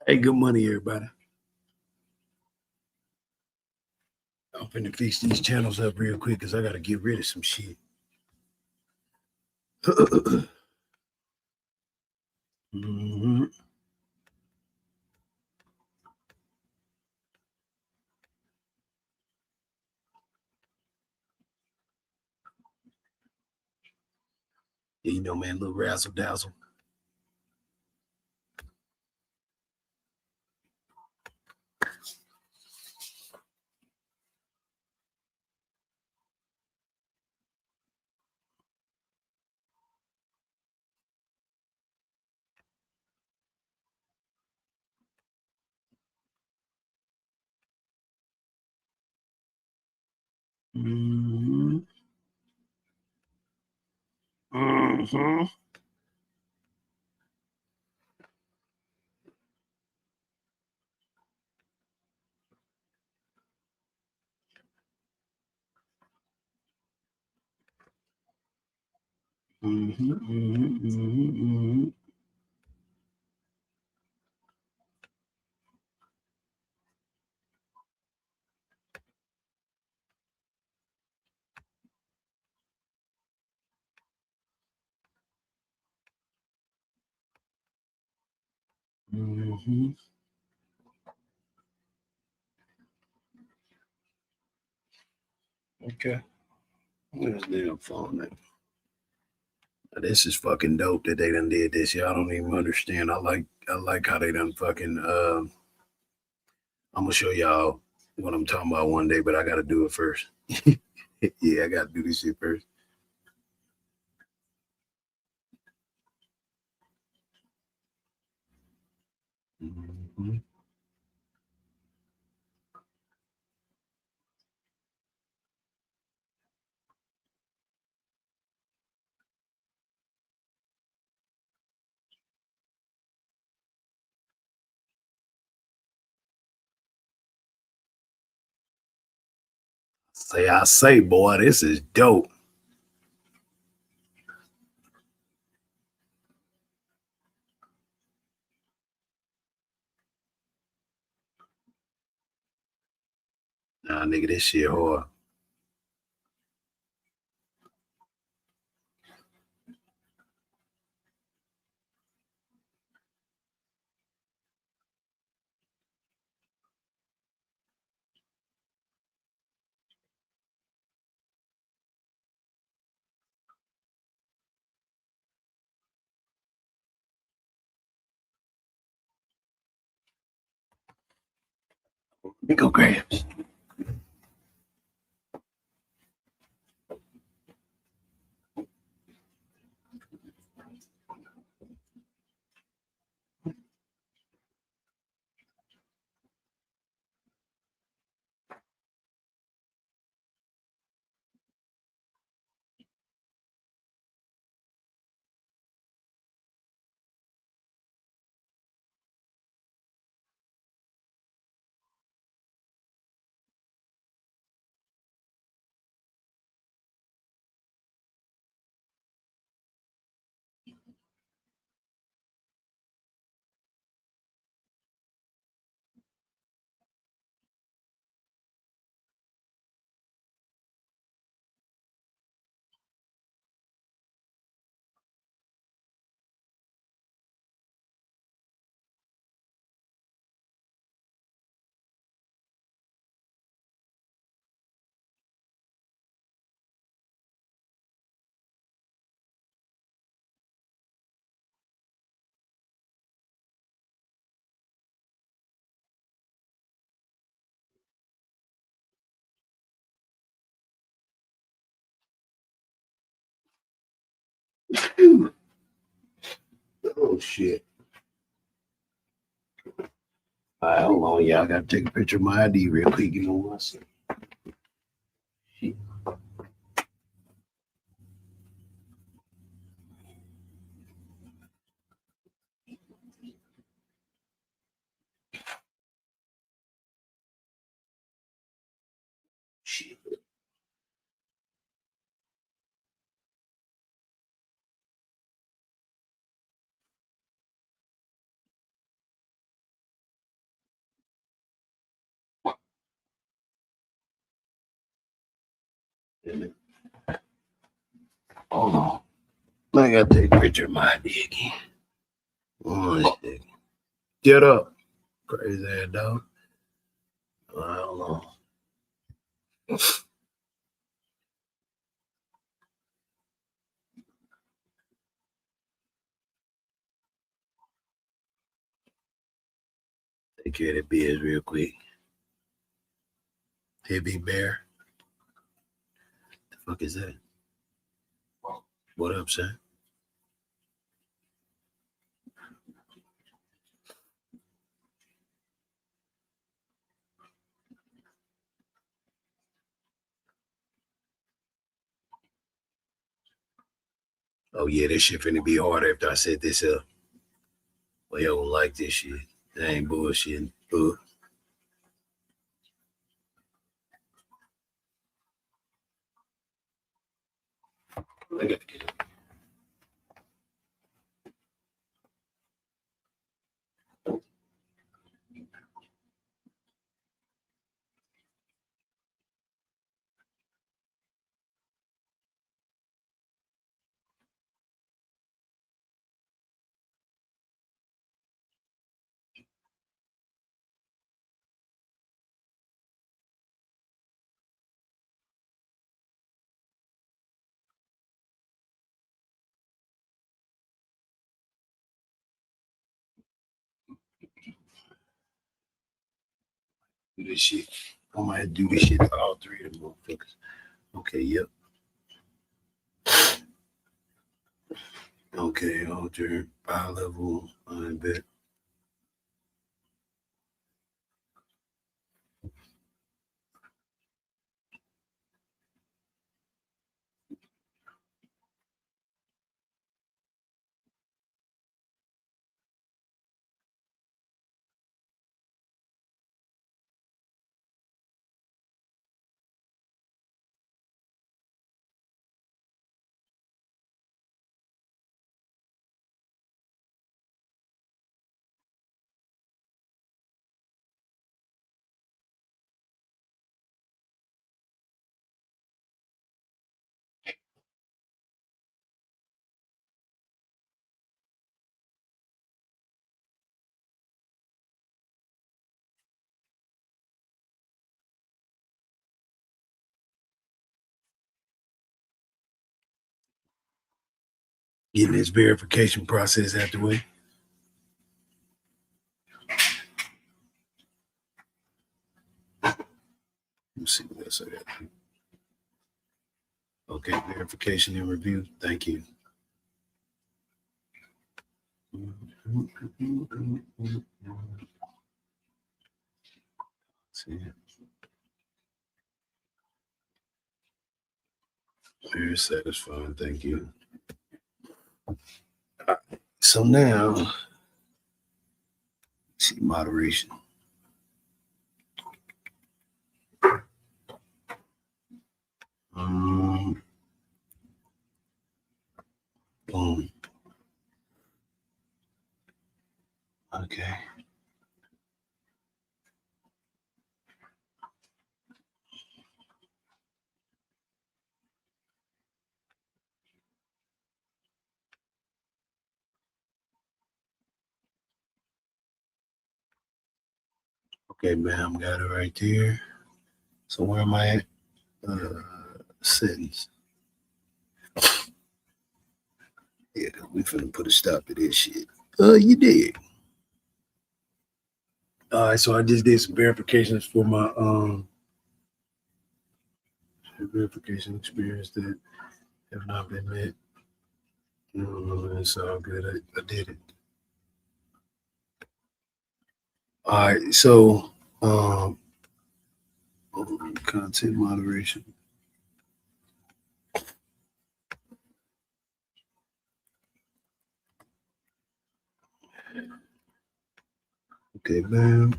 Hey, good money, everybody. I'm finna fix these channels up real quick because I gotta get rid of some shit. Mhm. Yeah, you know, man, little razzle dazzle. Mm-hmm. Mm-hmm. Mm-hmm. Mm-hmm. Mm-hmm. Mm-hmm. Okay. Where's the damn phone at? This is fucking dope that they done did this. Y'all don't even understand. I like how they done fucking I'm gonna show y'all what I'm talking about one day, but I gotta do it first. Yeah, I gotta do this shit first. Mm-hmm. I say, boy, this is dope. Nah, nigga, this shit hard. Nico grabs. Oh shit. All right, hold on, y'all. I gotta take a picture of my ID real quick. You know what I said? Shit. Shit. Hold on. I gotta take a picture of my dick. One second. Get up. Crazy ass dog. Hold on. Take care of that biz real quick. Heavy Bear. The fuck is that? What up, son? Oh yeah, this shit finna be hard after I set this up. Well, y'all don't like this shit. That ain't bullshit. I got to get it. Do this shit. I might do this shit to all three of them motherfuckers. Okay, yep. Okay, alter, eye level, I bet. Getting this verification process out the way. Let's see what else I got. Okay, verification and review. Thank you. See. Very satisfying. Thank you. So now, see moderation. Boom. Okay. Okay, bam, got it right there. So where am I at? Settings. Yeah, we finna put a stop to this shit. You did. All right, so I just did some verifications for my verification experience that have not been met. No, it's all good. I did it. All right, so content moderation. Okay, man.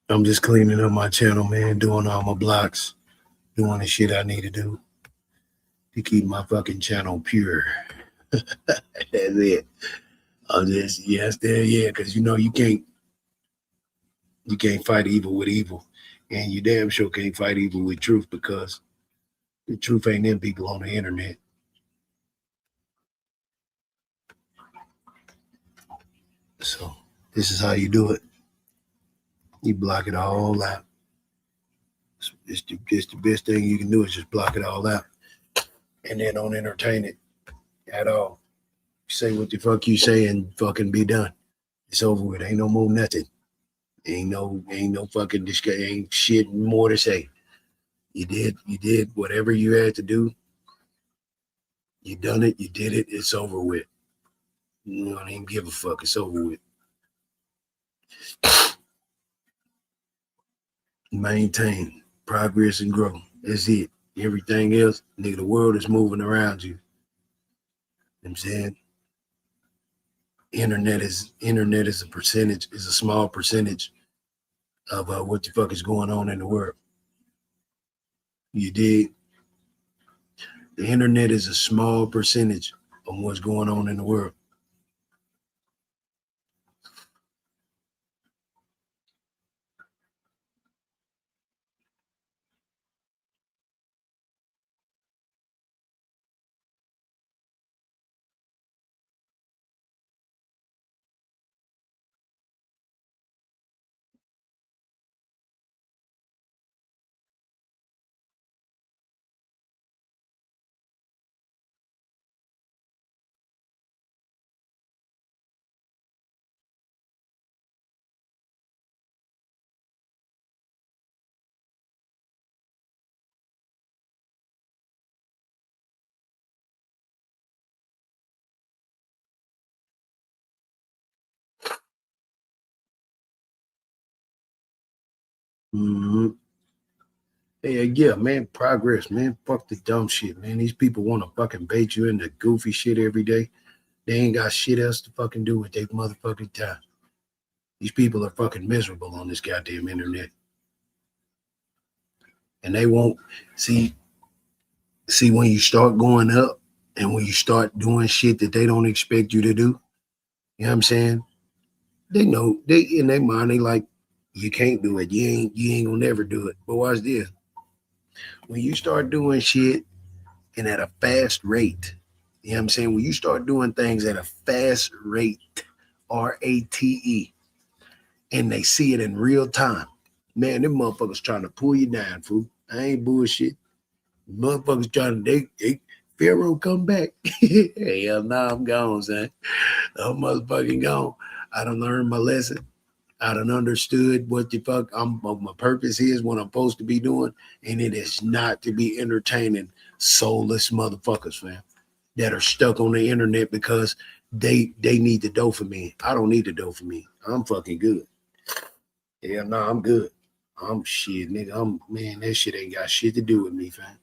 I'm just cleaning up my channel, man, doing all my blocks, doing the shit I need to do to keep my fucking channel pure. That's it. I'm just because you know you can't fight evil with evil. And you damn sure can't fight evil with truth because the truth ain't in people on the internet. So this is how you do it. You block it all out. It's the best thing you can do is just block it all out. And then don't entertain it at all. Say what the fuck you say and fucking be done. It's over with. Ain't no more nothing. Ain't no fucking ain't shit more to say. You did whatever you had to do. You done it, you did it, it's over with. You don't even give a fuck, it's over with. Maintain progress and grow. That's it. Everything else, nigga, the world is moving around you. You know what I'm saying? Internet is a percentage, is a small percentage of what the fuck is going on in the world. You did. The internet is a small percentage of what's going on in the world. Mm-hmm. Yeah, man, progress, man. Fuck the dumb shit, man. These people want to fucking bait you into goofy shit every day. They ain't got shit else to fucking do with their motherfucking time. These people are fucking miserable on this goddamn internet. And they won't see when you start going up and when you start doing shit that they don't expect you to do, you know what I'm saying? They know they in their mind, they like, you can't do it. You ain't gonna never do it. But watch this. When you start doing shit and at a fast rate, you know what I'm saying? When you start doing things at a fast rate, RATE, and they see it in real time, man, them motherfuckers trying to pull you down, fool. I ain't bullshit. Motherfuckers trying to, they Pharaoh come back. Hell nah, I'm gone, son. I'm motherfucking gone. I done learned my lesson. I done understood what the fuck my purpose is, what I'm supposed to be doing, and it is not to be entertaining soulless motherfuckers, fam, that are stuck on the internet because they need the dopamine. I don't need the dopamine. I'm fucking good. Yeah, no, I'm good. I'm shit, nigga. Man, that shit ain't got shit to do with me, fam.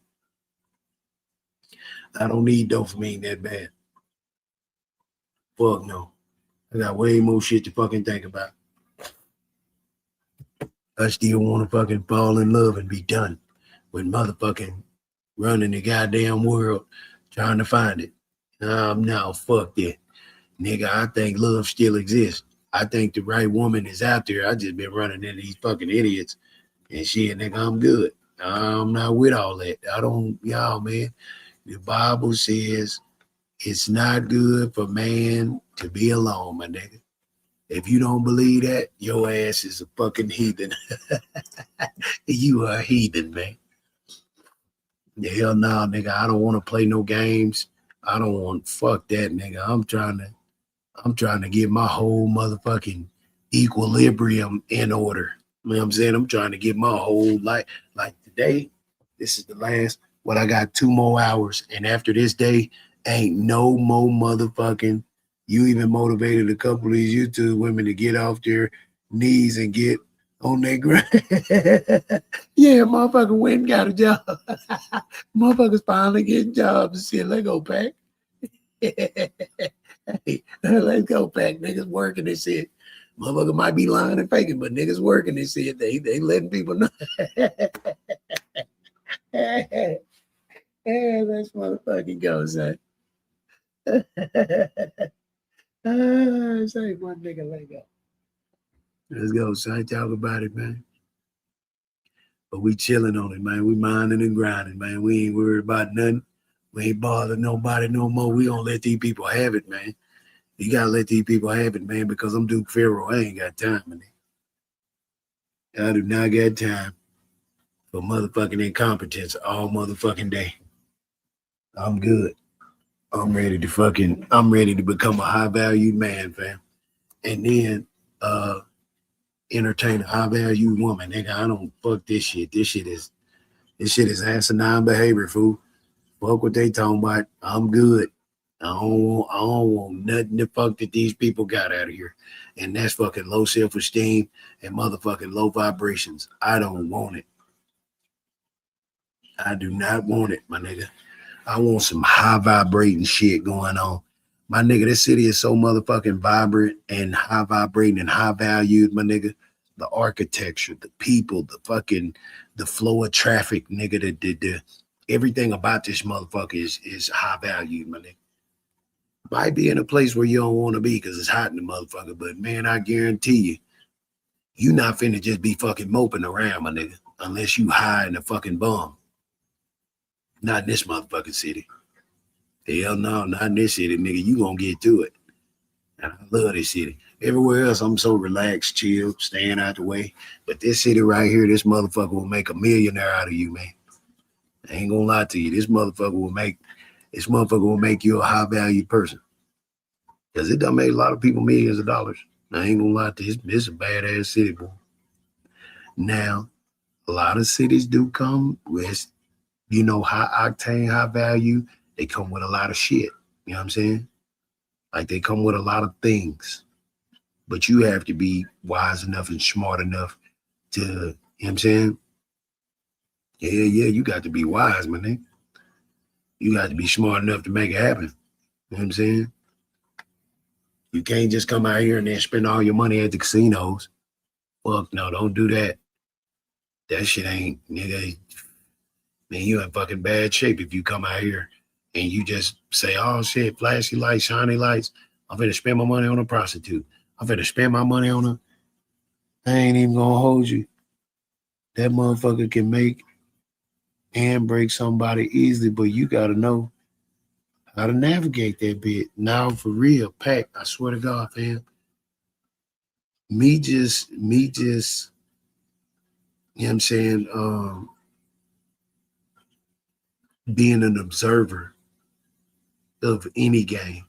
I don't need dopamine that bad. Fuck no. I got way more shit to fucking think about. I still want to fucking fall in love and be done with motherfucking running the goddamn world trying to find it. No, fuck that. Nigga, I think love still exists. I think the right woman is out there. I just been running into these fucking idiots and shit, nigga, I'm good. I'm not with all that. I don't, y'all, man. The Bible says it's not good for man to be alone, my nigga. If you don't believe that, your ass is a fucking heathen. You are a heathen, man. The hell no, nigga. I don't want to play no games. I don't want fuck that, nigga. I'm trying to get my whole motherfucking equilibrium in order. You know what I'm saying? I'm trying to get my whole life. Like today, this is the last. What I got 2 more hours, and after this day, ain't no more motherfucking. You even motivated a couple of these YouTube women to get off their knees and get on their ground. Yeah, motherfucker went and got a job. Motherfuckers finally getting jobs and shit. Let go, Pack. Hey, let's go, Pack. Niggas working this shit. Motherfucker might be lying and faking, but niggas working this shit. They letting people know. Hey, let's motherfucking go, son. Say one nigga, let go. Let's go, son. Talk about it, man. But we chilling on it, man. We minding and grinding, man. We ain't worried about nothing. We ain't bothering nobody no more. We gonna let these people have it, man. You gotta let these people have it, man, because I'm Duke Pharaoh. I ain't got time, man. I do not got time for motherfucking incompetence all motherfucking day. I'm good. I'm ready to become a high valued man, fam. And then entertain a high valued woman. Nigga, I don't fuck this shit. This shit is asinine behavior, fool. Fuck what they talking about. I'm good. I don't want nothing to fuck that these people got out of here. And that's fucking low self-esteem and motherfucking low vibrations. I don't want it. I do not want it, my nigga. I want some high vibrating shit going on. My nigga, this city is so motherfucking vibrant and high vibrating and high valued, my nigga. The architecture, the people, the flow of traffic, nigga, the everything about this motherfucker is high valued, my nigga. Might be in a place where you don't want to be because it's hot in the motherfucker, but man, I guarantee you not finna just be fucking moping around, my nigga, unless you high in a fucking bum. Not in this motherfucking city. Hell no, not in this city, nigga. You gonna get to it. And I love this city. Everywhere else, I'm so relaxed, chill, staying out the way. But this city right here, this motherfucker will make a millionaire out of you, man. I ain't gonna lie to you. This motherfucker will make you a high valued person. Because it done made a lot of people millions of dollars. I ain't gonna lie to you. It's a badass city, boy. Now, a lot of cities do come with, high octane, high value. They come with a lot of shit. You know what I'm saying? Like they come with a lot of things. But you have to be wise enough and smart enough to, you know what I'm saying? Yeah, you got to be wise, my nigga. You got to be smart enough to make it happen. You know what I'm saying? You can't just come out here and then spend all your money at the casinos. Fuck no, don't do that. That shit ain't, nigga. Man, you in fucking bad shape if you come out here and you just say, oh shit, flashy lights, shiny lights. I'm finna spend my money on a prostitute. I'm finna spend my money on I ain't even gonna hold you. That motherfucker can make and break somebody easily, but you gotta know how to navigate that bit. Now for real, Pac, I swear to God, fam. Me just, you know what I'm saying, being an observer of any game,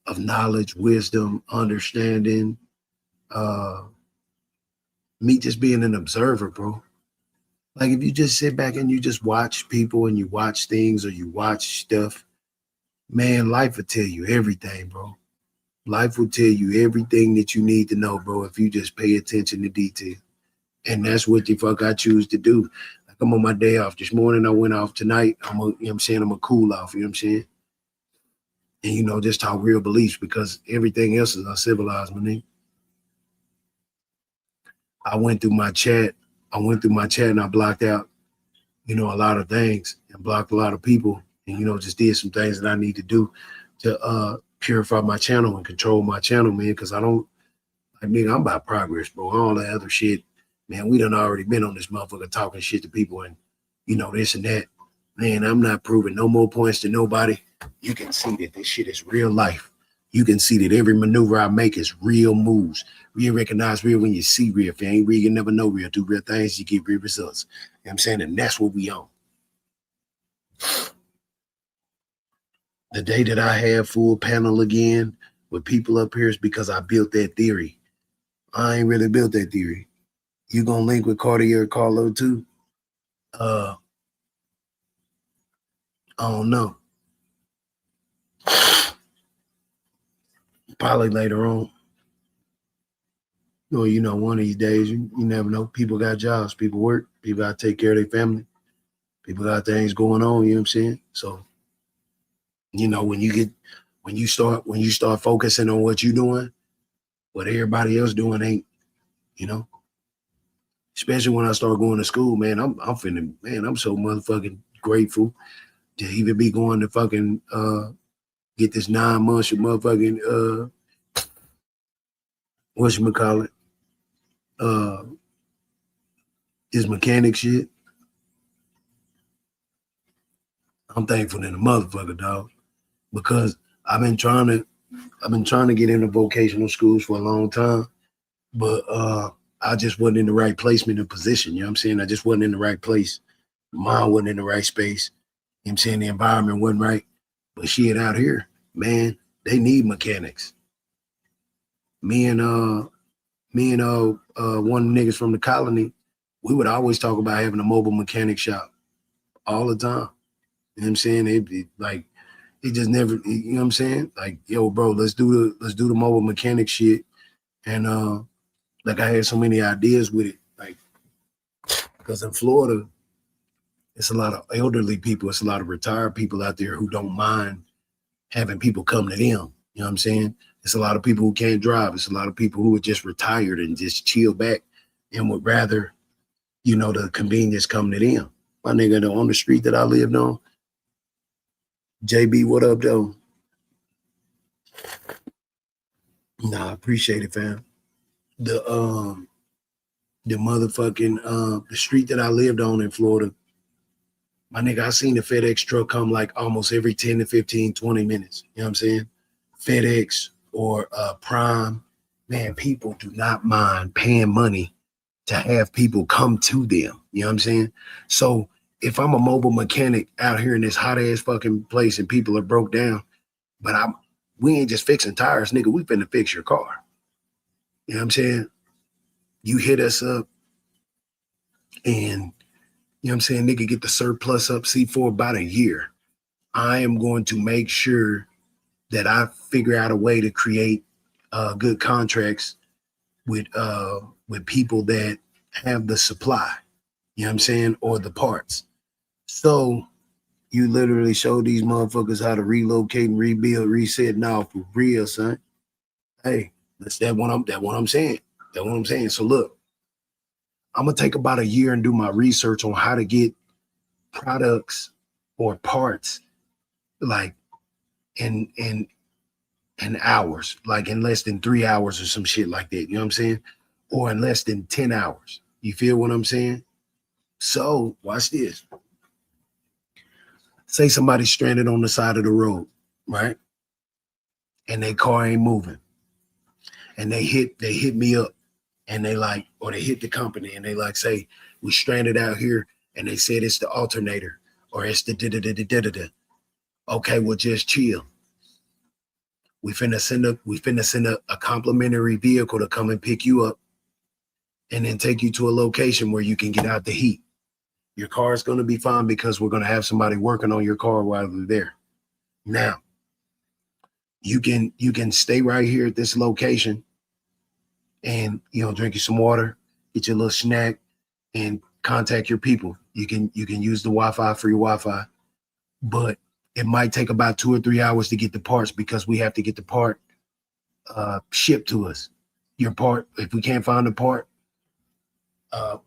of knowledge, wisdom, understanding, me just being an observer, bro. Like if you just sit back and you just watch people and you watch things or you watch stuff, man, life will tell you everything, bro. Life will tell you everything that you need to know, bro, if you just pay attention to detail. And that's what the fuck I choose to do. Like I'm on my day off. This morning I went off. Tonight, I'm a cool off, you know what I'm saying? And just talk real beliefs because everything else is uncivilized, my nigga. I went through my chat and I blocked out, a lot of things and blocked a lot of people and, just did some things that I need to do to purify my channel and control my channel, man, because I don't, like, nigga, I'm about progress, bro. All that other shit, man, we done already been on this motherfucker talking shit to people and, this and that. Man, I'm not proving no more points to nobody. You can see that this shit is real life. You can see that every maneuver I make is real moves. You recognize real when you see real. If you ain't real, you never know real. Do real things, you get real results. You know what I'm saying? And that's what we on. The day that I have full panel again with people up here is because I built that theory. I ain't really built that theory. You gonna link with Cartier Carlo too? I don't know. Probably later on. One of these days, you never know. People got jobs, people work, people got to take care of their family. People got things going on, you know what I'm saying? So, when you start focusing on what you're doing, what everybody else doing ain't, especially when I start going to school, man, I'm so motherfucking grateful to even be going to fucking get this 9 months of motherfucking whatchamacallit, This mechanic shit, I'm thankful in the motherfucker, dog, because I've been trying to get into vocational schools for a long time, but I just wasn't in the right placement and position. You know what I'm saying? I just wasn't in the right place. Mine wasn't in the right space. You know what I'm saying? The environment wasn't right. But shit out here, man, they need mechanics. Me and one of the niggas from the colony, we would always talk about having a mobile mechanic shop all the time. You know what I'm saying? It just never, you know what I'm saying? Like, yo, bro, let's do the mobile mechanic shit. And like I had so many ideas with it. Like, because in Florida, it's a lot of elderly people, it's a lot of retired people out there who don't mind having people come to them. You know what I'm saying? It's a lot of people who can't drive. It's a lot of people who are just retired and just chill back and would rather, the convenience come to them. My nigga on the street that I lived on, JB, what up, though? Nah, I appreciate it, fam. The motherfucking the street that I lived on in Florida, my nigga, I seen the FedEx truck come like almost every 10 to 15, 20 minutes. You know what I'm saying? FedEx or Prime. Man, people do not mind paying money to have people come to them. You know what I'm saying? So if I'm a mobile mechanic out here in this hot ass fucking place and people are broke down, but we ain't just fixing tires, nigga, we finna fix your car. You know what I'm saying? You hit us up and, you know what I'm saying, nigga, get the surplus up, see, for about a year. I am going to make sure that I figure out a way to create good contracts with people that have the supply, you know what I'm saying, or the parts. So you literally show these motherfuckers how to relocate and rebuild, reset. Now for real, son. Hey, that's what I'm saying. That's what I'm saying. So look, I'm gonna take about a year and do my research on how to get products or parts like in hours, like in less than 3 hours or some shit like that. You know what I'm saying? Or in less than 10 hours. You feel what I'm saying? So watch this. Say somebody's stranded on the side of the road, right? And their car ain't moving. And they hit me up and they like, or they hit the company and they like say, we stranded out here and they said it's the alternator or it's the da-da-da-da-da-da. Okay, well, just chill. We finna send a complimentary vehicle to come and pick you up and then take you to a location where you can get out the heat. Your car is going to be fine because we're going to have somebody working on your car while they're there. Now, you can stay right here at this location and, drink you some water, get your little snack, and contact your people. You can use the Wi-Fi, free Wi-Fi, but it might take about 2 or 3 hours to get the parts because we have to get the part shipped to us. Your part, if we can't find the part,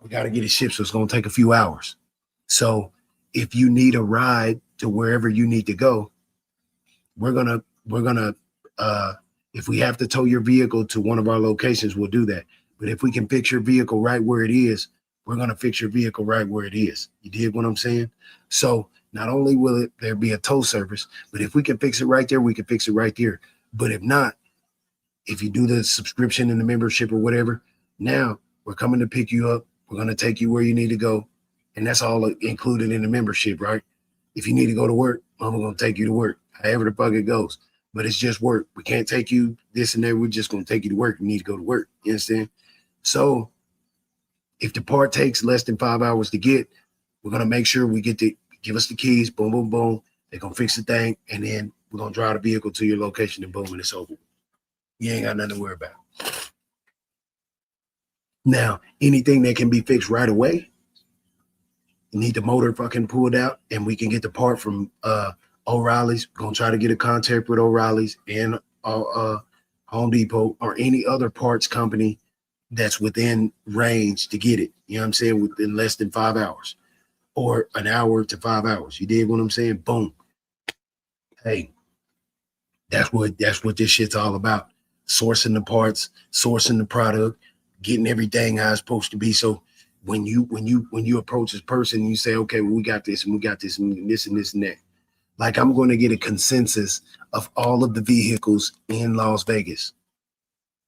we got to get it shipped, so it's going to take a few hours. So if you need a ride to wherever you need to go, we're gonna if we have to tow your vehicle to one of our locations, we'll do that. But if we can fix your vehicle right where it is, we're gonna fix your vehicle right where it is. You dig what I'm saying? So not only will there be a tow service, but if we can fix it right there, we can fix it right there. But if not, if you do the subscription and the membership or whatever, now we're coming to pick you up. We're gonna take you where you need to go. And that's all included in the membership, right? If you need to go to work, I'm gonna take you to work, however the fuck it goes. But it's just work. We can't take you this and that. We're just gonna take you to work. You need to go to work. You understand? So if the part takes less than 5 hours to get, we're gonna make sure we give us the keys, boom, boom, boom. They're gonna fix the thing, and then we're gonna drive the vehicle to your location and boom, and it's over. You ain't got nothing to worry about. Now, anything that can be fixed right away, you need the motor fucking pulled out, and we can get the part from O'Reilly's. Gonna try to get a contact with O'Reilly's and Home Depot or any other parts company that's within range to get it. You know what I'm saying? Within less than 5 hours or an hour to 5 hours. You dig what I'm saying? Boom. Hey, that's what this shit's all about. Sourcing the parts, sourcing the product, getting everything how it's supposed to be. So when you approach this person, you say, okay, well, we got this and we got this and this and this and that. Like, I'm going to get a consensus of all of the vehicles in Las Vegas.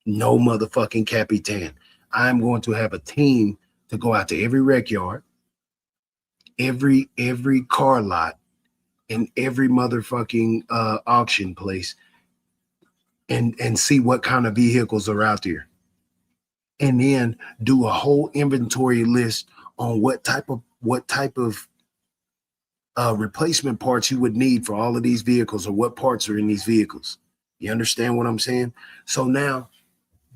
No motherfucking Capitan. I'm going to have a team to go out to every rec yard, every car lot, and every motherfucking auction place, and see what kind of vehicles are out there. And then do a whole inventory list on what type of replacement parts you would need for all of these vehicles, or what parts are in these vehicles. You understand what I'm saying? So now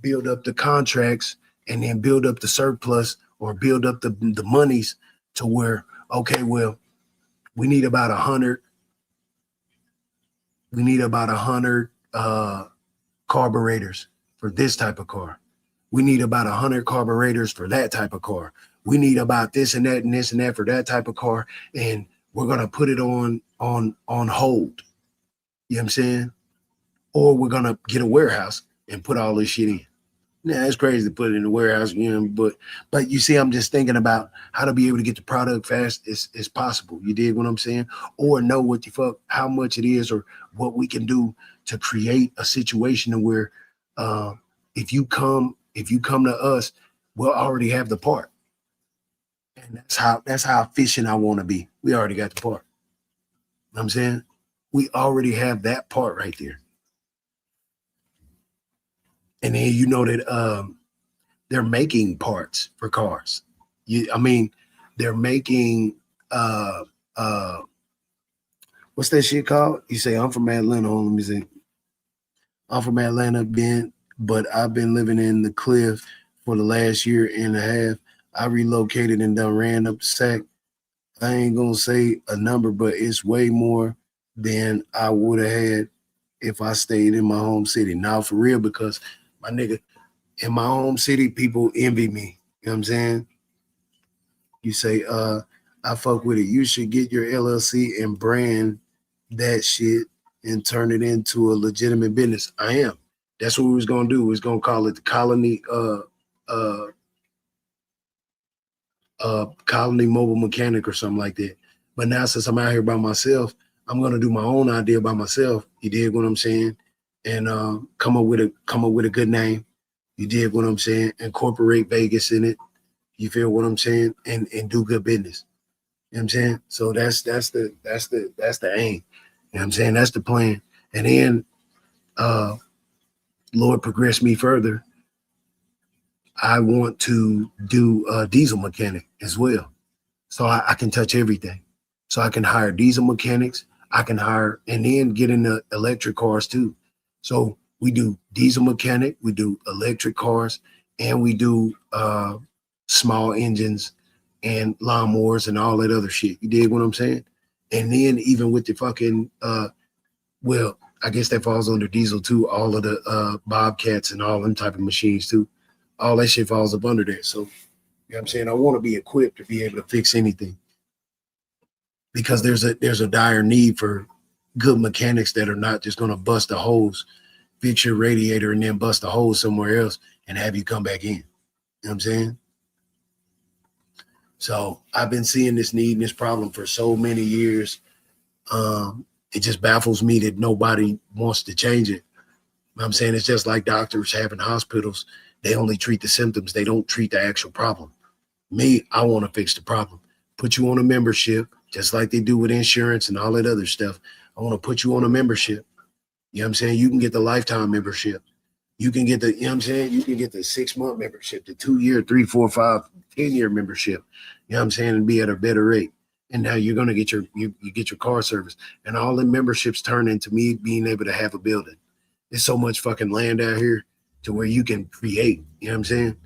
build up the contracts, and then build up the surplus, or build up the monies to where, okay, well, we need about 100 carburetors for this type of car. We need about 100 carburetors for that type of car. We need about this and that and this and that for that type of car. And we're going to put it on hold. You know what I'm saying? Or we're going to get a warehouse and put all this shit in. Now, it's crazy to put it in the warehouse, you know, but you see, I'm just thinking about how to be able to get the product fast as possible. You dig what I'm saying? Or know what the fuck, how much it is, or what we can do to create a situation where if you come to us, we'll already have the part. And that's how efficient I want to be. We already got the part. You know what I'm saying? We already have that part right there. And then you know that they're making parts for cars. They're making what's that shit called? You say, I'm from Atlanta. Let me see. I'm from Atlanta, but I've been living in the Cliff for the last year and a half. I relocated and done ran up the sack. I ain't gonna say a number, but it's way more than I would have had if I stayed in my home city. Now, for real, because my nigga, in my home city, people envy me. You know what I'm saying? You say, I fuck with it. You should get your LLC and brand that shit and turn it into a legitimate business. I am. That's what we was gonna do. We was gonna call it the Colony Colony Mobile Mechanic or something like that. But now, since I'm out here by myself, I'm gonna do my own idea by myself. You dig what I'm saying? And come up with a good name. You dig what I'm saying? Incorporate Vegas in it. You feel what I'm saying? And do good business. You know what I'm saying? So that's the aim. You know what I'm saying? That's the plan. And then Lord progress me further. I want to do diesel mechanic as well. So I can touch everything. So I can hire diesel mechanics. I can hire and then get into electric cars too. So we do diesel mechanic, we do electric cars, and we do small engines and lawnmowers and all that other shit. You dig what I'm saying? And then even with the fucking well, I guess that falls under diesel too. All of the Bobcats and all them type of machines too. All that shit falls up under there. So, you know what I'm saying? I want to be equipped to be able to fix anything, because there's a dire need for good mechanics that are not just going to bust a hose, fix your radiator, and then bust a hose somewhere else and have you come back in. You know what I'm saying? So I've been seeing this need and this problem for so many years. It just baffles me that nobody wants to change it. You know what I'm saying? It's just like doctors having hospitals. They only treat the symptoms. They don't treat the actual problem. Me, I want to fix the problem. Put you on a membership, just like they do with insurance and all that other stuff. I want to put you on a membership. You know what I'm saying? You can get the lifetime membership. You can get the, you know what I'm saying? You can get the 6-month membership, the 2-year, 3, 4, 5, 10-year membership. You know what I'm saying? And be at a better rate. And now you're going to get you get your car service. And all the memberships turn into me being able to have a building. There's so much fucking land out here to where you can create. You know what I'm saying?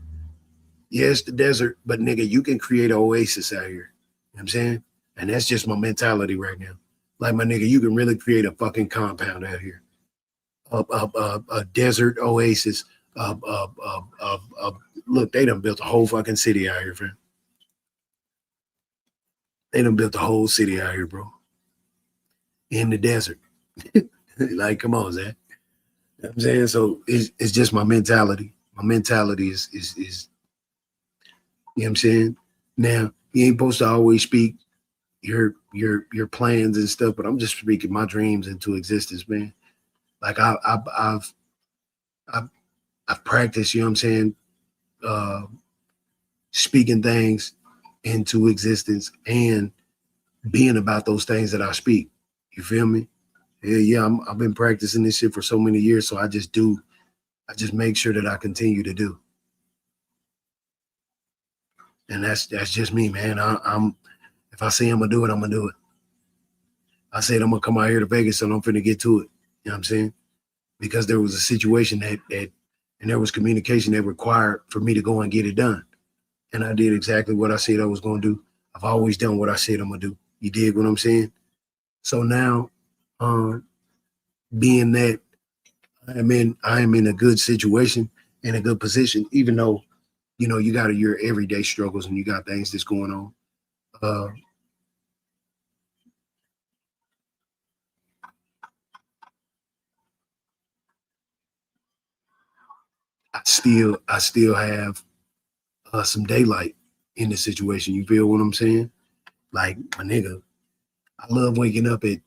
Yeah, it's the desert, but nigga, you can create an oasis out here. You know what I'm saying? And that's just my mentality right now. Like, my nigga, you can really create a fucking compound out here. A desert oasis. Look, they done built a whole fucking city out here, friend. They done built a whole city out here, bro. In the desert. Like, come on, Zach. You know what I'm saying? So it's just my mentality. My mentality is you know what I'm saying? Now, you ain't supposed to always speak your plans and stuff, but I'm just speaking my dreams into existence, man. Like I've I've practiced, you know what I'm saying, uh, speaking things into existence and being about those things that I speak. You feel me? Yeah. I've been practicing this shit for so many years, so I just do. I just make sure that I continue to do, and that's just me, man. I'm if I say I'm gonna do it, I'm gonna do it. I said I'm gonna come out here to Vegas, so I'm finna get to it. You know what I'm saying? Because there was a situation and there was communication that required for me to go and get it done, and I did exactly what I said I was gonna do. I've always done what I said I'm gonna do. You dig what I'm saying? So now, um, being that I am in a good situation, in a good position, even though you got your everyday struggles and you got things that's going on. Uh, I still have some daylight in the situation. You feel what I'm saying? Like my nigga, I love waking up at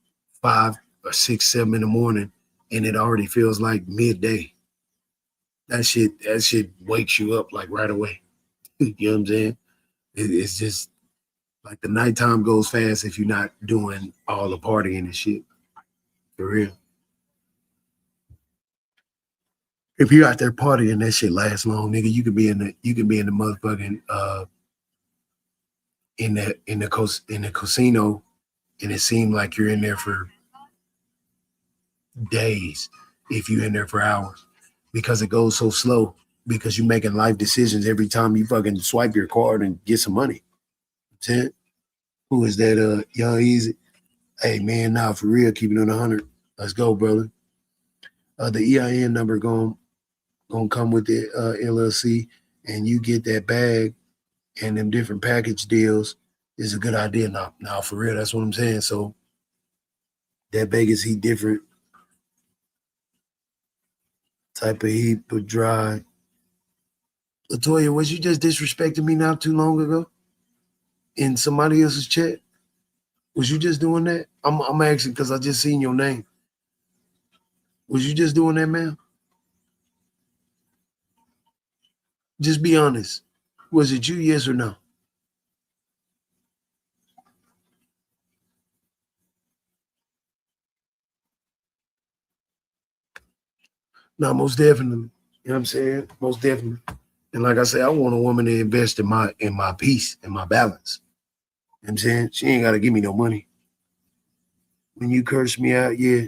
5 or 6, 7 in the morning, and it already feels like midday. That shit wakes you up like right away. You know what I'm saying? It's just like the nighttime goes fast if you're not doing all the partying and shit. For real. If you're out there partying, that shit lasts long, nigga. You can be in the motherfucking in the casino, and it seemed like you're in there for days if you're in there for hours because it goes so slow because you're making life decisions every time you fucking swipe your card and get some money. That's it. Who is that? Young Easy. Hey man, nah, for real, keep it on 100. Let's go, brother. The EIN number gonna come with the LLC, and you get that bag and them different package deals is a good idea. Now for real, that's what I'm saying. So that Vegas heat different type of heat, but dry. Latoya, was you just disrespecting me not too long ago in somebody else's chat? Was you just doing that? I'm asking because I just seen your name. Was you just doing that, man? Just be honest. Was it you, yes or no? No, most definitely. You know what I'm saying? Most definitely. And like I say, I want a woman to invest in my peace and my balance. You know what I'm saying? She ain't gotta give me no money. When you curse me out, yeah.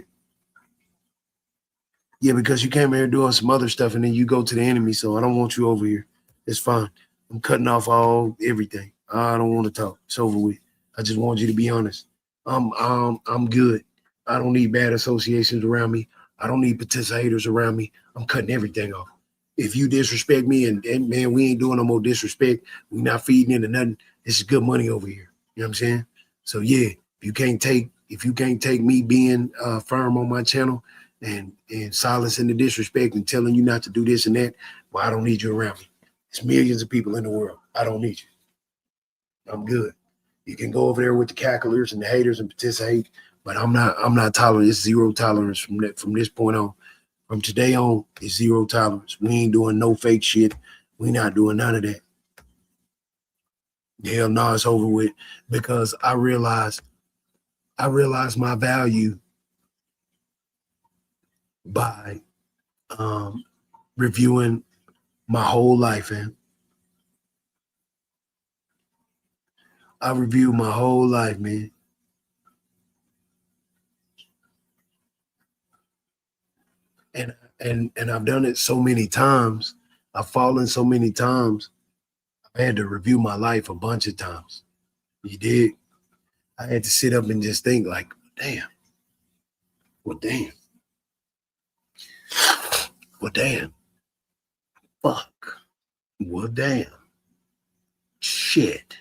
Yeah, because you came here doing some other stuff and then you go to the enemy. So I don't want you over here. It's fine. I'm cutting off all everything. I don't want to talk. It's over with. I just want you to be honest. I'm good. I don't need bad associations around me. I don't need participators around me. I'm cutting everything off. If you disrespect me and man, we ain't doing no more disrespect. We not feeding into nothing. This is good money over here. You know what I'm saying? So yeah, if you can't take me being firm on my channel and silencing the disrespect and telling you not to do this and that, well, I don't need you around me. There's millions of people in the world. I don't need you. I'm good. You can go over there with the cacklers and the haters and participate, but I'm not tolerant. It's zero tolerance from this point on. From today on, it's zero tolerance. We ain't doing no fake shit. We not doing none of that. Hell no, it's over with because I realize my value by reviewing my whole life, and I reviewed my whole life, man. And I've done it so many times. I've fallen so many times. I had to review my life a bunch of times. You did. I had to sit up and just think, like, damn. Well, damn. Well, damn. Fuck. Well, damn. Shit.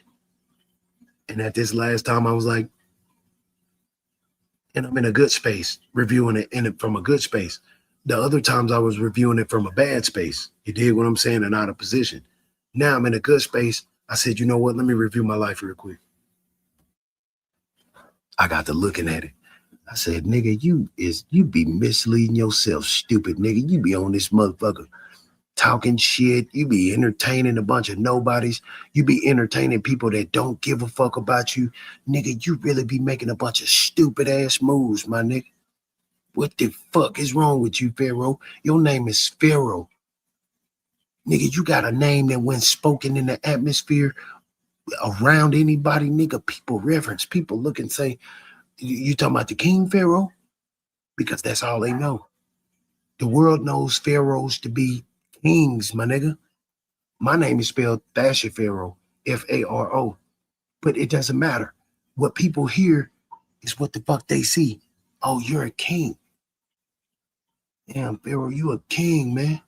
And at this last time, I was like, and I'm in a good space, reviewing it from a good space. The other times I was reviewing it from a bad space. You dig what I'm saying? And out of position. Now I'm in a good space. I said, you know what? Let me review my life real quick. I got to looking at it. I said, nigga, you be misleading yourself, stupid nigga. You be on this motherfucker talking shit. You be entertaining a bunch of nobodies. You be entertaining people that don't give a fuck about you. Nigga, you really be making a bunch of stupid ass moves, my nigga. What the fuck is wrong with you, Pharaoh? Your name is Pharaoh. Nigga, you got a name that when spoken in the atmosphere around anybody, nigga, people reverence, people look and say, you talking about the King Pharaoh? Because that's all they know. The world knows pharaohs to be kings, my nigga. My name is spelled Thasher Pharaoh, Pharo. But it doesn't matter. What people hear is what the fuck they see. Oh, you're a king. Damn, Pharaoh, you a king, man.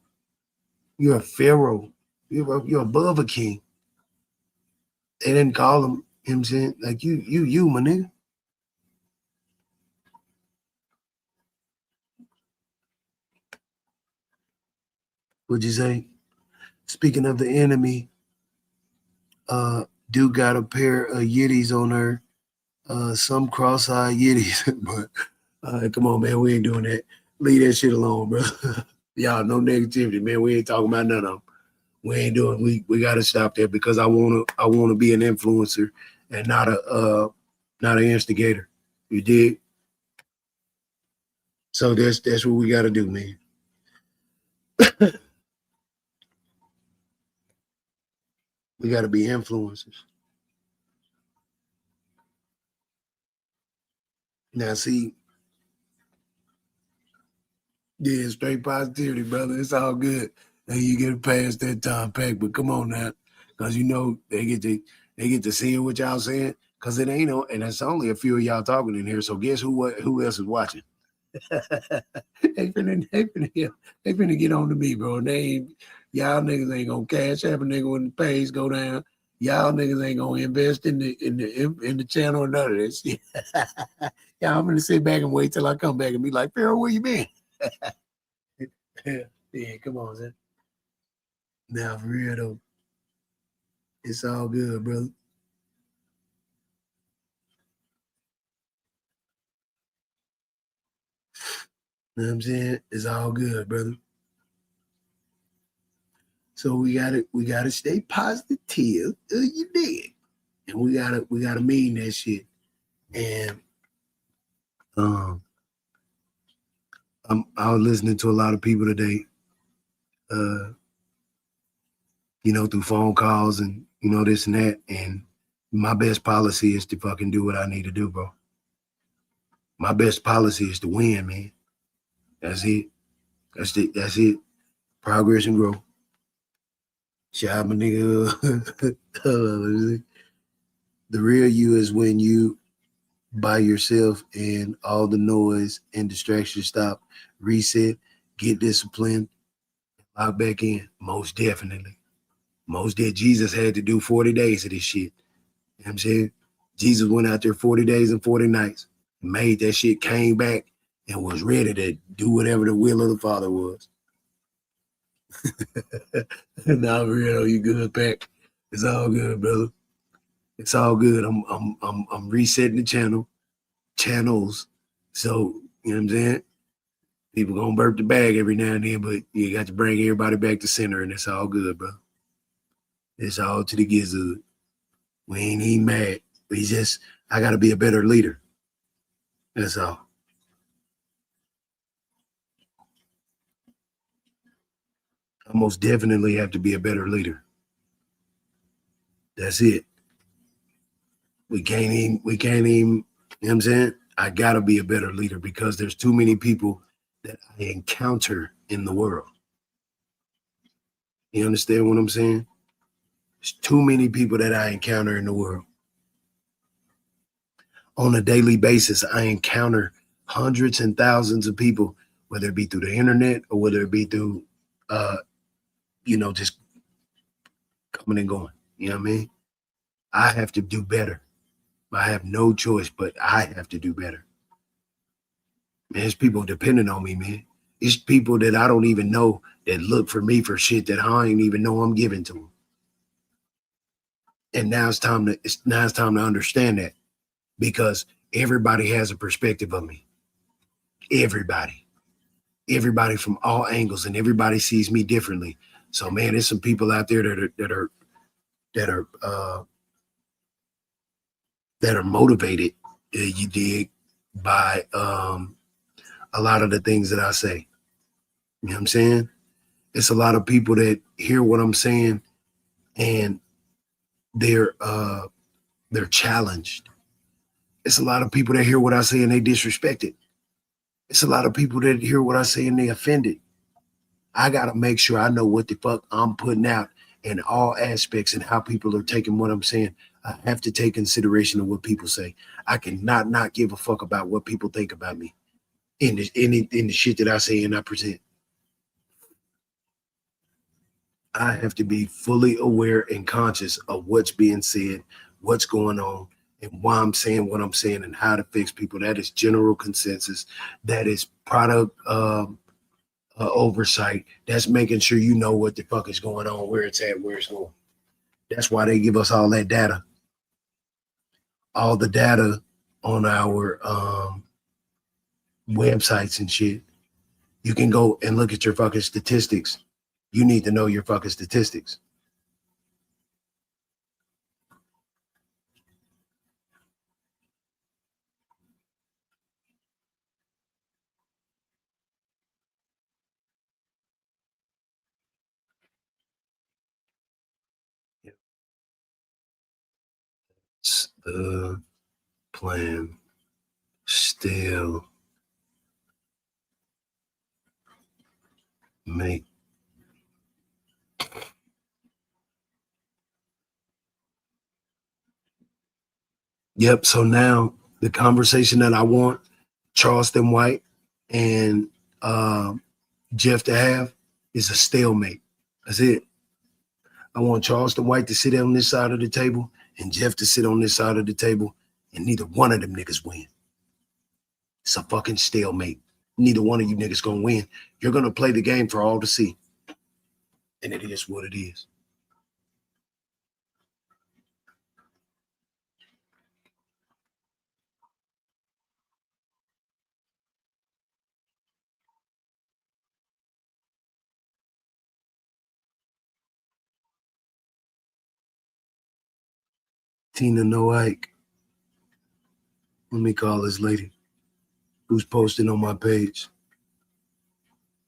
You're a pharaoh. You're above a king. They didn't call him saying, like you, my nigga. What'd you say? Speaking of the enemy, dude got a pair of Yiddies on her. Some cross-eyed Yiddies, but come on, man, we ain't doing that. Leave that shit alone, bro. Y'all, no negativity, man. We ain't talking about none of them. We ain't doing. We got to stop that because I wanna be an influencer and not an instigator. You dig? So that's what we got to do, man. We got to be influencers. Now, see, yeah, straight positivity, brother. It's all good. Now you get past that time pack, but come on now, because you know they get to seeing what y'all saying, because it ain't no, and it's only a few of y'all talking in here. So guess who else is watching? They finna get on to me, bro. Y'all niggas ain't gonna cash app a nigga when the pays go down. Y'all niggas ain't gonna invest in the channel or none of this. Yeah, I'm gonna sit back and wait till I come back and be like, Pharaoh, where you been? Yeah, come on, man. Now for real though, it's all good, brother. You know what I'm saying? It's all good, brother. So we gotta stay positive. You dig? And we gotta mean that shit. And um, I was listening to a lot of people today, uh, through phone calls and this and that. And my best policy is to fucking do what I need to do, bro. My best policy is to win, man. That's it. That's it. Progress and growth. Shout out my nigga. The real you is when you by yourself and all the noise and distractions stop, reset, get disciplined, lock back in. Most definitely. Most did. Jesus had to do 40 days of this shit. You know what I'm saying? Jesus went out there 40 days and 40 nights, made that shit, came back, and was ready to do whatever the will of the Father was. Nah, real, you good, Pack. It's all good, brother. It's all good. I'm resetting the channels. So, you know what I'm saying? People gonna burp the bag every now and then, but you got to bring everybody back to center, and it's all good, bro. It's all to the gizzard. We ain't even mad. I gotta be a better leader. That's all. I most definitely have to be a better leader. That's it. We can't even, you know what I'm saying? I gotta be a better leader because there's too many people that I encounter in the world. You understand what I'm saying? There's too many people that I encounter in the world. On a daily basis, I encounter hundreds and thousands of people, whether it be through the internet or whether it be through, just coming and going. You know what I mean? I have to do better. I have no choice, but I have to do better. Man, there's people depending on me, man. It's people that I don't even know that look for me for shit that I don't even know I'm giving to them. And now it's time to understand that, because everybody has a perspective of me. Everybody from all angles, and everybody sees me differently. So man, there's some people out there that are motivated, you dig, by a lot of the things that I say. You know what I'm saying? It's a lot of people that hear what I'm saying and they're challenged. It's a lot of people that hear what I say and they disrespect it. It's a lot of people that hear what I say and they offended. I gotta make sure I know what the fuck I'm putting out in all aspects and how people are taking what I'm saying. I have to take consideration of what people say. I cannot not give a fuck about what people think about me in the shit that I say and I present. I have to be fully aware and conscious of what's being said, what's going on, and why I'm saying what I'm saying and how to fix people. That is general consensus. That is product oversight. That's making sure you know what the fuck is going on, where it's at, where it's going. That's why they give us all that data. All the data on our websites and shit. You can go and look at your fucking statistics. You need to know your fucking statistics. The plan still make Yep. So now the conversation that I want Charleston White and Jeff to have is a stalemate. That's it. I want Charleston White to sit on this side of the table and Jeff to sit on this side of the table, and neither one of them niggas win. It's a fucking stalemate. Neither one of you niggas gonna win. You're gonna play the game for all to see. And it is what it is. Tina No Ike. Let me call this lady who's posting on my page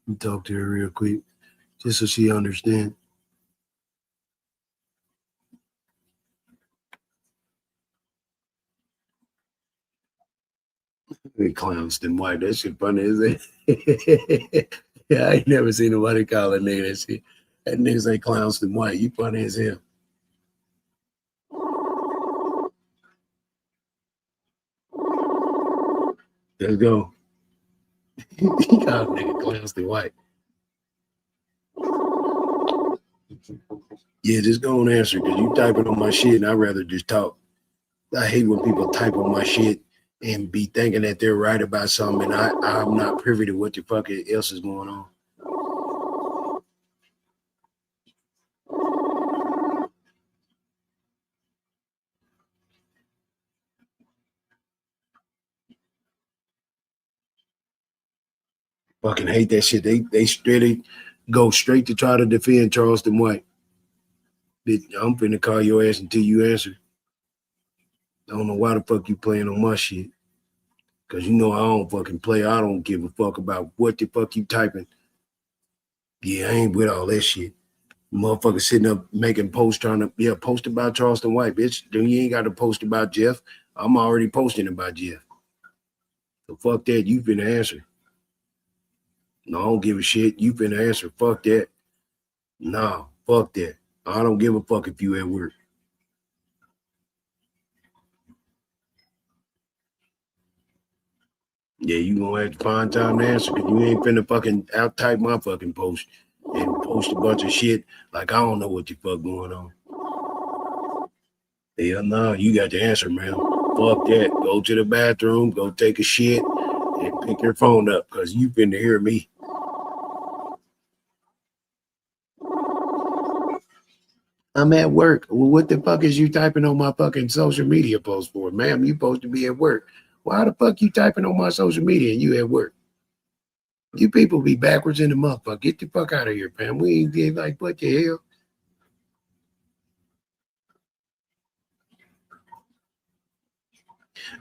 and talk to her real quick, just so she understands. Clownston White, that shit funny, is it? Yeah, I ain't never seen nobody call a nigga that shit. That nigga say Clownston White. You funny as hell. Let's go. He called nigga Clownston White. Yeah, just go and answer, because you typing on my shit and I'd rather just talk. I hate when people type on my shit and be thinking that they're right about something and I'm not privy to what the fuck else is going on. Fucking hate that shit. They straight go straight to try to defend Charleston White. Bitch, I'm finna call your ass until you answer. I don't know why the fuck you playing on my shit. Cause you know I don't fucking play. I don't give a fuck about what the fuck you typing. Yeah, I ain't with all that shit. Motherfucker sitting up making posts trying to post about Charleston White, bitch. Then you ain't got to post about Jeff. I'm already posting about Jeff. So fuck that. You finna answer. No, I don't give a shit. You finna answer. Fuck that. Nah, fuck that. I don't give a fuck if you at work. Yeah, you gonna have to find time to answer, because you ain't finna fucking out type my fucking post and post a bunch of shit like I don't know what the fuck going on. Hell no, you got the answer, man. Fuck that. Go to the bathroom, go take a shit, and pick your phone up, because you finna hear me. I'm at work. Well, what the fuck is you typing on my fucking social media post for? Ma'am, you supposed to be at work. Why the fuck you typing on my social media and you at work? You people be backwards in the motherfucker. Get the fuck out of here, fam. We ain't get like, what the hell?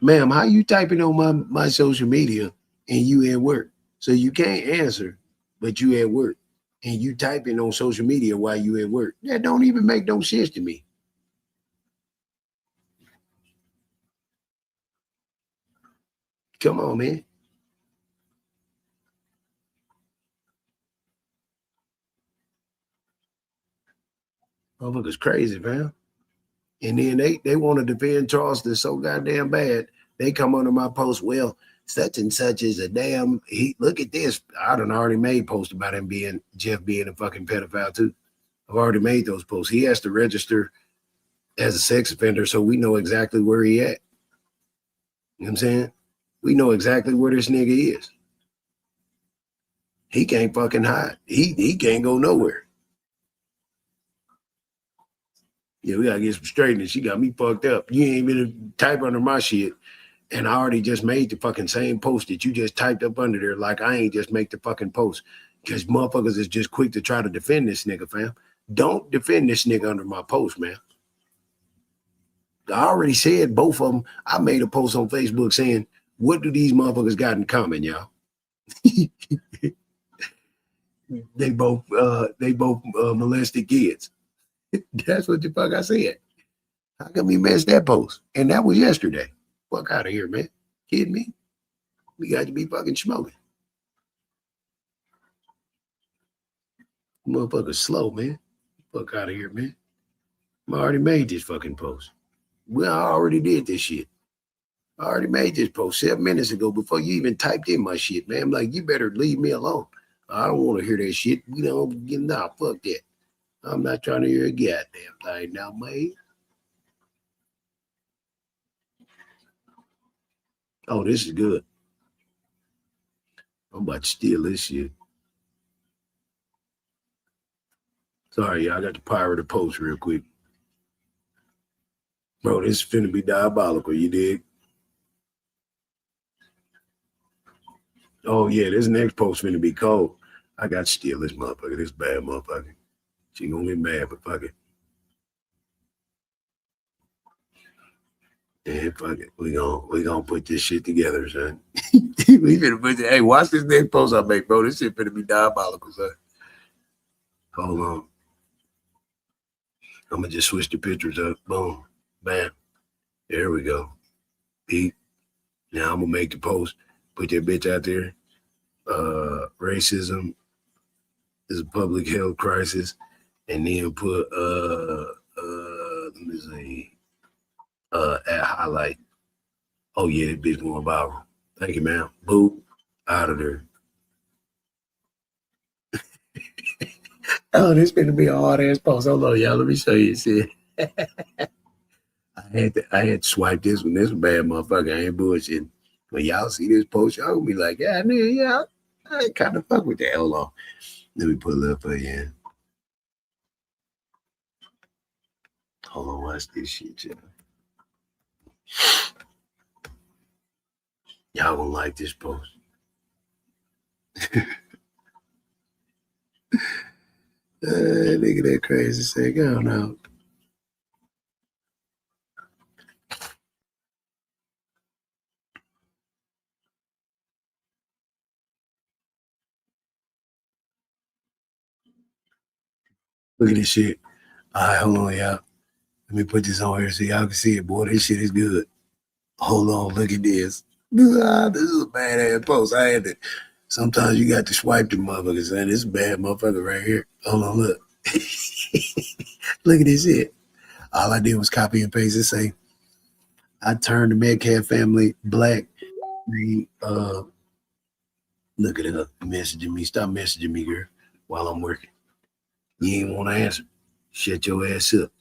Ma'am, how you typing on my social media and you at work? So you can't answer, but you at work. And you typing on social media while you at work. That don't even make no sense to me. Come on, man. Motherfuckers crazy, fam. And then they want to defend Charleston so goddamn bad. They come under my post. Well, such and such is a damn. He look at this. I done already made posts about him being Jeff being a fucking pedophile too. I've already made those posts. He has to register as a sex offender, so we know exactly where he at. You know what I'm saying? We know exactly where this nigga is. He can't fucking hide. He can't go nowhere. Yeah, we gotta get some straightening. She got me fucked up. You ain't been type under my shit. And I already just made the fucking same post that you just typed up under there. Like I ain't just make the fucking post. Because motherfuckers is just quick to try to defend this nigga, fam. Don't defend this nigga under my post, man. I already said both of them. I made a post on Facebook saying, what do these motherfuckers got in common, y'all? they both molested kids. That's what the fuck I said. How come he missed that post? And that was yesterday. Fuck out of here, man. Kidding me? We got to be fucking smoking. Motherfuckers slow, man. Fuck out of here, man. I already made this fucking post. Well, I already did this shit. I already made this post 7 minutes ago before you even typed in my shit, man. I'm like, you better leave me alone. I don't want to hear that shit. You know, nah, fuck that. I'm not trying to hear a goddamn thing now, man. Oh, this is good. I'm about to steal this shit. Sorry, y'all. I got to pirate a post real quick. Bro, this is finna be diabolical, you dig? Oh, yeah, this next post finna be cold. I got to steal this motherfucker. This bad motherfucker. She gonna get mad, but fuck it. Yeah, fuck it. We gonna put this shit together, son. We finna put hey, watch this next post I make, bro. This shit finna be diabolical, son. Hold on. I'm gonna just switch the pictures up. Boom. Bam. There we go. Pete. Now I'm gonna make the post. Put that bitch out there. Racism is a public health crisis. And then put let me see. At highlight. Oh yeah, that bitch going viral. Thank you, man. Boo. Out of there. Oh, this gonna be a hard ass post. Hold on, y'all. Let me show you. See, I had to swipe this one. This bad motherfucker. I ain't bullshit. When y'all see this post, y'all gonna be like, yeah, nigga, yeah, I kind of fuck with that. Hold on. Let me put it up for you. Hold on, watch this shit, y'all. Y'all gonna like this post. Nigga, that crazy say, go on out. Look at this shit. All right, hold on, y'all. Let me put this on here so y'all can see it. Boy, this shit is good. Hold on, look at this. This is a badass post. I had to. Sometimes you got to swipe the motherfuckers, and this bad motherfucker right here. Hold on, look. Look at this shit. All I did was copy and paste and say, I turned the Metcalf family black. Look it up. Messaging me. Stop messaging me, girl, while I'm working. You ain't want to answer. Shut your ass up.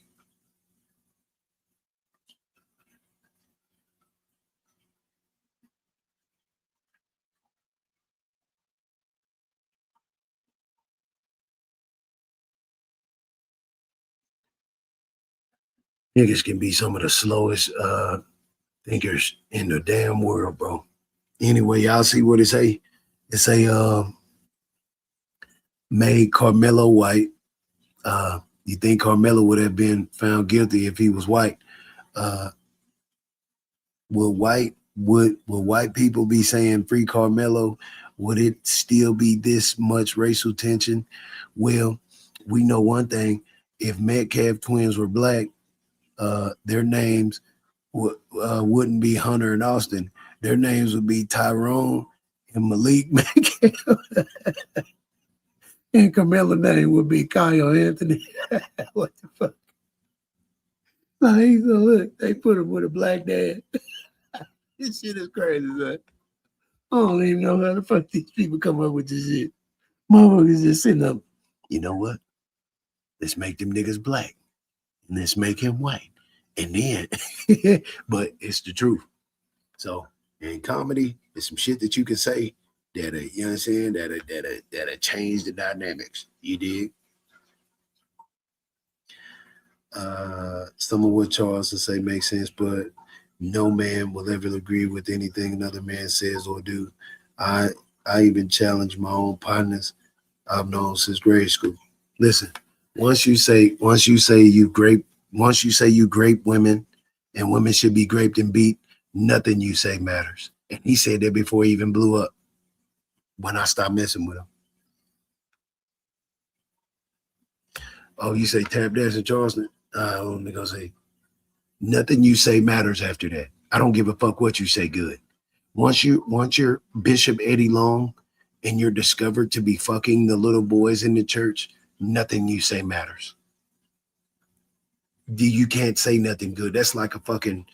Niggas can be some of the slowest thinkers in the damn world, bro. Anyway, y'all see what it say? It say made Carmelo white. You think Carmelo would have been found guilty if he was white? Will white people be saying free Carmelo? Would it still be this much racial tension? Well, we know one thing: if Metcalf twins were black, their names wouldn't be Hunter and Austin. Their names would be Tyrone and Malik Metcalf. And Carmelo's name would be Kyle Anthony. What the fuck? So look, they put him with a black dad. This shit is crazy, son. I don't even know how the fuck these people come up with this shit. Motherfuckers just sitting up. You know what? Let's make them niggas black. And let's make him white. And then, but it's the truth. So in comedy, there's some shit that you can say that, you know what I'm saying, that'll change the dynamics. You dig? Some of what Charles will say makes sense, but no man will ever agree with anything another man says or do. I even challenge my own partners I've known since grade school. Listen, once you say you grape women and women should be graped and beat, nothing you say matters. And he said that before he even blew up. When I stopped messing with him. Oh, you say tap dance in Charleston? Let me go say, nothing you say matters after that. I don't give a fuck what you say good. Once you're Bishop Eddie Long and you're discovered to be fucking the little boys in the church, nothing you say matters. You can't say nothing good. That's like a fucking,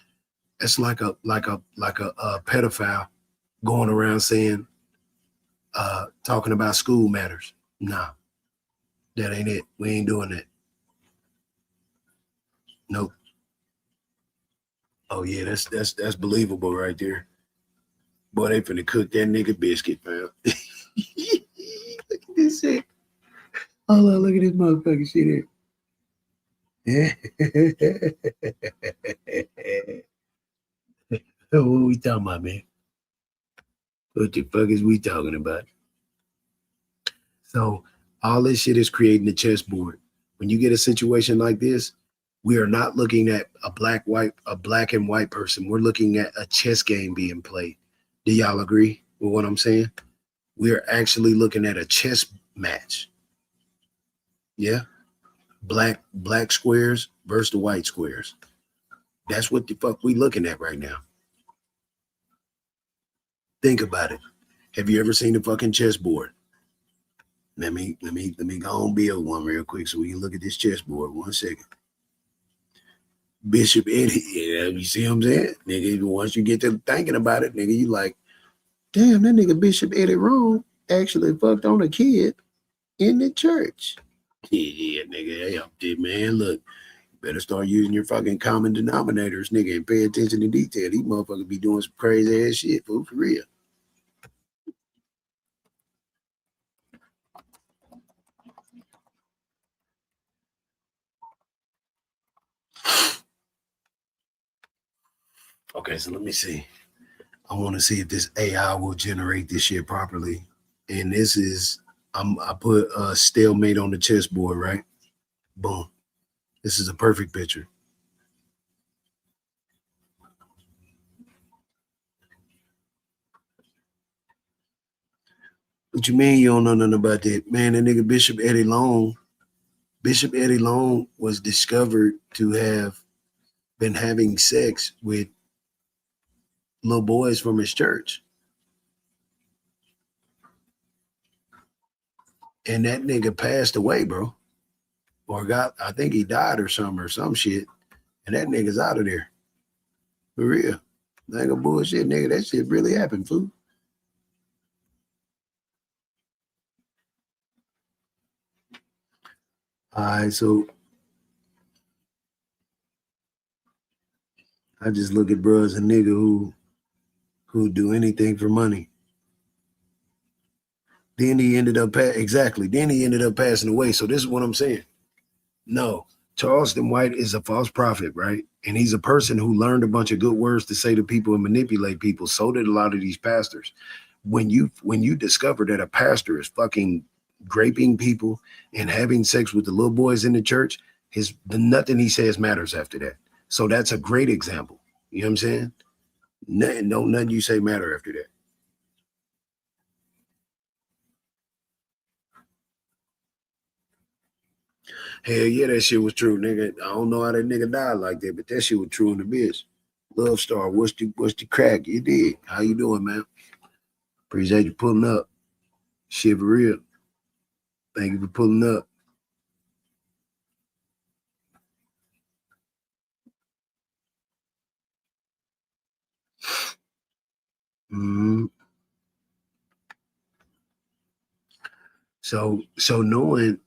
that's like a pedophile going around saying, talking about school matters. Nah, that ain't it. We ain't doing that. Nope. Oh yeah, that's believable right there. Boy, they finna cook that nigga biscuit, man. Look at this shit. Hold on, look at this motherfucking shit here. What we talking about, man? What the fuck is we talking about? So all this shit is creating a chessboard. When you get a situation like this, we are not looking at a black and white person. We're looking at a chess game being played. Do y'all agree with what I'm saying? We are actually looking at a chess match. Yeah. Black squares versus the white squares. That's what the fuck we looking at right now. Think about it. Have you ever seen a fucking chessboard? Let me go and build one real quick so we can look at this chessboard. 1 second. Bishop Eddie, yeah, you see what I'm saying? Nigga, once you get to thinking about it, nigga, you like, damn, that nigga Bishop Eddie Rome actually fucked on a kid in the church. Yeah, nigga, hey, man, look, you better start using your fucking common denominators, nigga, and pay attention to detail. These motherfuckers be doing some crazy ass shit, fool, for real. Okay, so let me see. I want to see if this AI will generate this shit properly. And this is, I put a stalemate on the chessboard, right? Boom. This is a perfect picture. What you mean you don't know nothing about that? Man, that nigga Bishop Eddie Long was discovered to have been having sex with little boys from his church. And that nigga passed away, bro. Or I think he died or some shit. And that nigga's out of there. For real. Like a bullshit, nigga. That shit really happened, fool. All right, so I just look at bro as a nigga who do anything for money. Then he ended up Then he ended up passing away. So this is what I'm saying. No, Charleston White is a false prophet, right? And he's a person who learned a bunch of good words to say to people and manipulate people. So did a lot of these pastors. When you discover that a pastor is fucking raping people and having sex with the little boys in the church, nothing he says matters after that. So that's a great example. You know what I'm saying? Nothing you say matter after that. Hell yeah, that shit was true, nigga. I don't know how that nigga died like that, but that shit was true in the biz. Love Star, what's the crack? You did. How you doing, man? Appreciate you pulling up. Shit for real. Thank you for pulling up. Mm-hmm. So knowing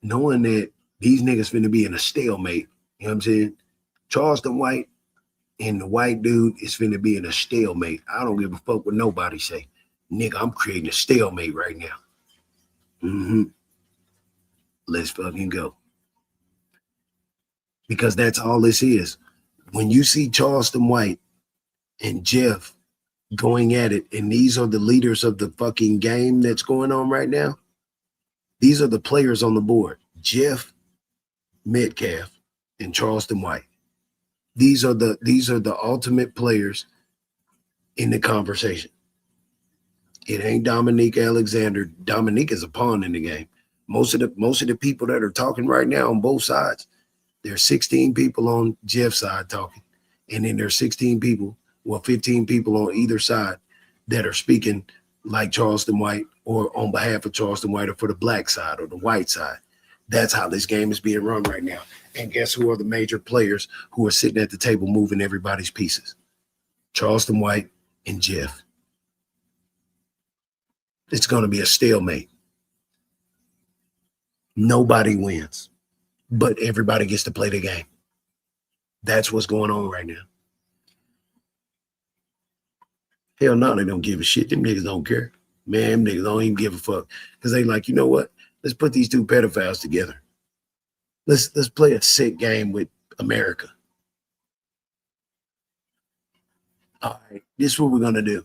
that these niggas finna be in a stalemate, you know what I'm saying? Charleston White and the white dude is finna be in a stalemate. I don't give a fuck what nobody say. Nigga, I'm creating a stalemate right now. Mm-hmm. Let's fucking go. Because that's all this is. When you see Charleston White and Jeff going at it, and these are the leaders of the fucking game that's going on right now, these are the players on the board. Jeff Metcalf and Charleston White. These are the ultimate players in the conversation. It ain't Dominique Alexander. Dominique is a pawn in the game. Most of the people that are talking right now on both sides, there's 16 people on Jeff's side talking, and then there's 16 people, 15 people on either side that are speaking like Charleston White or on behalf of Charleston White or for the black side or the white side. That's how this game is being run right now. And guess who are the major players who are sitting at the table moving everybody's pieces? Charleston White and Jeff. It's going to be a stalemate. Nobody wins, but everybody gets to play the game. That's what's going on right now. Hell no, they don't give a shit. Them niggas don't care. Man, them niggas don't even give a fuck. Because they like, you know what? Let's put these two pedophiles together. Let's play a sick game with America. All right, this is what we're gonna do.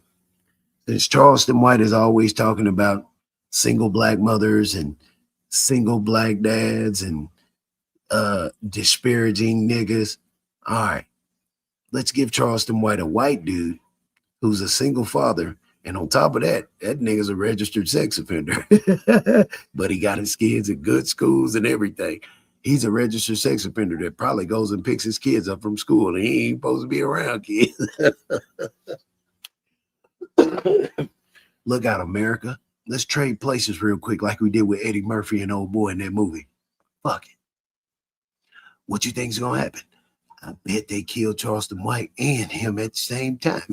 Since Charleston White is always talking about single black mothers and single black dads and disparaging niggas. All right, let's give Charleston White a white dude who's a single father. And on top of that, that nigga's a registered sex offender. But he got his kids at good schools and everything. He's a registered sex offender that probably goes and picks his kids up from school, and he ain't supposed to be around kids. Look out, America. Let's trade places real quick like we did with Eddie Murphy and Old Boy in that movie. Fuck it. What you think's gonna happen? I bet they killed Charleston White and him at the same time.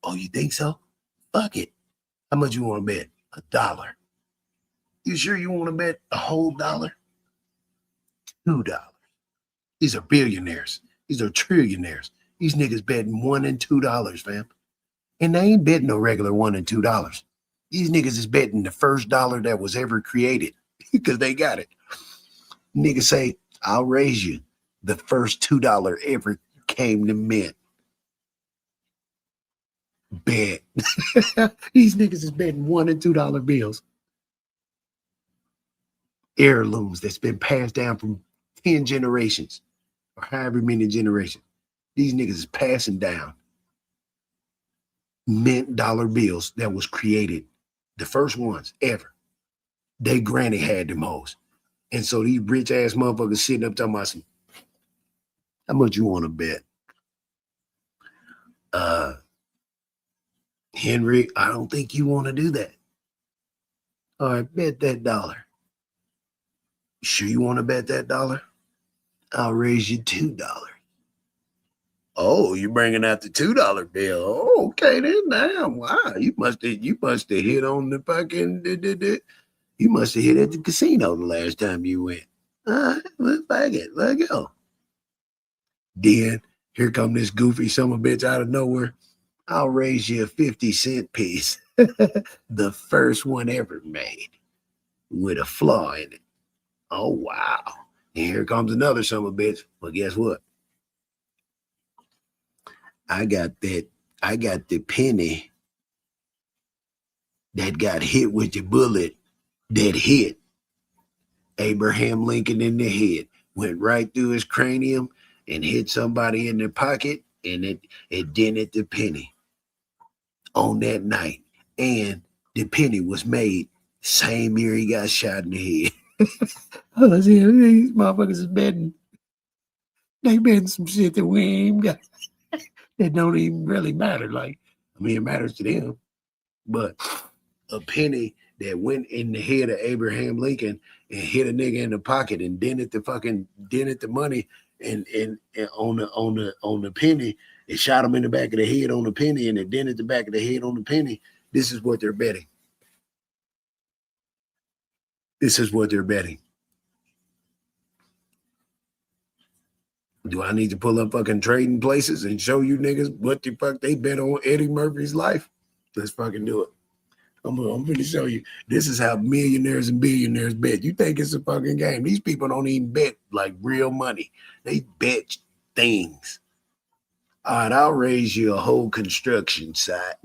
Oh, you think so? Fuck it. How much you want to bet? $1. You sure you want to bet a whole dollar? $2. These are billionaires. These are trillionaires. These niggas betting $1 and $2, fam. And they ain't betting no regular $1 and $2. These niggas is betting the first dollar that was ever created because they got it. Niggas say, I'll raise you the first $2 ever came to mint. Bet. These niggas is betting $1 and $2 bills. Heirlooms that's been passed down from 10 generations or however many generations. These niggas is passing down mint dollar bills that was created, the first ones ever. They granny had them hoes. And so these rich ass motherfuckers sitting up talking about some, how much you want to bet? Henry, I don't think you want to do that. All right, bet that dollar. Sure you want to bet that dollar? I'll raise you $2. Oh, you're bringing out the $2 bill. Oh, okay then. Damn, wow. You must have hit on the fucking. You must have hit at the casino the last time you went. All right, let's back it. Let's go. Then here come this goofy son of a bitch out of nowhere. I'll raise you a 50-cent piece. The first one ever made with a flaw in it. Oh, wow. And here comes another son of a bitch. But guess what? I got the penny that got hit with the bullet that hit Abraham Lincoln in the head, went right through his cranium and hit somebody in their pocket, and it dented the penny on that night. And the penny was made same year he got shot in the head. Oh, see, these motherfuckers is betting. They betting some shit that we ain't got. That don't even really matter. Like, I mean, it matters to them, but a penny that went in the head of Abraham Lincoln and hit a nigga in the pocket and dented the money and on the penny, it shot him in the back of the head on the penny and it dented the back of the head on the penny. This is what they're betting. This is what they're betting. Do I need to pull up fucking Trading Places and show you niggas what the fuck they bet on Eddie Murphy's life? Let's fucking do it. I'm going to show you. This is how millionaires and billionaires bet. You think it's a fucking game. These people don't even bet like real money. They bet things. All right, I'll raise you a whole construction site.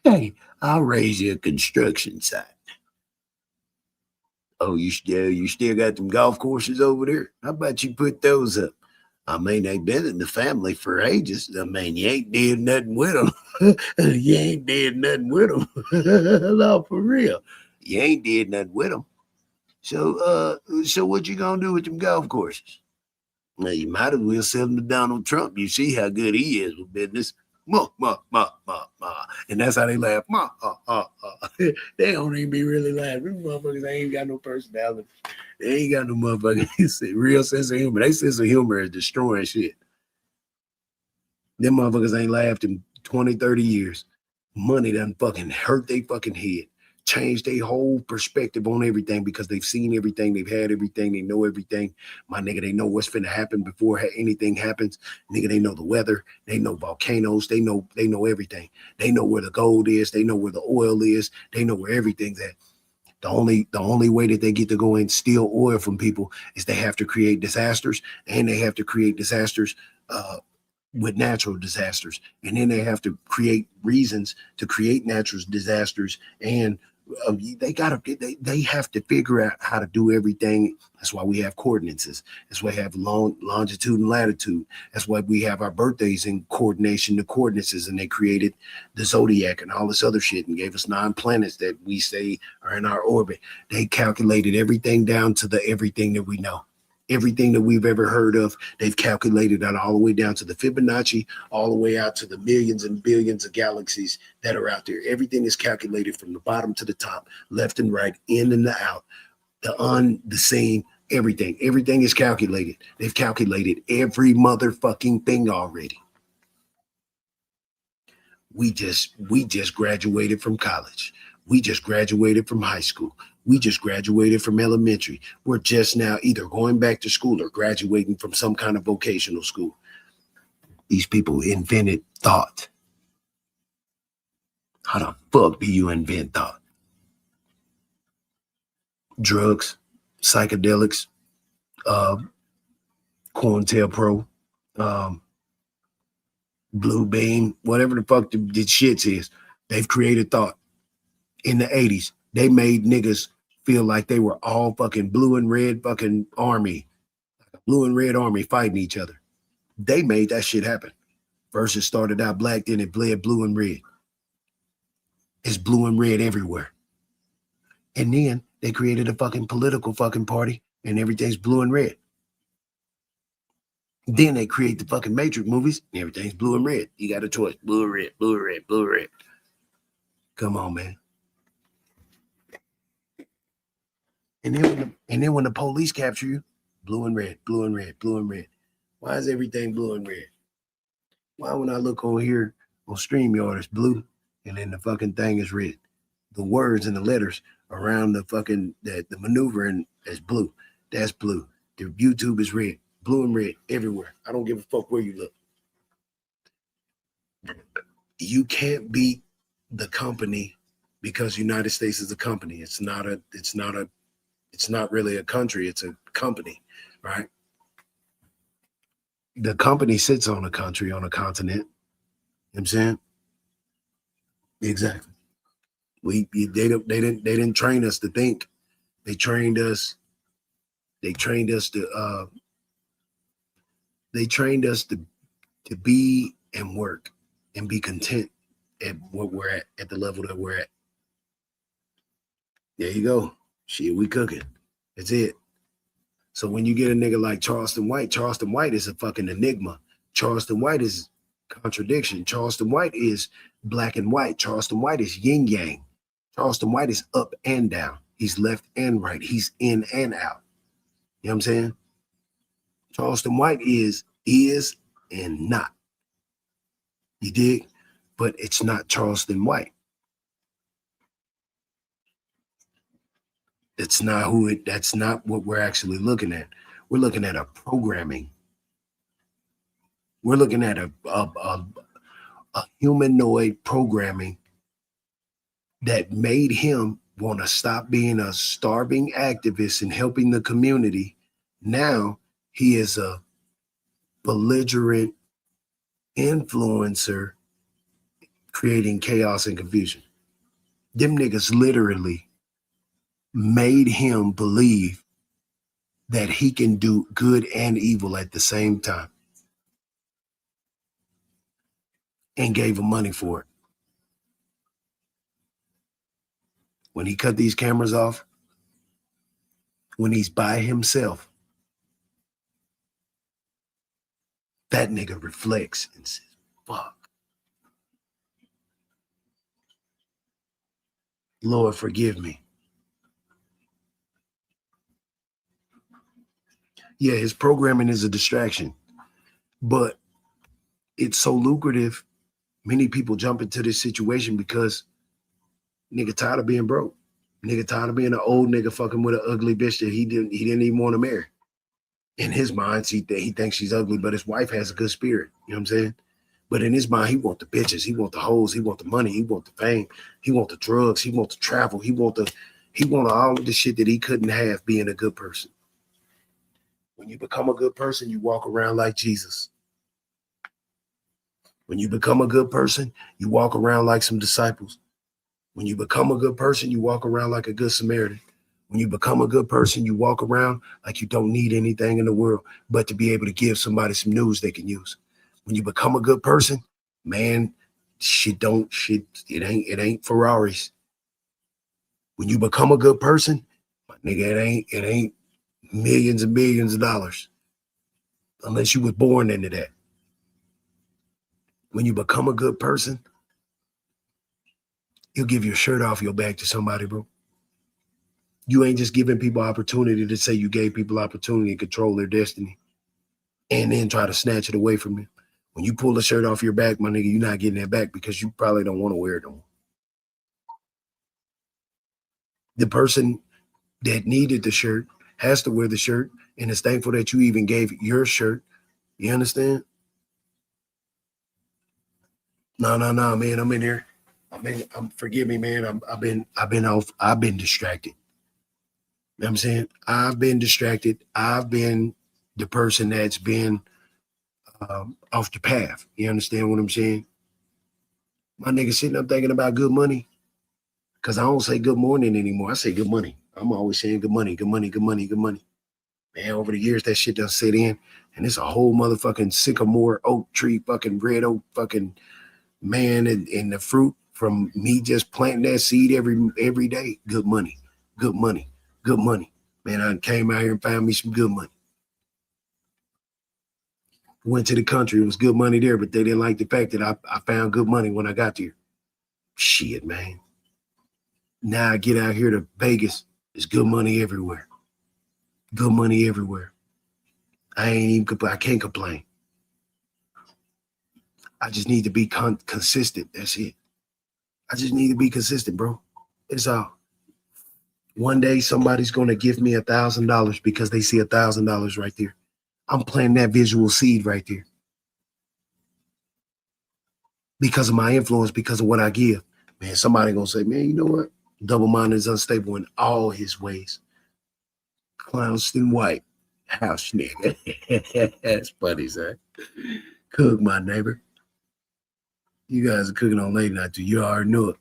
Hey, I'll raise you a construction site. Oh, you still got them golf courses over there? How about you put those up? I mean, they've been in the family for ages. I mean, you ain't did nothing with them. You ain't did nothing with them. No, for real. You ain't did nothing with them. So what you gonna do with them golf courses? Well, you might as well sell them to Donald Trump. You see how good he is with business. Ma, ma, ma, ma, ma. And that's how they laugh. Ma, They don't even be really laughing. These motherfuckers ain't got no personality. They ain't got no motherfucking real sense of humor. They sense of humor is destroying shit. Them motherfuckers ain't laughed in 20, 30 years. Money done fucking hurt they fucking head. Changed their whole perspective on everything because they've seen everything, they've had everything, they know everything. My nigga, they know what's finna happen before anything happens. Nigga, they know the weather, they know volcanoes, they know everything. They know where the gold is, they know where the oil is, they know where everything's at. The only way that they get to go and steal oil from people is they have to create disasters, and they have to create disasters with natural disasters, and then they have to create reasons to create natural disasters, and they have to figure out how to do everything. That's why we have coordinates. That's why we have longitude and latitude. That's why we have our birthdays in coordination to coordinates, and they created the zodiac and all this other shit and gave us 9 planets that we say are in our orbit. They calculated everything down to the everything that we know. Everything that we've ever heard of, they've calculated out all the way down to the Fibonacci, all the way out to the millions and billions of galaxies that are out there. Everything is calculated from the bottom to the top, left and right, in and the out, the on, the seen, everything. Everything is calculated. They've calculated every motherfucking thing already. We just graduated from college. We just graduated from high school. We just graduated from elementary. We're just now either going back to school or graduating from some kind of vocational school. These people invented thought. How the fuck do you invent thought? Drugs, psychedelics, COINTELPRO, Blue Beam, whatever the fuck the shit is. They've created thought. In the 80s, they made niggas feel like they were all fucking blue and red fucking army, blue and red army fighting each other. They made that shit happen. First it started out black, then it bled blue and red. It's blue and red everywhere. And then they created a fucking political fucking party and everything's blue and red. Then they create the fucking Matrix movies and everything's blue and red. You got a choice, blue and red, blue and red, blue and red. Come on, man. And then when the police capture you, blue and red, blue and red, blue and red. Why is everything blue and red? Why when I look on here on StreamYard, it's blue, and then the fucking thing is red. The words and the letters around the fucking the maneuvering is blue. That's blue. The YouTube is red, blue and red everywhere. I don't give a fuck where you look. You can't beat the company because United States is a company. It's not a It's not really a country, it's a company, right? The company sits on a country, on a continent. You know what I'm saying? Exactly. They didn't train us to think. They trained us. They trained us to. They trained us to be and work and be content at what we're at the level that we're at. There you go. Shit, we cooking. That's it. So when you get a nigga like Charleston White is a fucking enigma. Charleston White is contradiction. Charleston White is black and white. Charleston White is yin yang. Charleston White is up and down. He's left and right. He's in and out. You know what I'm saying? Charleston White is and not. You dig? But it's not Charleston White. That's not what we're actually looking at. We're looking at a programming. We're looking at a humanoid programming that made him want to stop being a starving activist and helping the community. Now he is a belligerent influencer creating chaos and confusion. Them niggas literally made him believe that he can do good and evil at the same time and gave him money for it. When he cut these cameras off, when he's by himself, that nigga reflects and says, fuck. Lord, forgive me. Yeah, his programming is a distraction, but it's so lucrative. Many people jump into this situation because nigga tired of being broke. Nigga tired of being an old nigga fucking with an ugly bitch that he didn't even want to marry. In his mind, he thinks she's ugly, but his wife has a good spirit. You know what I'm saying? But in his mind, he want the bitches, he want the hoes, he want the money, he want the fame, he want the drugs, he want the travel, he want all of the shit that he couldn't have being a good person. When you become a good person, you walk around like Jesus. When you become a good person, you walk around like some disciples. When you become a good person, you walk around like a good Samaritan. When you become a good person, you walk around like you don't need anything in the world but to be able to give somebody some news they can use. When you become a good person, man, it ain't Ferraris. When you become a good person, my nigga, it ain't millions and millions of dollars. Unless you was born into that. When you become a good person, you'll give your shirt off your back to somebody, bro. You ain't just giving people opportunity to say you gave people opportunity to control their destiny and then try to snatch it away from them. When you pull the shirt off your back, my nigga, you're not getting that back because you probably don't want to wear it no more. The person that needed the shirt has to wear the shirt and is thankful that you even gave your shirt. You understand? No, man. I'm in here. Forgive me, man. I've been distracted. You know what I'm saying? I've been distracted. I've been the person that's been off the path. You understand what I'm saying? My nigga sitting up thinking about good money. Cause I don't say good morning anymore. I say good money. I'm always saying good money, good money, good money, good money. Man, over the years, that shit done set in. And it's a whole motherfucking sycamore oak tree, fucking red oak fucking man, and the fruit from me just planting that seed every day. Good money, good money, good money. Man, I came out here and found me some good money. Went to the country, it was good money there, but they didn't like the fact that I found good money when I got there. Shit, man. Now I get out here to Vegas, there's good money everywhere. Good money everywhere. I can't complain. I just need to be consistent. That's it. I just need to be consistent, bro. It's all. One day somebody's going to give me $1,000 because they see $1,000 right there. I'm planting that visual seed right there. Because of my influence, because of what I give. Man, somebody going to say, man, you know what? Double-minded is unstable in all his ways. Clownston White house nigga. That's funny, son. Cook, my neighbor. You guys are cooking on late night too. You already knew it.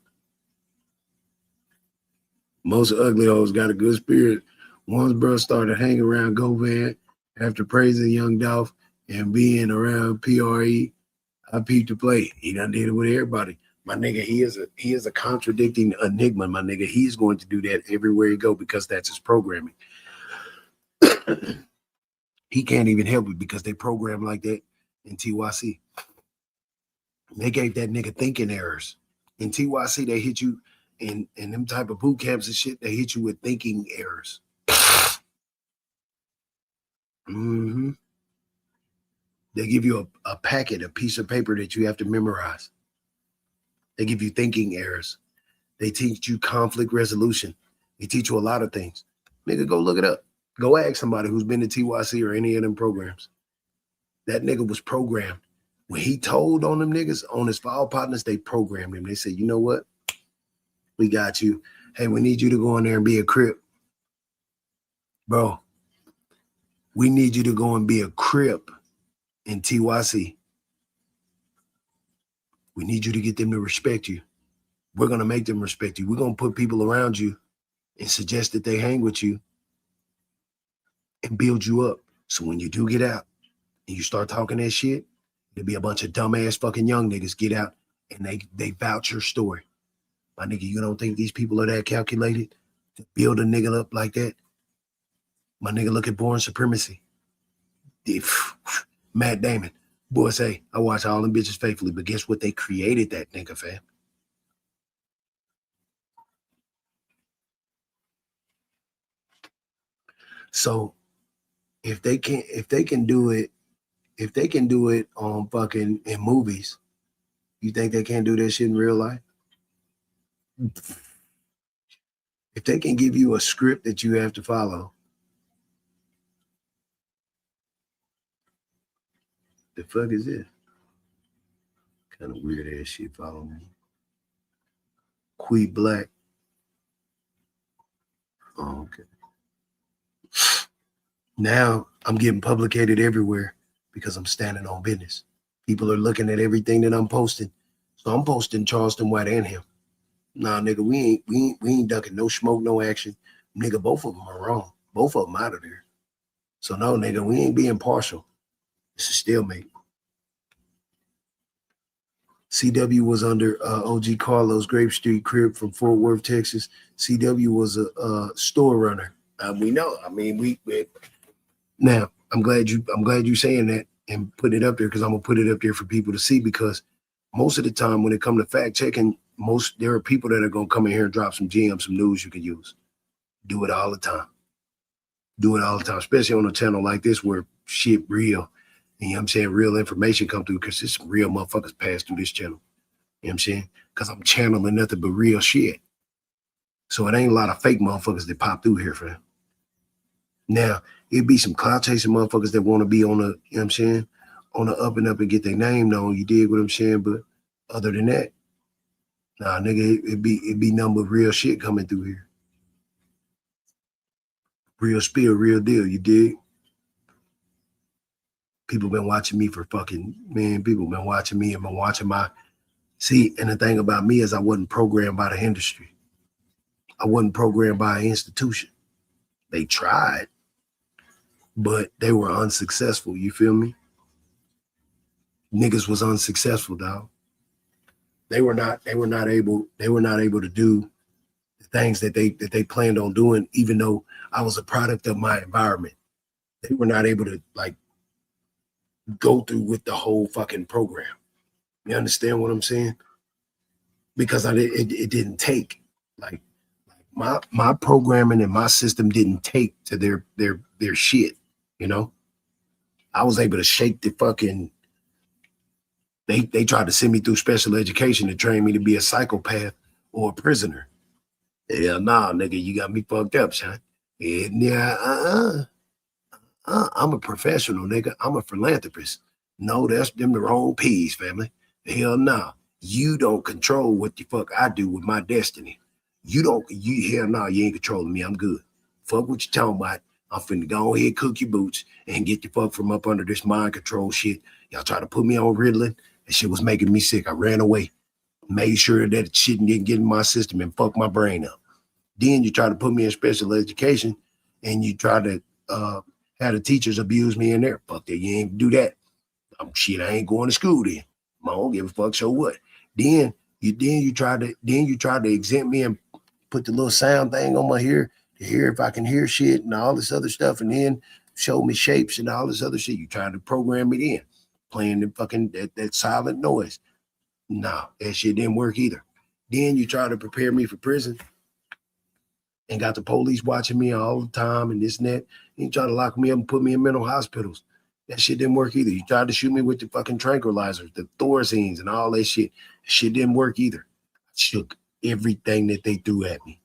Most ugly hoes got a good spirit. Once bro started hanging around Govan after praising Young Dolph and being around PRE, I peeped to play. He done did it with everybody. My nigga, he is a contradicting enigma, my nigga. He's going to do that everywhere he go because that's his programming. He can't even help it because they program like that in TYC. They gave that nigga thinking errors. In TYC, they hit you in them type of boot camps and shit, they hit you with thinking errors. Mm-hmm. They give you a packet, a piece of paper that you have to memorize. They give you thinking errors. They teach you conflict resolution. They teach you a lot of things. Nigga, go look it up. Go ask somebody who's been to TYC or any of them programs. That nigga was programmed. When he told on them niggas, on his file partners, they programmed him. They said, you know what? We got you. Hey, we need you to go in there and be a Crip. Bro, we need you to go and be a Crip in TYC. We need you to get them to respect you. We're going to make them respect you. We're going to put people around you and suggest that they hang with you and build you up. So when you do get out and you start talking that shit, there'll be a bunch of dumbass fucking young niggas get out and they vouch your story. My nigga, you don't think these people are that calculated to build a nigga up like that? My nigga, look at Born Supremacy. Matt Damon. Boy, say, I watch all them bitches faithfully, but guess what? They created that nigga, fam. So if they can do it on fucking in movies, you think they can't do that shit in real life? If they can give you a script that you have to follow, the fuck is this? Kind of weird ass shit following me. Quee Black. Oh, okay. Now I'm getting publicated everywhere because I'm standing on business. People are looking at everything that I'm posting. So I'm posting Charleston White and him. Nah, nigga, we ain't ducking no smoke, no action. Nigga, both of them are wrong. Both of them out of there. So no, nigga, we ain't being partial. It's a stalemate. CW was under OG Carlos Grape Street Crib from Fort Worth, Texas. CW was a store runner. We know. I mean, we now I'm glad you saying that and put it up there because I'm gonna put it up there for people to see because most of the time when it comes to fact checking, there are people that are gonna come in here and drop some gems, some news you can use. Do it all the time. Do it all the time, especially on a channel like this where shit real. And you know what I'm saying? Real information come through because it's real motherfuckers pass through this channel. You know what I'm saying? Because I'm channeling nothing but real shit. So it ain't a lot of fake motherfuckers that pop through here, fam. Now, it'd be some clout chasing motherfuckers that want to be on the, you know what I'm saying, on the up and up and get their name known. You dig what I'm saying? But other than that, nah, nigga, it'd be nothing but real shit coming through here. Real spill, real deal, you dig? People been watching me for fucking, man, people been watching me and been watching see, and the thing about me is I wasn't programmed by the industry. I wasn't programmed by an institution. They tried, but they were unsuccessful. You feel me? Niggas was unsuccessful, dog. They were not able to do the things that they planned on doing, even though I was a product of my environment. They were not able to like go through with the whole fucking program. You understand what I'm saying? Because it didn't take like my programming and my system didn't take to their shit, you know? I was able to shake the fucking, they tried to send me through special education to train me to be a psychopath or a prisoner. Hell nah, nigga, you got me fucked up, son. Yeah, I'm a professional, nigga. I'm a philanthropist. No, that's them the wrong peas, family. Hell nah. You don't control what the fuck I do with my destiny. Hell nah, you ain't controlling me. I'm good. Fuck what you talking about. I'm finna go ahead, cook your boots, and get the fuck from up under this mind control shit. Y'all try to put me on Ritalin. That shit was making me sick. I ran away. Made sure that shit didn't get in my system and fuck my brain up. Then you try to put me in special education and you try to have the teachers abuse me in there. Fuck that, you ain't do that. Shit, I ain't going to school then. I don't give a fuck, so what? Then you try to exempt me and put the little sound thing on my ear to hear if I can hear shit and all this other stuff, and then show me shapes and all this other shit. You trying to program it in, playing the fucking that silent noise. No, that shit didn't work either. Then you try to prepare me for prison and got the police watching me all the time and this and that. And you try to lock me up and put me in mental hospitals. That shit didn't work either. You tried to shoot me with the fucking tranquilizers, the Thorazines and all that shit. Shit didn't work either. I shook everything that they threw at me.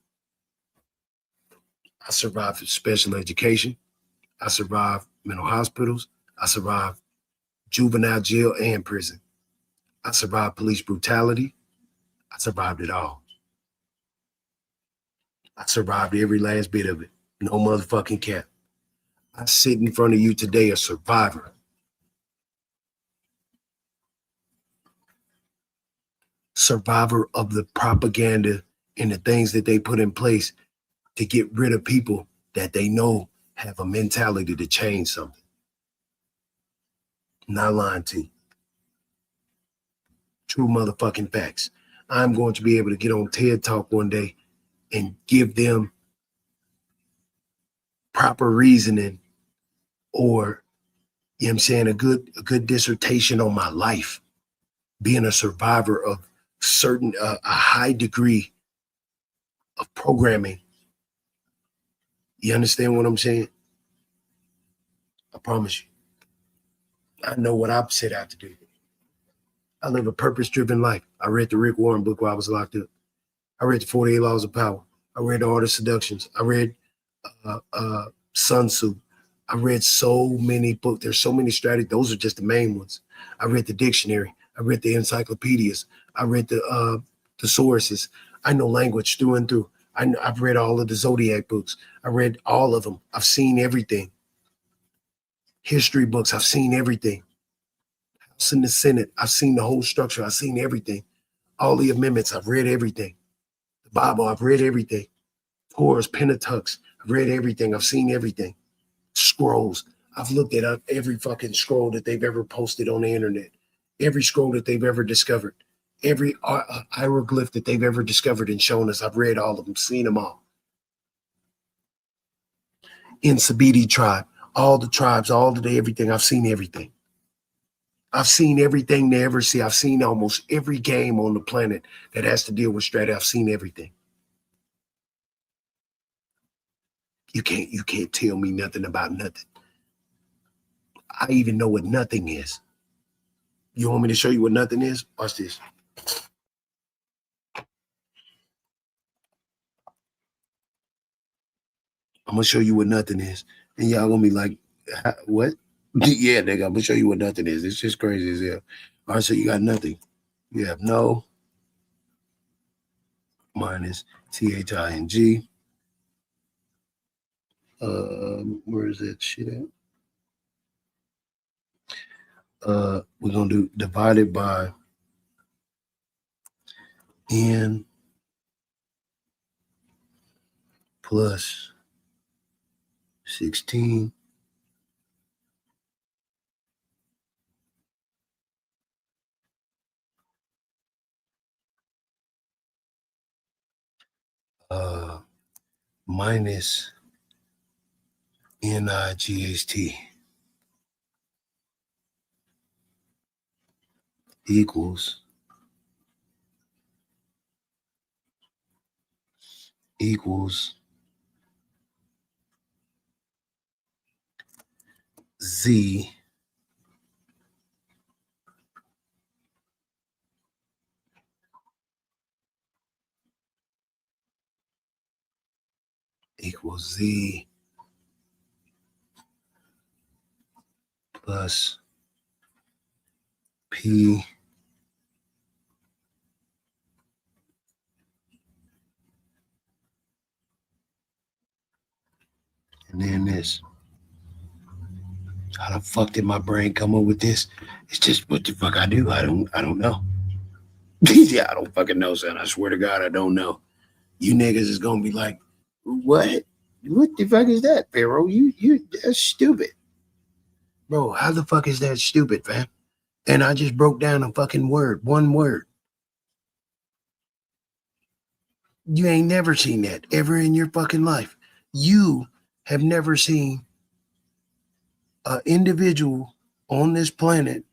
I survived special education. I survived mental hospitals. I survived juvenile jail and prison. I survived police brutality. I survived it all. I survived every last bit of it. No motherfucking cap. I sit in front of you today a survivor. Survivor of the propaganda and the things that they put in place to get rid of people that they know have a mentality to change something. Not lying to you. True motherfucking facts. I'm going to be able to get on TED Talk one day and give them proper reasoning, or, you know what I'm saying, a good dissertation on my life, being a survivor of certain a high degree of programming. You understand what I'm saying? I promise you. I know what I've set out to do. I live a purpose-driven life. I read the Rick Warren book while I was locked up. I read the 48 Laws of Power. I read The Art of Seductions. I read Sun Tzu. I read so many books. There's so many strategies. Those are just the main ones. I read the dictionary. I read the encyclopedias. I read the sources. I know language through and through. I've read all of the Zodiac books. I read all of them. I've seen everything. History books. I've seen everything. House in the Senate. I've seen the whole structure. I've seen everything. All the amendments. I've read everything. The Bible. I've read everything. Torahs, Pentateuchs. I've read everything. I've seen everything. Scrolls. I've looked at every fucking scroll that they've ever posted on the internet. Every scroll that they've ever discovered. Every hieroglyph that they've ever discovered and shown us. I've read all of them, seen them all. In Sabidi tribe, all the tribes, all the day, everything. I've seen everything. I've seen everything they ever see. I've seen almost every game on the planet that has to deal with strata. I've seen everything. You can't tell me nothing about nothing. I even know what nothing is. You want me to show you what nothing is? Watch this. I'm gonna show you what nothing is, and y'all gonna be like, "What?" Yeah, nigga, I'm gonna show you what nothing is. It's just crazy as hell. All right, so you got nothing. You have no minus THING. Where is that shit at? We're gonna do divided by n plus 16 minus NIGHT equals Z equals Z plus P And then this. How the fuck did my brain come up with this? It's just what the fuck I do. I don't know. Yeah, I don't fucking know, son. I swear to God, I don't know. You niggas is gonna be like, what? What the fuck is that, Pharaoh? You that's stupid. Bro, how the fuck is that stupid, fam? And I just broke down a fucking word, one word. You ain't never seen that ever in your fucking life. You have never seen an individual on this planet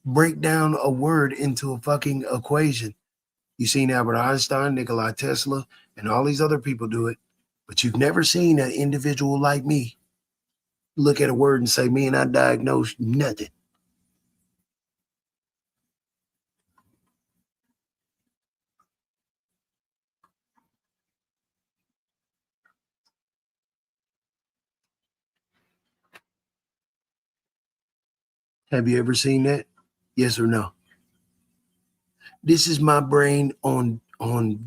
break down a word into a fucking equation. You've seen Albert Einstein, Nikola Tesla, and all these other people do it, but you've never seen an individual like me look at a word and say, me and I diagnose nothing. Have you ever seen that? Yes or no? This is my brain on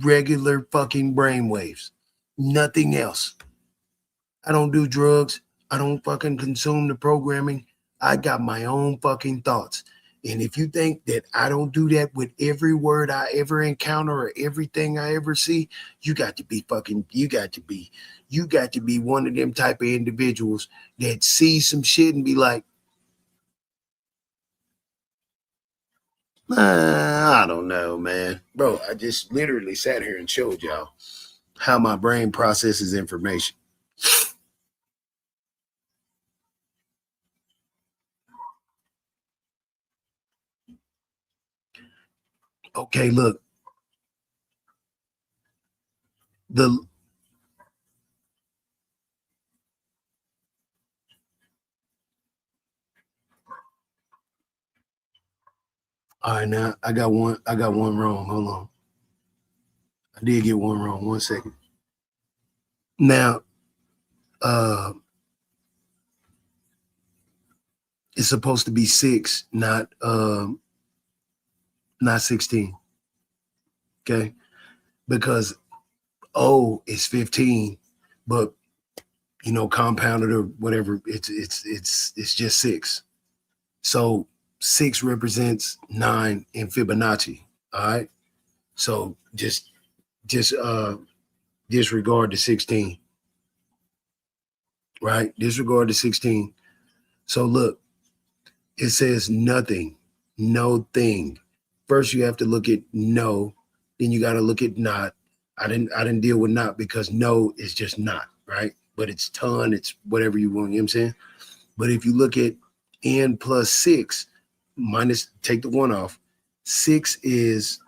regular fucking brain waves. Nothing else. I don't do drugs. I don't fucking consume the programming. I got my own fucking thoughts. And if you think that I don't do that with every word I ever encounter or everything I ever see, you got to be one of them type of individuals that see some shit and be like, I don't know, man. Bro, I just literally sat here and showed y'all how my brain processes information. Okay, look. The All right, now I got one wrong. Hold on. I did get one wrong. 1 second. Now, uh it's supposed to be 6, not 16. Okay? Because O is 15, but compounded or whatever, it's just 6. So 6 represents 9 in Fibonacci. All right. So just disregard the 16. Right? Disregard the 16. So look, it says nothing, no thing. First you have to look at no, then you got to look at not. I didn't deal with not because no is just not, right? But it's ton, it's whatever you want, you know what I'm saying? But if you look at n plus 6 minus, take the 1 off, 6 is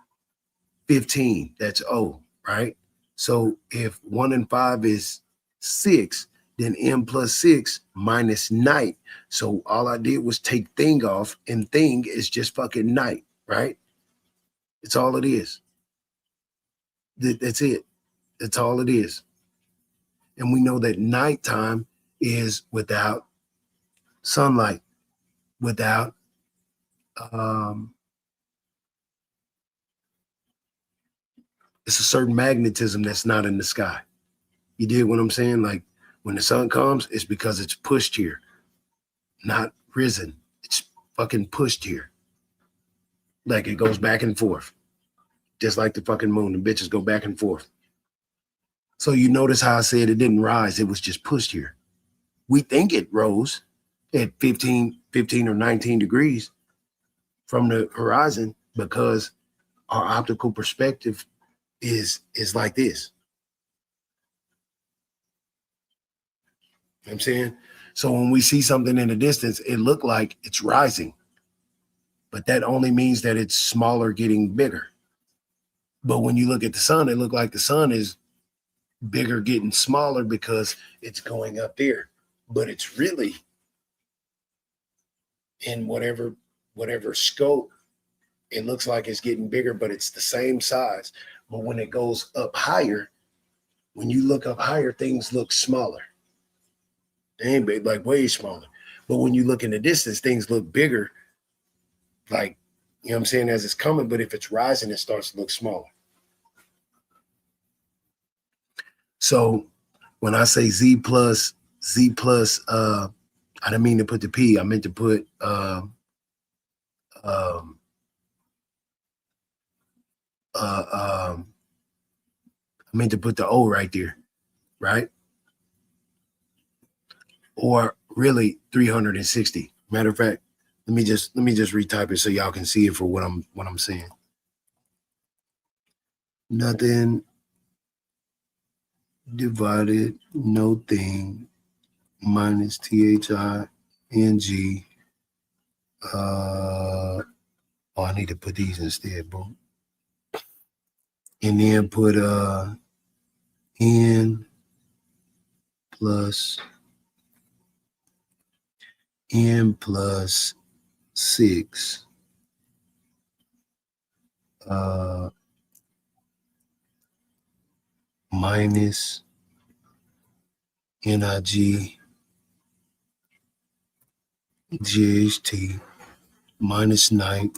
15. That's O, right? So if 1 and 5 is 6, then n plus 6 minus night. So all I did was take thing off, and thing is just fucking night, right? It's all it is. That's it. That's all it is. And we know that nighttime is without sunlight, without it's a certain magnetism that's not in the sky. You dig what I'm saying? Like when the sun comes, it's because it's pushed here, not risen. It's fucking pushed here. Like it goes back and forth. Just like the fucking moon. The bitches go back and forth. So you notice how I said it didn't rise, it was just pushed here. We think it rose at 15 or 19 degrees from the horizon because our optical perspective is like this. You know what I'm saying? So when we see something in the distance, it looked like it's rising. But that only means that it's smaller getting bigger. But when you look at the sun, it looked like the sun is bigger getting smaller because it's going up there. But it's really in whatever scope, it looks like it's getting bigger, but it's the same size. But when it goes up higher, when you look up higher, things look smaller. They ain't big, like way smaller. But when you look in the distance, things look bigger, like, you know what I'm saying, as it's coming. But if it's rising, it starts to look smaller. So when I say Z plus Z plus I didn't mean to put the P. I meant to put um I meant to put the O right there, right? Or really 360. Matter of fact, let me just retype it so y'all can see it for what I'm saying. Nothing divided, no thing, minus THING. Oh, I need to put these instead, bro. And then put N plus 6 minus NIG GHT minus 9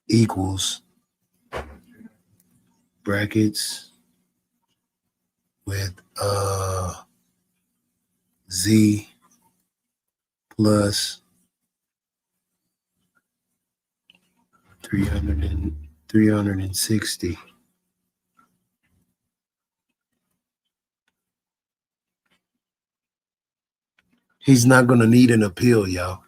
equals brackets with Z plus 360. He's not going to need an appeal, y'all.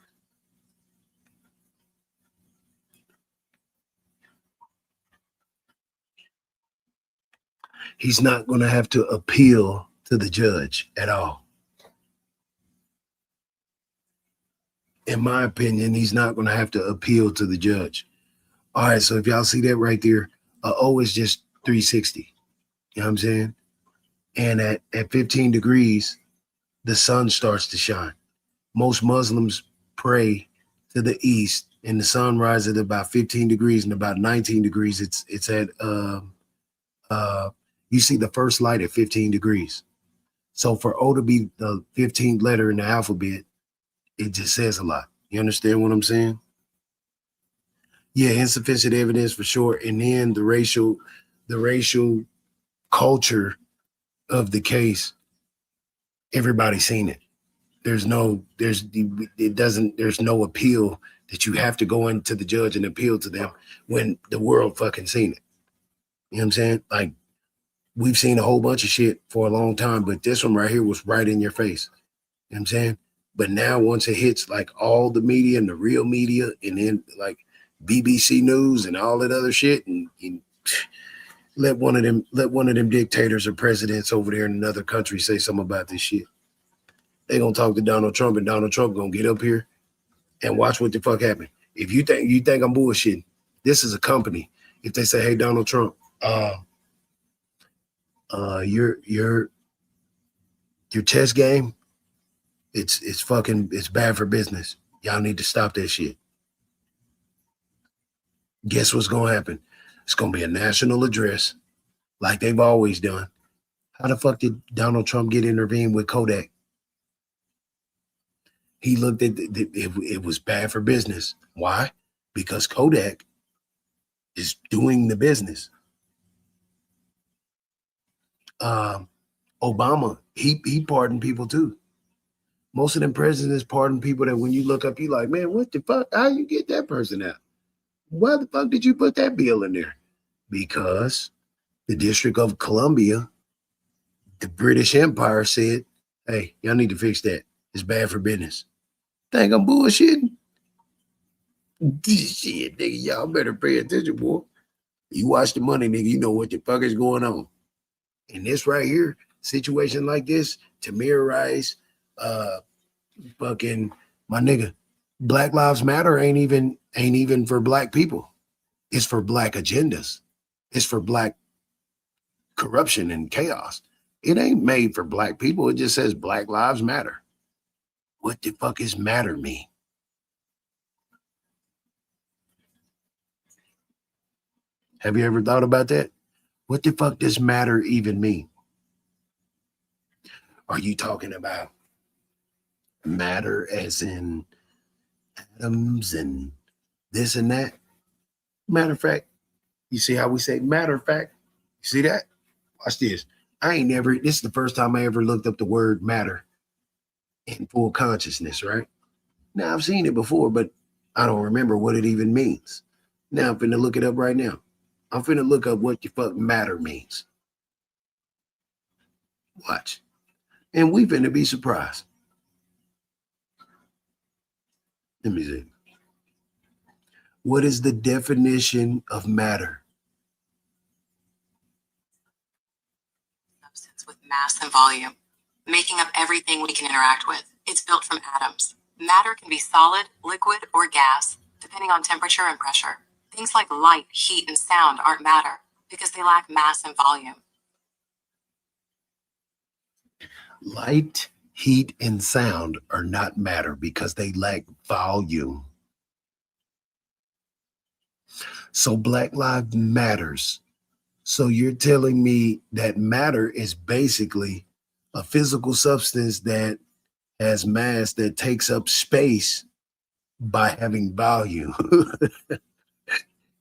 He's not going to have to appeal to the judge at all. In my opinion, he's not going to have to appeal to the judge. All right, so if y'all see that right there, O is just 360. You know what I'm saying? And at 15 degrees, the sun starts to shine. Most Muslims pray to the east, and the sun rises at about 15 degrees, and about 19 degrees, it's at you see the first light at 15 degrees. So for O to be the 15th letter in the alphabet, it just says a lot. You understand what I'm saying? Yeah, insufficient evidence for sure. And then the racial culture of the case, everybody's seen it. There's no appeal that you have to go into the judge and appeal to them when the world fucking seen it. You know what I'm saying? Like, we've seen a whole bunch of shit for a long time, but this one right here was right in your face. You know what I'm saying? But now once it hits like all the media and the real media, and then like BBC News and all that other shit, and let one of them dictators or presidents over there in another country say something about this shit. They gonna talk to Donald Trump, and Donald Trump gonna get up here and watch what the fuck happened. If you think I'm bullshitting, this is a company. If they say, "Hey, Donald Trump, your chess game, it's bad for business. Y'all need to stop that shit." Guess what's gonna happen? It's gonna be a national address, like they've always done. How the fuck did Donald Trump get intervened with Kodak? He looked at it was bad for business. Why? Because Kodak is doing the business. Obama, he pardoned people too. Most of them presidents pardon people that when you look up, you like, man, what the fuck? How you get that person out? Why the fuck did you put that bill in there? Because the District of Columbia, the British Empire said, hey, y'all need to fix that. It's bad for business. Think I'm bullshitting? Shit, nigga, y'all better pay attention, boy. You watch the money, nigga, you know what the fuck is going on. And this right here, situation like this, Tamir Rice, fucking my nigga, Black Lives Matter ain't even for black people. It's for black agendas. It's for black corruption and chaos. It ain't made for black people. It just says Black Lives Matter. What the fuck is matter mean? Have you ever thought about that? What the fuck does matter even mean? Are you talking about matter as in atoms and this and that? Matter of fact, you see how we say matter of fact? You see that? Watch this. This is the first time I ever looked up the word matter in full consciousness, right? Now I've seen it before, but I don't remember what it even means. Now I'm finna look it up right now. I'm finna look up what the fuck matter means. Watch. And we finna be surprised. Let me see. What is the definition of matter? Substance with mass and volume, making up everything we can interact with. It's built from atoms. Matter can be solid, liquid, or gas, depending on temperature and pressure. Things like light, heat, and sound aren't matter because they lack mass and volume. Light, heat, and sound are not matter because they lack volume. So Black Lives Matters. So you're telling me that matter is basically a physical substance that has mass that takes up space by having volume.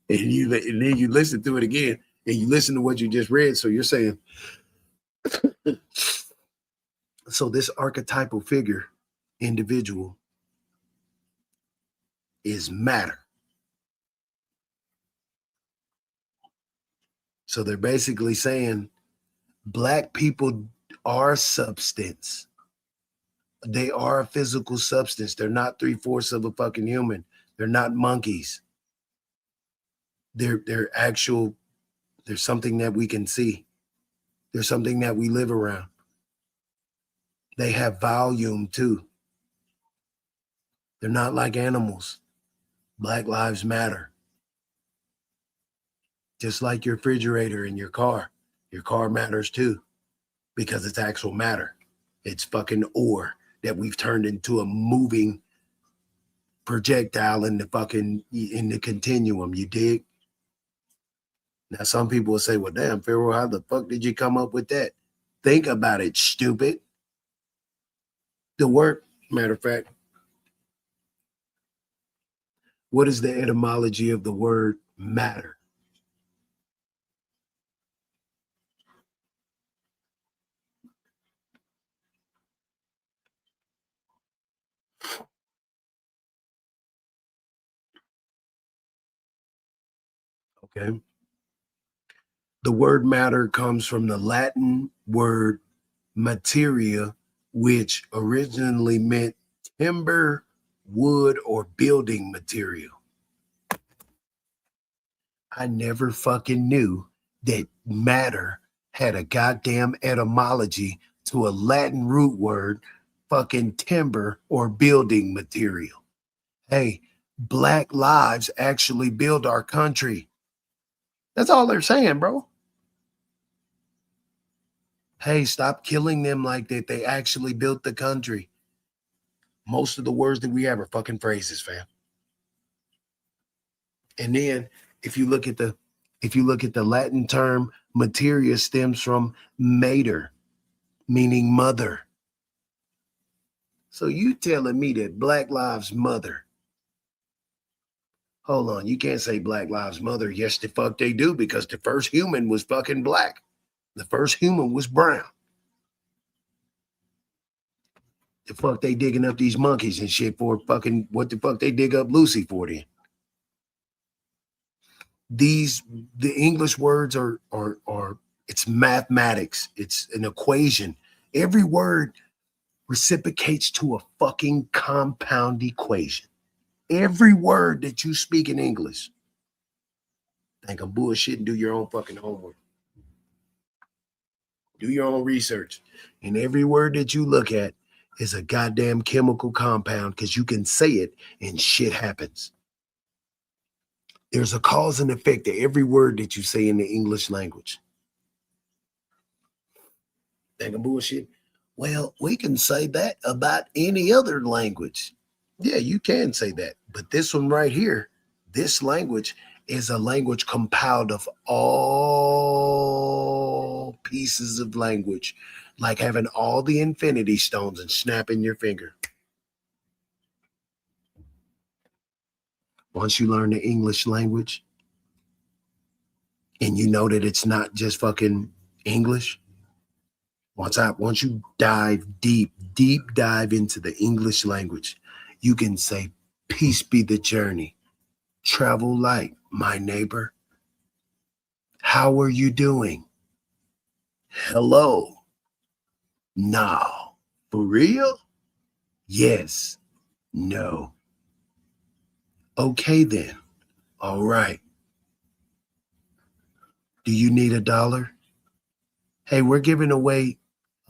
And then you listen to it again and you listen to what you just read. So you're saying, so this archetypal figure, individual, is matter. So they're basically saying Black people are substance. They are a physical substance. They're not 3/4 of a fucking human. They're not monkeys. They're actual. There's something that we can see. There's something that we live around. They have volume too. They're not like animals. Black lives matter. Just like your refrigerator in your car matters too because it's actual matter. It's fucking ore that we've turned into a moving projectile in the continuum. You dig? Now some people will say, "Well, damn, Pharaoh, how the fuck did you come up with that?" Think about it, stupid. The word, matter of fact, what is the etymology of the word matter? Okay. The word matter comes from the Latin word materia, which originally meant timber, wood, or building material. I never fucking knew that matter had a goddamn etymology to a Latin root word, fucking timber or building material. Hey, Black lives actually build our country. That's all they're saying, bro. Hey, stop killing them like that. They actually built the country. Most of the words that we have are fucking phrases, fam. And then if you look at the Latin term materia stems from mater, meaning mother. So you telling me that Black Lives Mother? Hold on, you can't say Black Lives Mother. Yes, the fuck they do, because the first human was fucking black. The first human was brown. The fuck they digging up these monkeys and shit for fucking what the fuck they dig up Lucy for then? The English words are it's mathematics. It's an equation. Every word reciprocates to a fucking compound equation. Every word that you speak in English. Think of bullshit and do your own fucking homework. Do your own research. And every word that you look at is a goddamn chemical compound because you can say it and shit happens. There's a cause and effect to every word that you say in the English language. Think of bullshit. Well, we can say that about any other language. Yeah, you can say that. But this one right here, this language is a language compiled of all pieces of language, like having all the infinity stones and snapping your finger. Once you learn the English language and you know that it's not just fucking English, Once you deep dive into the English language, you can say, peace be the journey. Travel light, my neighbor. How are you doing? Hello. No. For real? Yes. No. Okay then. All right. Do you need $1? Hey, we're giving away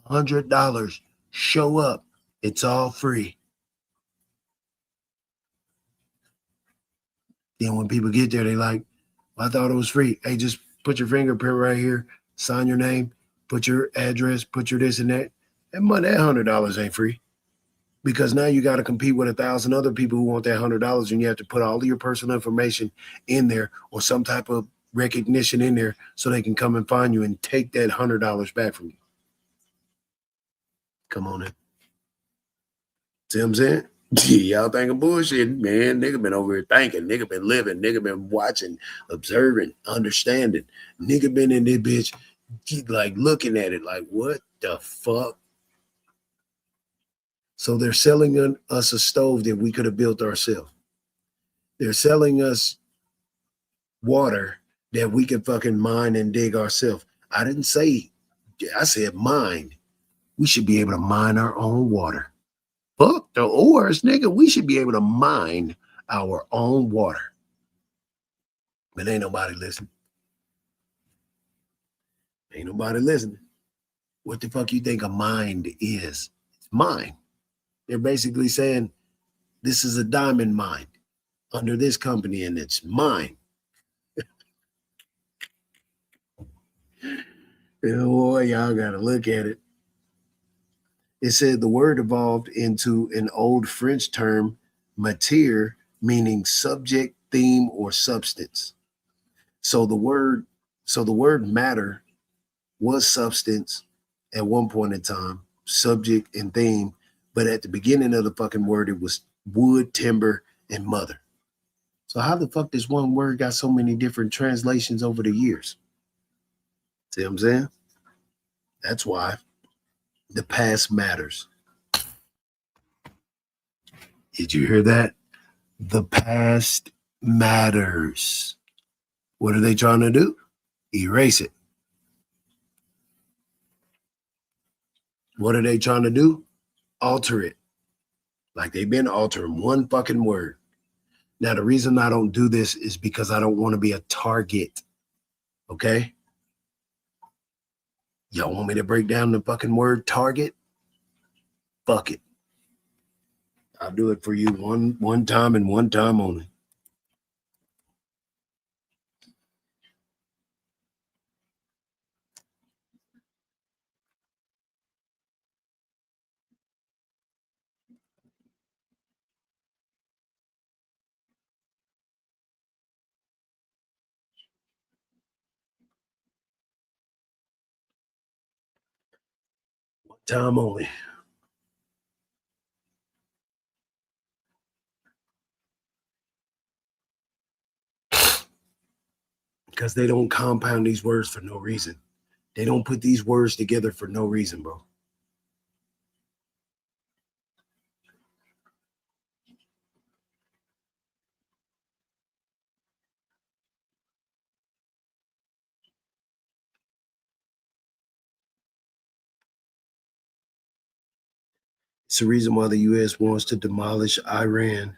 $100. Show up. It's all free. Then when people get there, they like, well, I thought it was free. Hey, just put your fingerprint right here, sign your name, put your address, put your this and that. That money, that $100 ain't free. Because now you got to compete with 1,000 other people who want that $100, and you have to put all of your personal information in there or some type of recognition in there so they can come and find you and take that $100 back from you. Come on in. See what I'm saying? Y'all thinking bullshit, man. Nigga been over here thinking. Nigga been living. Nigga been watching, observing, understanding. Nigga been in this bitch, like looking at it like, what the fuck? So they're selling us a stove that we could have built ourselves. They're selling us water that we can fucking mine and dig ourselves. I didn't say, I said mine. We should be able to mine our own water. Fuck the ores, nigga. We should be able to mine our own water. But ain't nobody listening. Ain't nobody listening. What the fuck you think a mine is? It's mine. They're basically saying this is a diamond mine under this company and it's mine. Boy, y'all gotta look at it. It said the word evolved into an old French term, matière, meaning subject, theme, or substance. So the word matter was substance at one point in time, subject and theme, but at the beginning of the fucking word, it was wood, timber, and mother. So how the fuck this one word got so many different translations over the years? See what I'm saying? That's why the past matters. Did you hear that? The past matters. What are they trying to do? Erase it. What are they trying to do? Alter it. Like they've been altering one fucking word. Now, the reason I don't do this is because I don't want to be a target. Okay? Y'all want me to break down the fucking word target? Fuck it. I'll do it for you one time and one time only. One time only. Because they don't compound these words for no reason. They don't put these words together for no reason, bro. It's the reason why the U.S. wants to demolish Iran.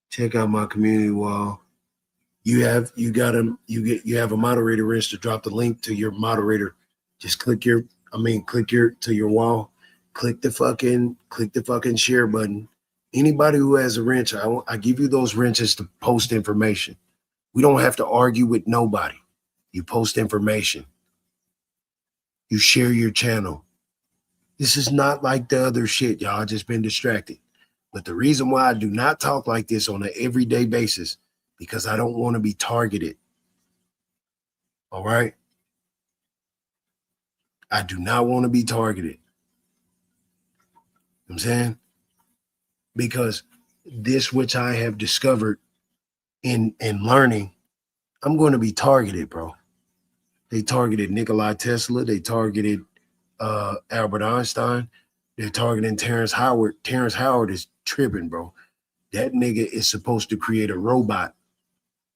Check out my community wall. You have a moderator wrench to drop the link to your moderator. Just click your wall. Click the fucking share button. Anybody who has a wrench, I give you those wrenches to post information. We don't have to argue with nobody. You post information. You share your channel. This is not like the other shit. Y'all just been distracted. But the reason why I do not talk like this on an everyday basis, because I don't want to be targeted. All right? I do not want to be targeted. You know what I'm saying? Because this which I have discovered in learning, I'm going to be targeted, bro. They targeted Nikola Tesla. They targeted Albert Einstein. They're targeting Terrence Howard. Terrence Howard is tripping, bro. That nigga is supposed to create a robot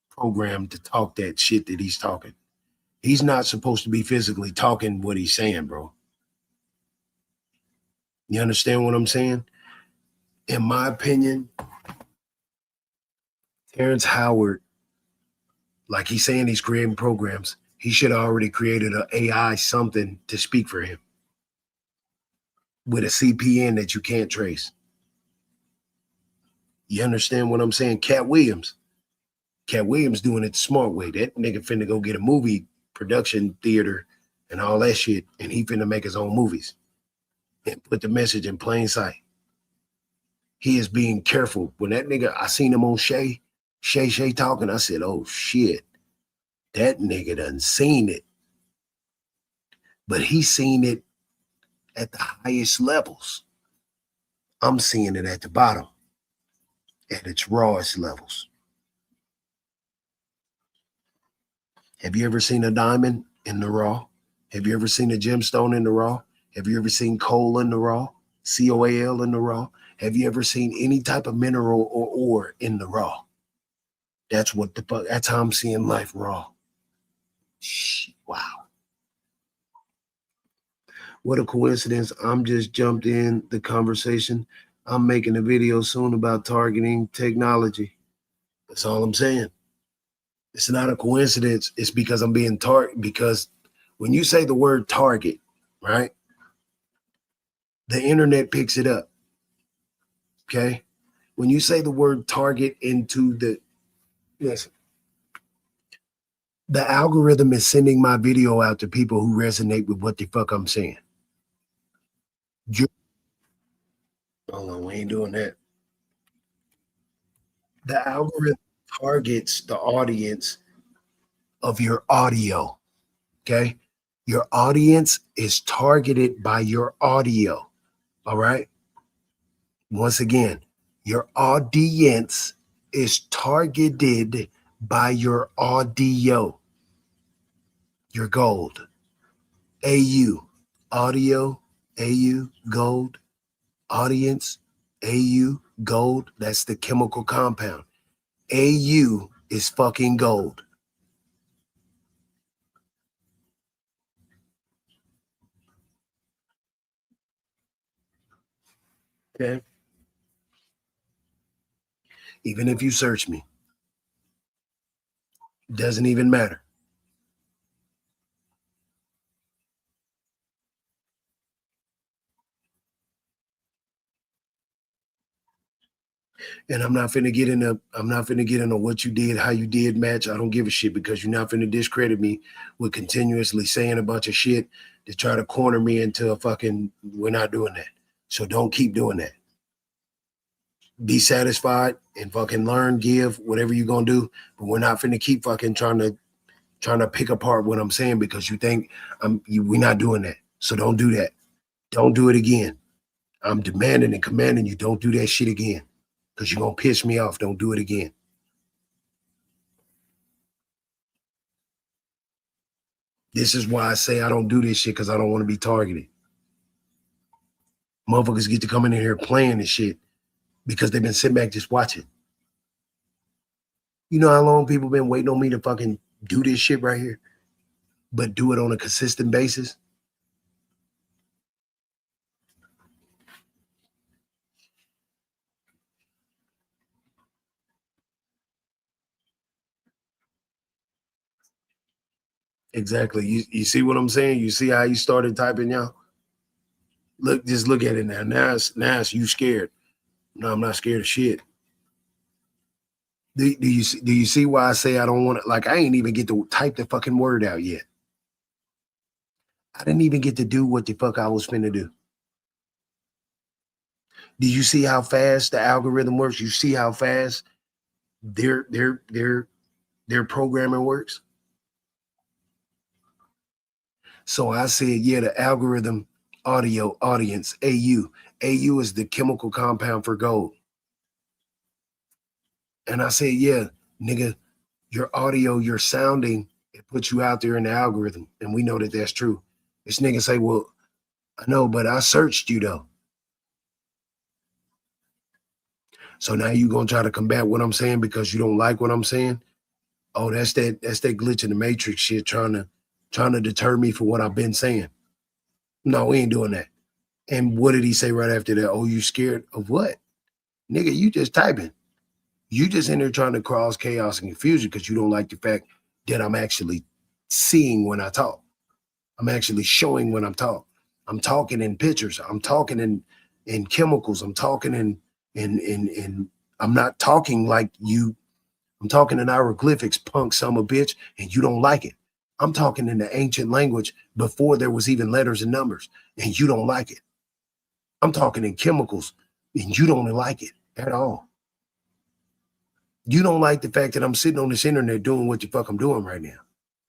program to talk that shit that he's talking. He's not supposed to be physically talking what he's saying, bro. You understand what I'm saying? In my opinion, Terrence Howard, like he's saying he's creating programs, he should have already created an AI something to speak for him with a CPN that you can't trace. You understand what I'm saying? Cat Williams doing it the smart way. That nigga finna go get a movie production theater and all that shit, and he finna make his own movies and put the message in plain sight. He is being careful. When that nigga, I seen him on Shay talking, I said, oh shit, that nigga done seen it. But he's seen it at the highest levels. I'm seeing it at the bottom, at its rawest levels. Have you ever seen a diamond in the raw? Have you ever seen a gemstone in the raw? Have you ever seen coal in the raw? COAL in the raw? Have you ever seen any type of mineral or ore in the raw? That's what the fuck, that's how I'm seeing life raw. Shit, wow. What a coincidence. I'm just jumped in the conversation. I'm making a video soon about targeting technology. That's all I'm saying. It's not a coincidence. It's because I'm being targeted. Because when you say the word target, right, the internet picks it up. Okay? When you say the word target into the, listen, the algorithm is sending my video out to people who resonate with what the fuck I'm saying. Hold on, we ain't doing that. The algorithm targets the audience of your audio. Okay? Your audience is targeted by your audio. All right? Once again, your audience is targeted by your audio. Your gold. AU. Audio. AU. Gold. Audience. AU. Gold. That's the chemical compound. AU is fucking gold. Okay? Even if you search me, doesn't even matter. And I'm not finna get into what you did, how you did match. I don't give a shit because you're not finna discredit me with continuously saying a bunch of shit to try to corner me into a fucking, we're not doing that. So don't keep doing that. Be satisfied and fucking learn, give, whatever you're gonna do. But we're not finna keep fucking trying to pick apart what I'm saying because you think we're not doing that. So don't do that. Don't do it again. I'm demanding and commanding you, don't do that shit again. Because you're going to piss me off. Don't do it again. This is why I say I don't do this shit because I don't want to be targeted. Motherfuckers get to come in here playing this shit because they've been sitting back just watching. You know how long people been waiting on me to fucking do this shit right here? But do it on a consistent basis? Exactly. You see what I'm saying? You see how you started typing, y'all? Just look at it now. Now it's you scared. No, I'm not scared of shit. Do you see why I say I don't want to? Like, I ain't even get to type the fucking word out yet. I didn't even get to do what the fuck I was finna do. Do you see how fast the algorithm works? You see how fast their programming works? So I said, yeah, the algorithm audio audience, AU. AU is the chemical compound for gold. And I said, yeah, nigga, Your audio, your sounding, it puts you out there in the algorithm. And we know that that's true. This nigga say, well, I know, but I searched you though. So now you gonna try to combat what I'm saying because you don't like what I'm saying? Oh, that's that glitch in the matrix shit trying to deter me from what I've been saying. No, we ain't doing that. And what did he say right after that? Oh, you scared of what? Nigga, you just typing. You just in there trying to cause chaos and confusion because you don't like the fact that I'm actually seeing when I talk. I'm actually showing when I'm talking. I'm talking in pictures. I'm talking in chemicals. I'm talking in I'm not talking like you. I'm talking in hieroglyphics, punk son of a bitch, and you don't like it. I'm talking in the ancient language before there was even letters and numbers, and you don't like it. I'm talking in chemicals, and you don't like it at all. You don't like the fact that I'm sitting on this internet doing what the fuck I'm doing right now.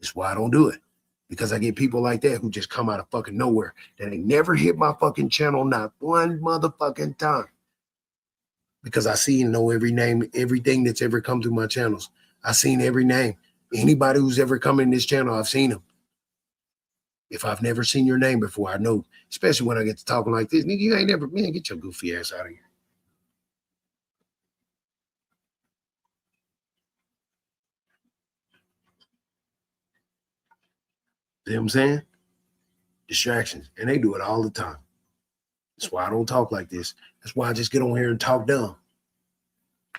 That's why I don't do it. Because I get people like that who just come out of fucking nowhere that ain't never hit my fucking channel not one motherfucking time. Because I see and know every name, everything that's ever come through my channels. I seen every name. Anybody who's ever come in this channel, I've seen them. If I've never seen your name before, I know, especially when I get to talking like this, nigga, you ain't never, man, get your goofy ass out of here. See what I'm saying? Distractions. And they do it all the time. That's why I don't talk like this. That's why I just get on here and talk dumb.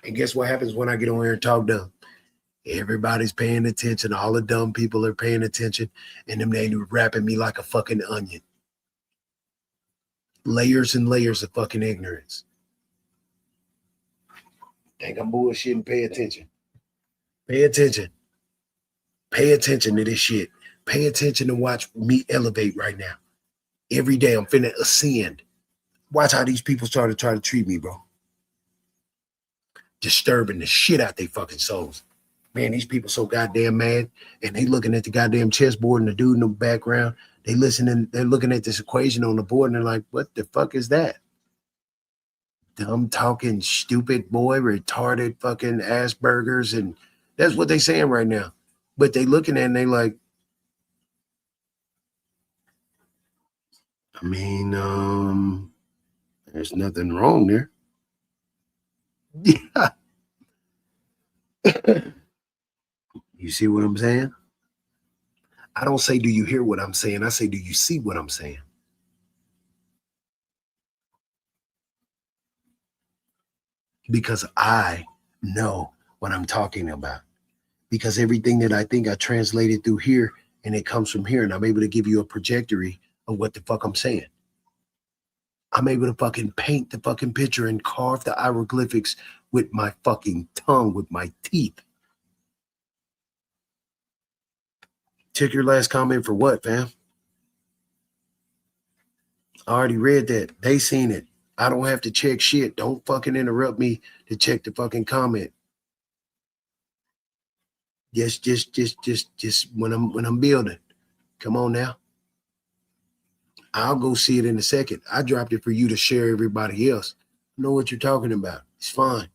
And guess what happens when I get on here and talk dumb? Everybody's paying attention. All the dumb people are paying attention. And them they wrapping me like a fucking onion. Layers and layers of fucking ignorance. Think I'm bullshitting? Pay attention. Pay attention. Pay attention to this shit. Pay attention and watch me elevate right now. Every day I'm finna ascend. Watch how these people start to try to treat me, bro. Disturbing the shit out their fucking souls. Man, these people so goddamn mad, and they looking at the goddamn chessboard and the dude in the background. They're looking at this equation on the board, and they're like, what the fuck is that? Dumb talking, stupid boy, retarded fucking Asperger's, and that's what they saying right now. But they looking at it and they like, I mean, there's nothing wrong there. Yeah. You see what I'm saying? I don't say, do you hear what I'm saying? I say, do you see what I'm saying? Because I know what I'm talking about. Because everything that I think I translated through here and it comes from here, and I'm able to give you a trajectory of what the fuck I'm saying. I'm able to fucking paint the fucking picture and carve the hieroglyphics with my fucking tongue, with my teeth. Check your last comment for what, fam? I already read that. They seen it. I don't have to check shit. Don't fucking interrupt me to check the fucking comment. Just when I'm building. Come on now. I'll go see it in a second. I dropped it for you to share everybody else. I know what you're talking about. It's fine.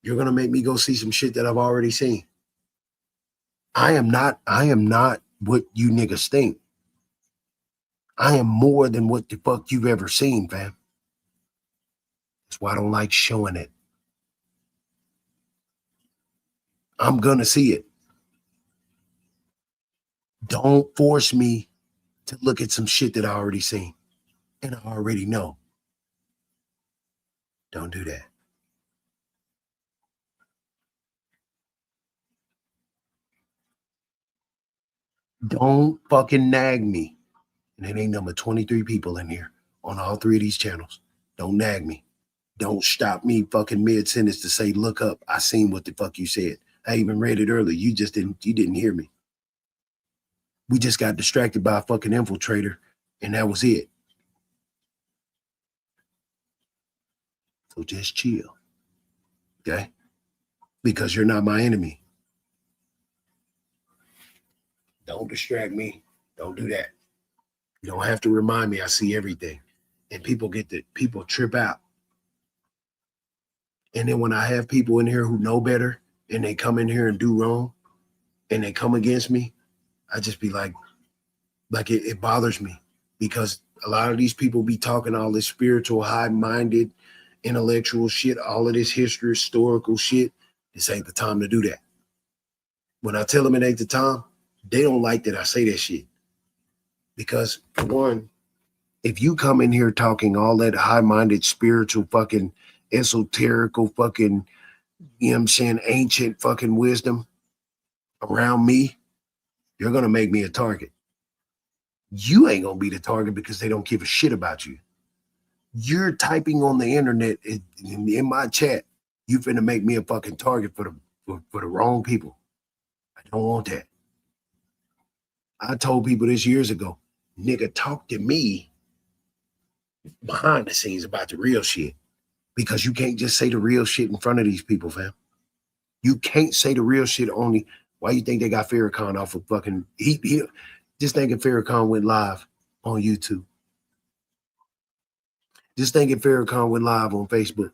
You're gonna make me go see some shit that I've already seen. I am not what you niggas think. I am more than what the fuck you've ever seen, fam. That's why I don't like showing it. I'm gonna see it. Don't force me to look at some shit that I already seen and I already know. Don't do that. Don't fucking nag me. And it ain't number 23 people in here on all three of these channels. Don't nag me. Don't stop me fucking mid-sentence to say, look up. I seen what the fuck you said. I even read it earlier. You didn't hear me. We just got distracted by a fucking infiltrator, and that was it. So just chill. Okay? Because you're not my enemy. Don't distract me. Don't do that. You don't have to remind me. I see everything. And people trip out. And then when I have people in here who know better and they come in here and do wrong and they come against me, I just be like it bothers me because a lot of these people be talking all this spiritual, high-minded, intellectual shit, all of this history, historical shit. This ain't the time to do that. When I tell them it ain't the time, they don't like that I say that shit. Because for one, if you come in here talking all that high-minded, spiritual, fucking esoterical, fucking, you know what I'm saying, ancient fucking wisdom around me, you're going to make me a target. You ain't going to be the target because they don't give a shit about you. You're typing on the internet in my chat. You finna make me a fucking target for the wrong people. I don't want that. I told people this years ago, nigga, talk to me behind the scenes about the real shit. Because you can't just say the real shit in front of these people, fam. You can't say the real shit only. Why you think they got Farrakhan off of fucking he just thinking Farrakhan went live on YouTube. Just thinking Farrakhan went live on Facebook.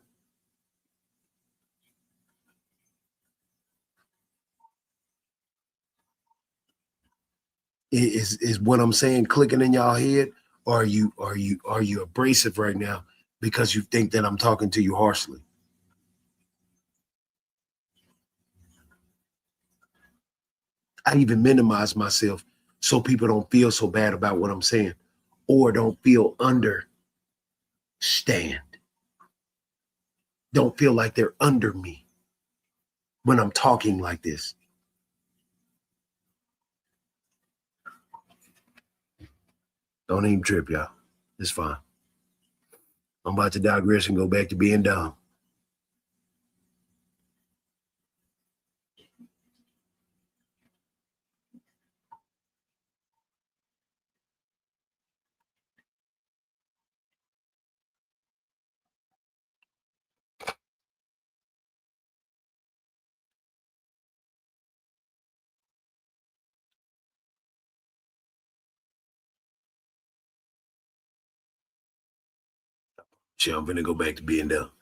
Is what I'm saying clicking in y'all head? Or are you abrasive right now because you think that I'm talking to you harshly? I even minimize myself so people don't feel so bad about what I'm saying or don't feel understand. Don't feel like they're under me when I'm talking like this. Don't even trip, y'all. It's fine. I'm about to digress and go back to being dumb. Shit, I'm gonna go back to being dumb.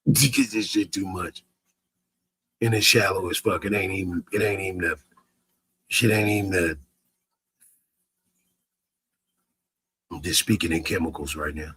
Because this shit too much. And it's shallow as fuck. It ain't even the shit ain't even the I'm just speaking in chemicals right now.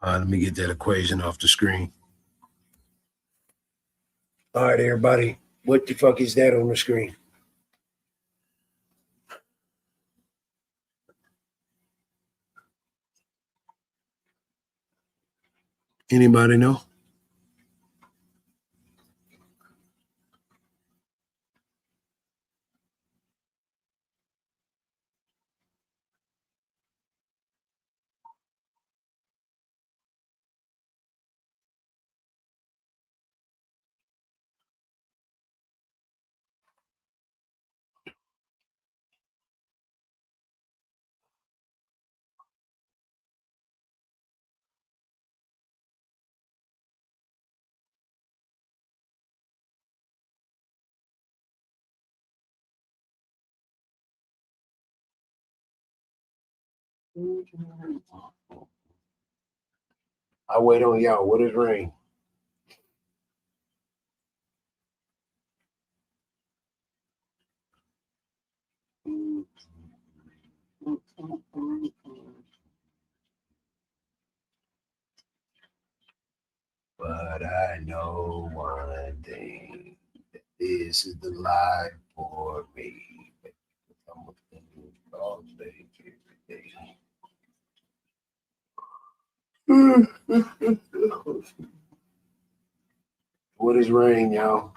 All right, let me get that equation off the screen. All right, everybody. What the fuck is that on the screen? Anybody know? I wait on y'all. What is rain? But I know one thing. This is the life for me. What is rain, y'all?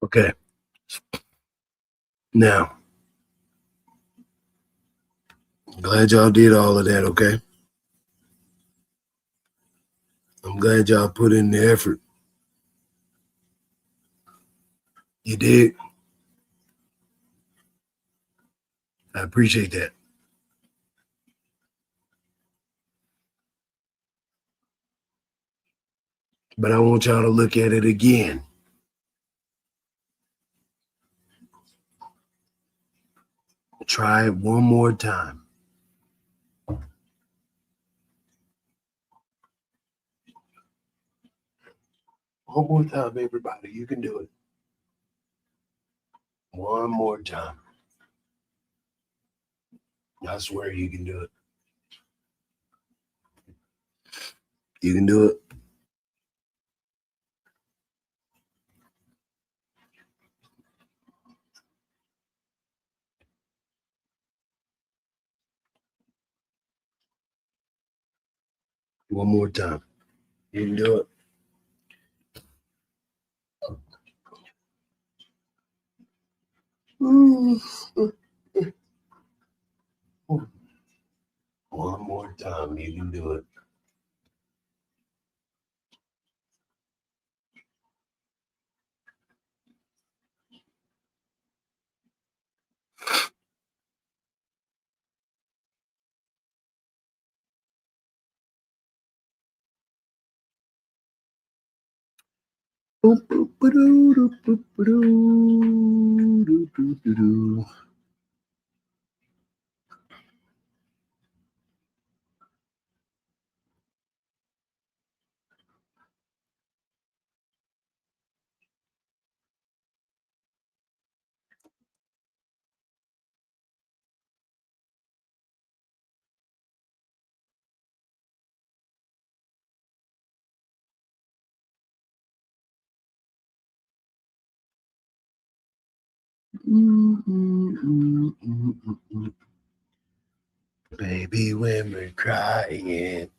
Okay. Now, glad y'all did all of that, okay? I'm glad y'all put in the effort. You did. I appreciate that. But I want y'all to look at it again. Try it one more time. One more time, everybody. You can do it. One more time. I swear you can do it. You can do it. One more time. You can do it. One more time. You can do it. Baby, when we're crying,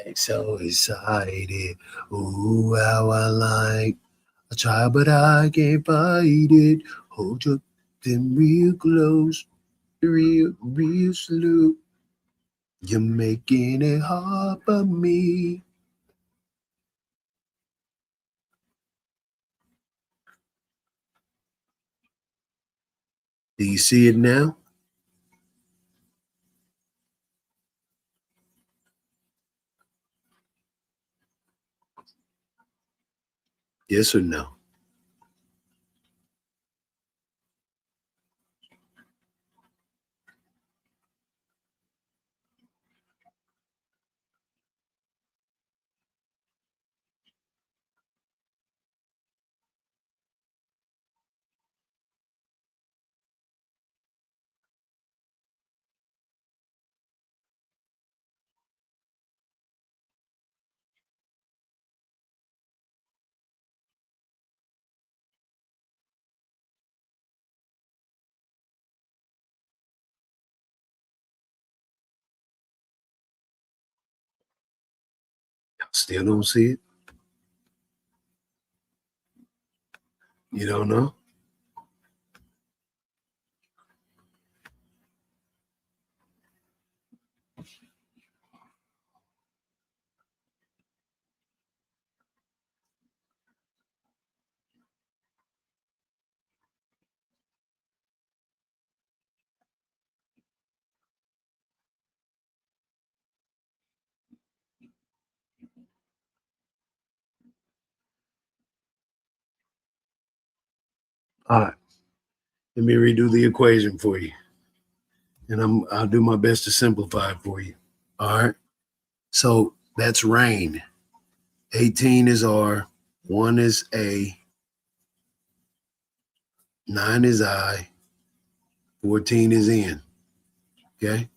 I'm so excited. Ooh, how I like. I try, but I can't fight it. Hold you them real close, real slow. You're making it hard for me. Do you see it now? Yes or no? Still don't see it. You don't know? All right. Let me redo the equation for you. And I'll do my best to simplify it for you. All right. So that's rain. 18 is R, 1 is A, 9 is I, 14 is N. Okay.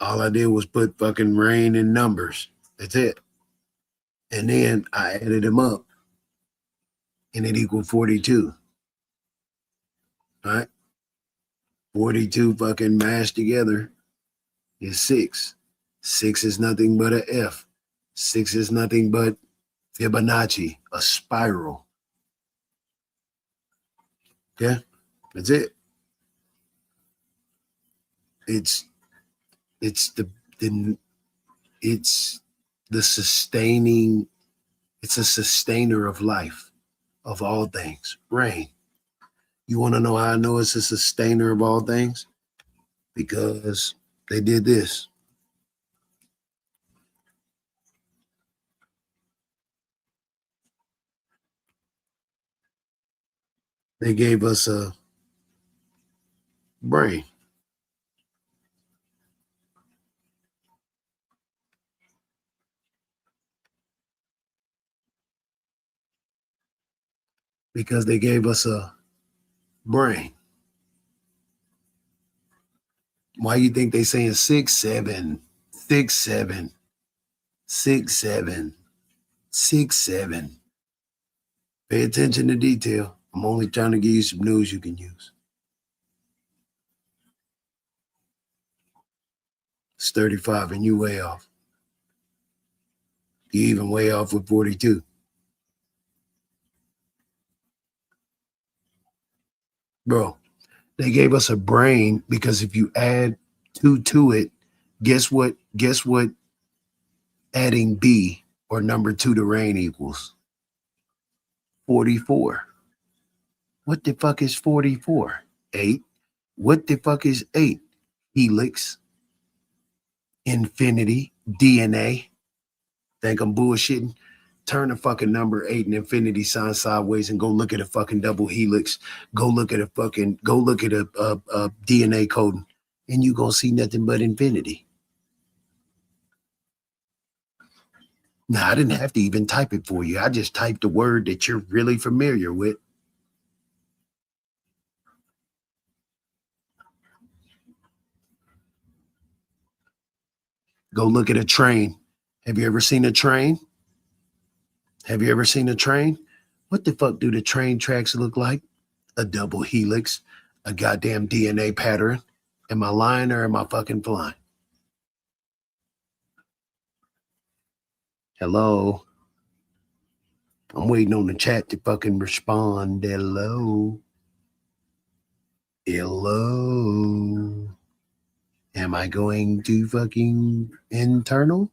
All I did was put fucking rain in numbers. That's it. And then I added them up and it equaled 42. All right. 42 fucking mashed together is 6. 6 is nothing but a F. 6 is nothing but Fibonacci, a spiral. Okay. That's it. It's the sustaining, it's a sustainer of life, of all things. Rain. You want to know how I know it's a sustainer of all things? Because they did this. They gave us a brain. Because they gave us a brain. Why you think they saying 6, 7, 6, 7, 6, 7, 6, 7? Pay attention to detail. I'm only trying to give you some news you can use. It's 35 and you way off. You even way off with 42. Bro, they gave us a brain because if you add 2 to it, guess what adding B or number 2 to rain equals? 44. What the fuck is 44? 8. What the fuck is 8? Helix, infinity, DNA. Think I'm bullshitting? Turn the fucking number 8 and infinity sign sideways and go look at a fucking double helix. Go look at a DNA coding, and you gonna see nothing but infinity. Now, I didn't have to even type it for you. I just typed the word that you're really familiar with. Go look at a train. Have you ever seen a train? Have you ever seen a train? What the fuck do the train tracks look like? A double helix, a goddamn DNA pattern. Am I lying or am I fucking flying? Hello? I'm waiting on the chat to fucking respond. Hello? Hello? Am I going to fucking internal?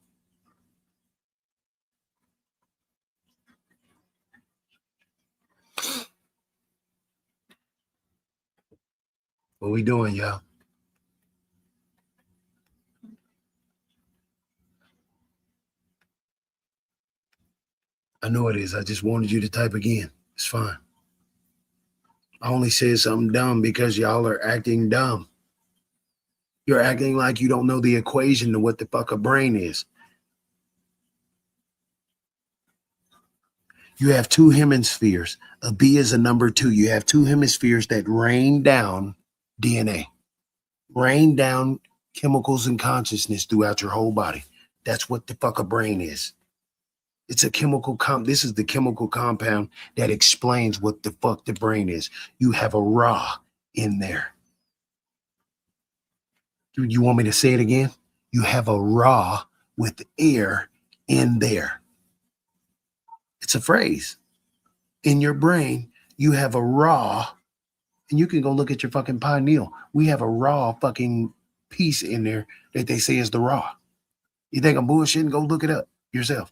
What we doing, y'all? I know it is. I just wanted you to type again. It's fine. I only said something dumb because y'all are acting dumb. You're acting like you don't know the equation to what the fuck a brain is. You have 2 hemispheres. A B is a number 2. You have 2 hemispheres that rain down DNA, rain down chemicals and consciousness throughout your whole body. That's what the fuck a brain is. It's a chemical this is the chemical compound that explains what the fuck the brain is. You have a Ra in there. You want me to say it again? You have a Ra with air in there. It's a phrase. In your brain, you have a raw, and you can go look at your fucking pineal. We have a raw fucking piece in there that they say is the raw. You think I'm bullshitting? Go look it up yourself.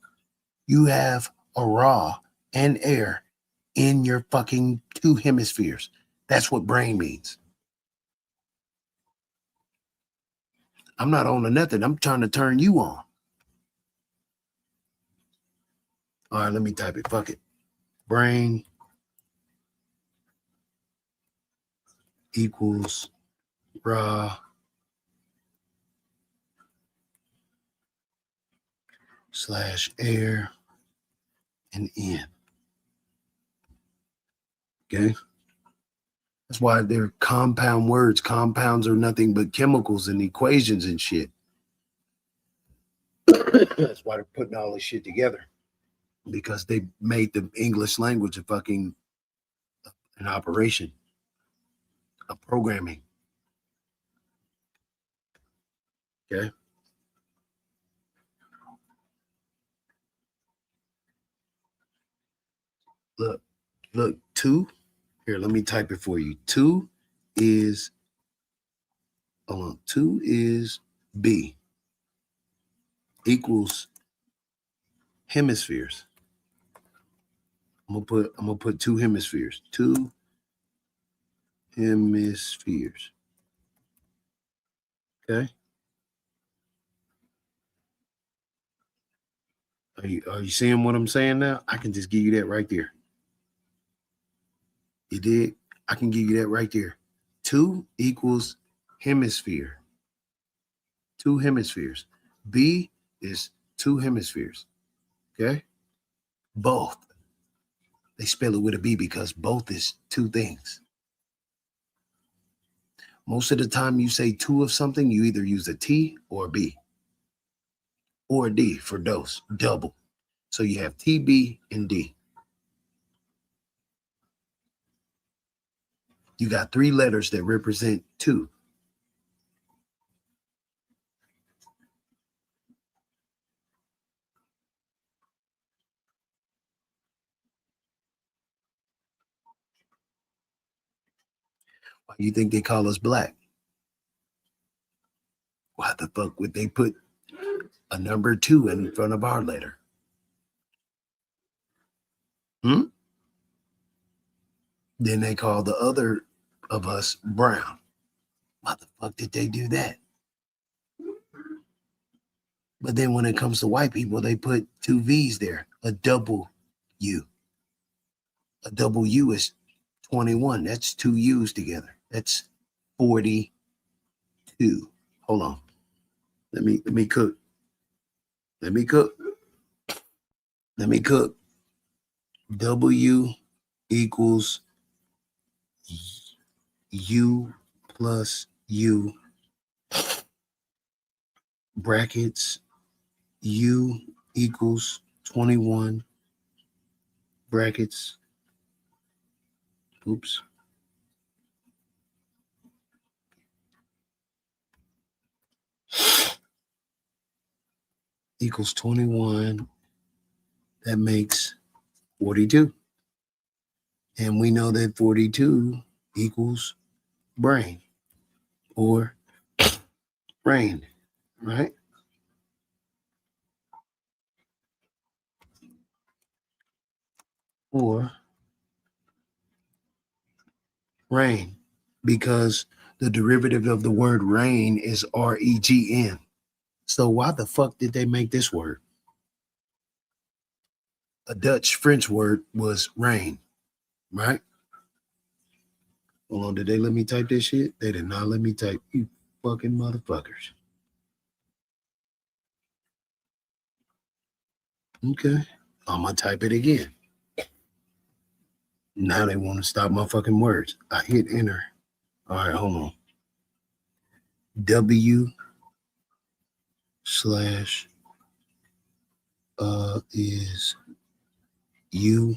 You have a raw and air in your fucking two hemispheres. That's what brain means. I'm not on to nothing. I'm trying to turn you on. All right, let me type it. Fuck it. Brain equals raw / air and in. Okay. That's why they're compound words. Compounds are nothing but chemicals and equations and shit. That's why they're putting all this shit together. Because they made the English language a fucking an operation, a programming. Okay. Look, 2. Here, let me type it for you. 2 is, hold on, 2 is B equals hemispheres. I'm gonna put 2 hemispheres. 2 hemispheres. Okay. Are you seeing what I'm saying now? I can just give you that right there. You did? I can give you that right there. 2 equals hemisphere. 2 hemispheres. B is 2 hemispheres. Okay? Both. They spell it with a B because both is 2 things. Most of the time you say 2 of something, you either use a T or a B. Or a D for dose, double. So you have T, B, and D. You got 3 letters that represent 2. Why you think they call us black? Why the fuck would they put a number 2 in front of our letter? Then they call the other of us brown. Why the fuck did they do that? But then when it comes to white people, they put 2 V's there, a double U. A double U is 21. That's 2 U's together. That's 42. Hold on. Let me cook. Let me cook. W equals U plus U brackets U equals 21 brackets. Oops. Equals 21. That makes 42. And we know that 42 equals brain or rain, right? Or rain, because the derivative of the word rain is REGN. So why the fuck did they make this word? A Dutch French word was rain, right? Hold on, did they let me type this shit? They did not let me type. You fucking motherfuckers. Okay, I'm gonna type it again. Now they want to stop my fucking words. I hit enter. All right, hold on. W / is U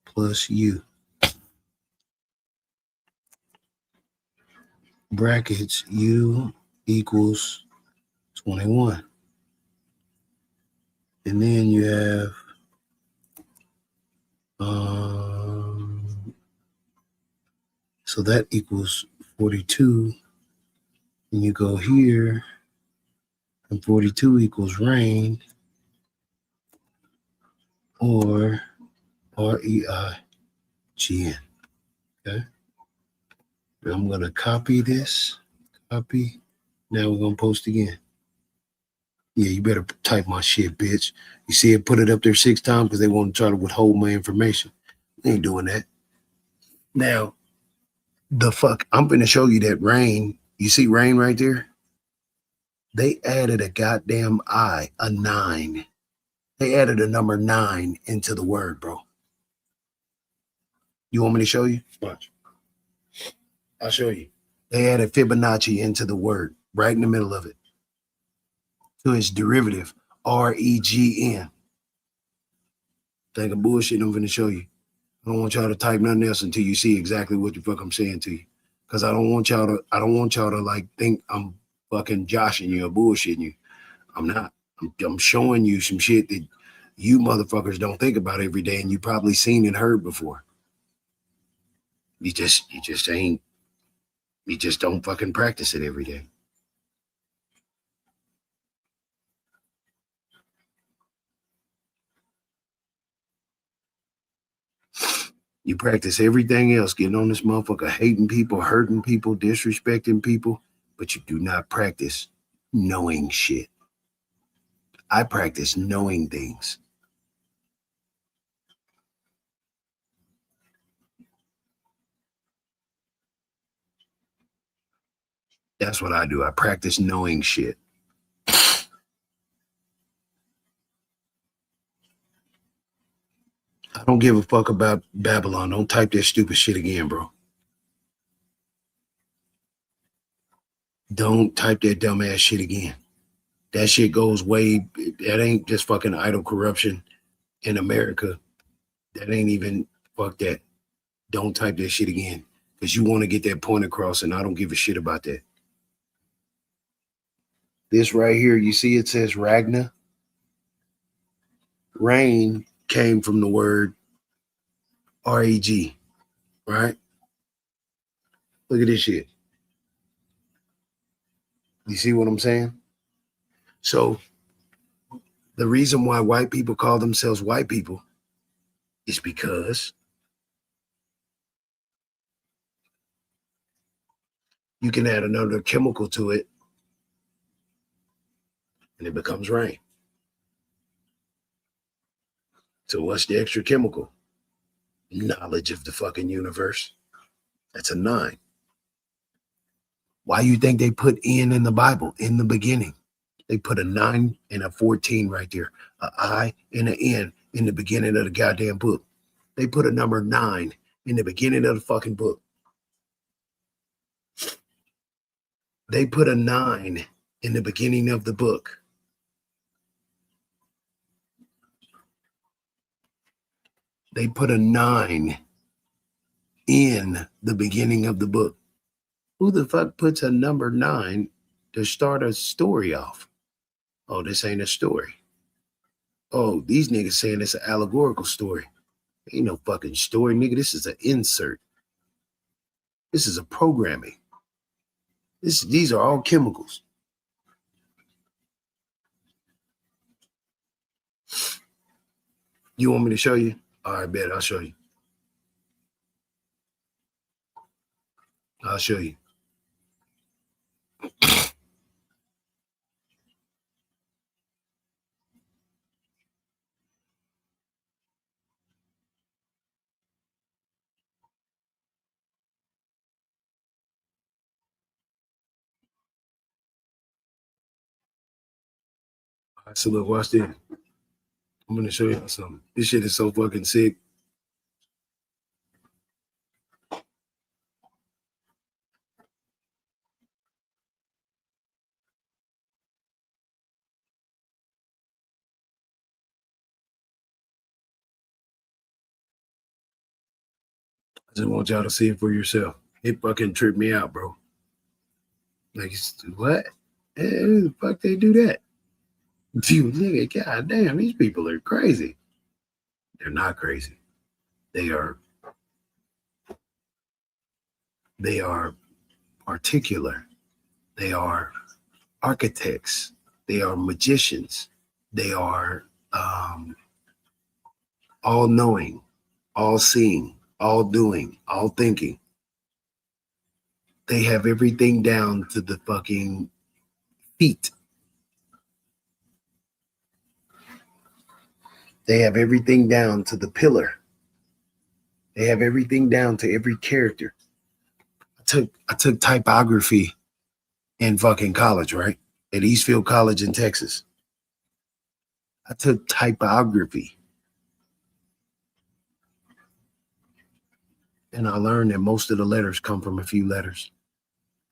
plus U. Brackets U equals 21. And then you have so that equals 42. And you go here, and 42 equals rain, or REIGN. Okay. Now I'm going to copy this. Copy. Now we're going to post again. Yeah, you better type my shit, bitch. You see it, put it up there 6 times because they want to try to withhold my information. They ain't doing that. Now, the fuck, I'm going to show you that rain. You see rain right there? They added a goddamn I, a 9. They added a number 9 into the word, bro. You want me to show you? Watch. I'll show you. They added Fibonacci into the word, right in the middle of it. So its derivative, REGN. Think of bullshit I'm going to show you. I don't want y'all to type nothing else until you see exactly what the fuck I'm saying to you. Because I don't want y'all to like think I'm fucking joshing you or bullshitting you. I'm not. I'm showing you some shit that you motherfuckers don't think about every day and you probably seen and heard before. You just don't fucking practice it every day. You practice everything else, getting on this motherfucker, hating people, hurting people, disrespecting people, but you do not practice knowing shit. I practice knowing things. That's what I do. I practice knowing shit. I don't give a fuck about Babylon. Don't type that stupid shit again, bro. Don't type that dumbass shit again. That shit goes way, that ain't just fucking idle corruption in America. That ain't even, fuck that. Don't type that shit again. Because you want to get that point across, and I don't give a shit about that. This right here, you see it says Ragna? Rain came from the word REG, right? Look at this shit. You see what I'm saying? So the reason why white people call themselves white people is because you can add another chemical to it and it becomes rain. So what's the extra chemical? Knowledge of the fucking universe. That's a 9. Why you think they put in the Bible in the beginning? They put a 9 and a 14 right there, an I and an N in the beginning of the goddamn book. They put a number 9 in the beginning of the fucking book. They put a 9 in the beginning of the book. They put a 9 in the beginning of the book. Who the fuck puts a number 9 to start a story off? Oh, this ain't a story. Oh, these niggas saying it's an allegorical story. Ain't no fucking story, nigga. This is an insert. This is a programming. These are all chemicals. You want me to show you? All right, bet. I'll show you. I'll show you. All right, so look, watch this. I'm going to show you something. This shit is so fucking sick. I just want y'all to see it for yourself. It fucking tripped me out, bro. Like, what? The fuck they do that? If you look at, God damn, these people are crazy. They're not crazy. They are particular. They are architects. They are magicians. They are all knowing, all seeing, all doing, all thinking. They have everything down to the fucking feet. They have everything down to the pillar. They have everything down to every character. I took typography in fucking college, right? At Eastfield College in Texas. I took typography. And I learned that most of the letters come from a few letters.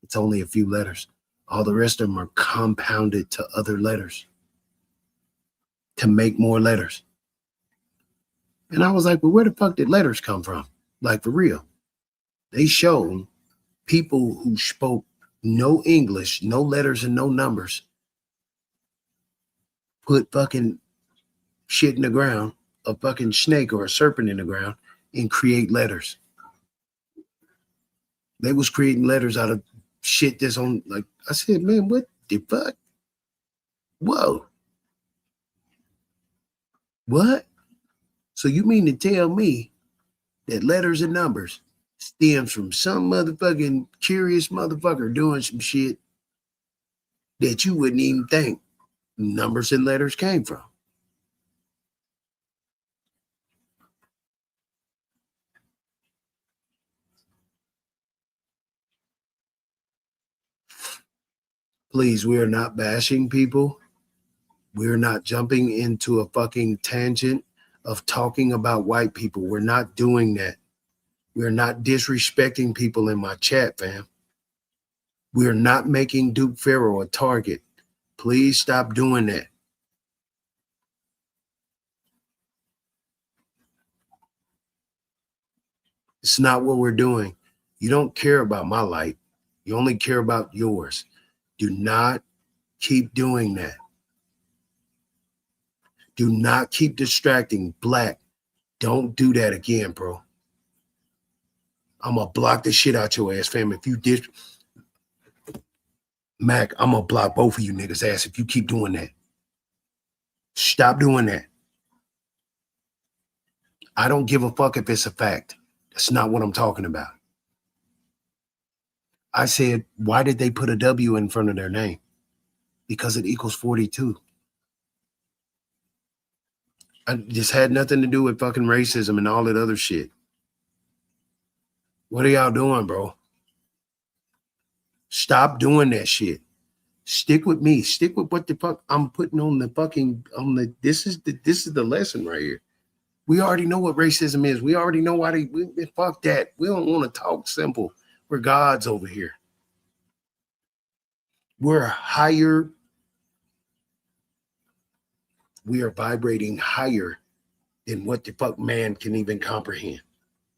It's only a few letters. All the rest of them are compounded to other letters to make more letters. And I was like, well, where the fuck did letters come from? Like, for real. They showed people who spoke no English, no letters and no numbers, put fucking shit in the ground, a fucking snake or a serpent in the ground, and create letters. They was creating letters out of shit that's on, like, I said, man, what the fuck? Whoa. What? So you mean to tell me that letters and numbers stems from some motherfucking curious motherfucker doing some shit that you wouldn't even think numbers and letters came from? Please, we are not bashing people. We're not jumping into a fucking tangent of talking about white people. We're not doing that. We're not disrespecting people in my chat, fam. We're not making Duke Farrell a target. Please stop doing that. It's not what we're doing. You don't care about my light. You only care about yours. Do not keep doing that. Do not keep distracting. Black, don't do that again, bro. I'm going to block the shit out your ass, fam. If you did, Mac, I'm going to block both of you niggas' ass if you keep doing that. Stop doing that. I don't give a fuck if it's a fact. That's not what I'm talking about. I said, why did they put a W in front of their name? Because it equals 42. This had nothing to do with fucking racism and all that other shit. What are y'all doing, bro? Stop doing that shit. Stick with me. Stick with what the fuck I'm putting on the fucking this is the lesson right here. We already know what racism is. We already know why fuck that. We don't want to talk simple. We're gods over here. We're higher. We are vibrating higher than what the fuck man can even comprehend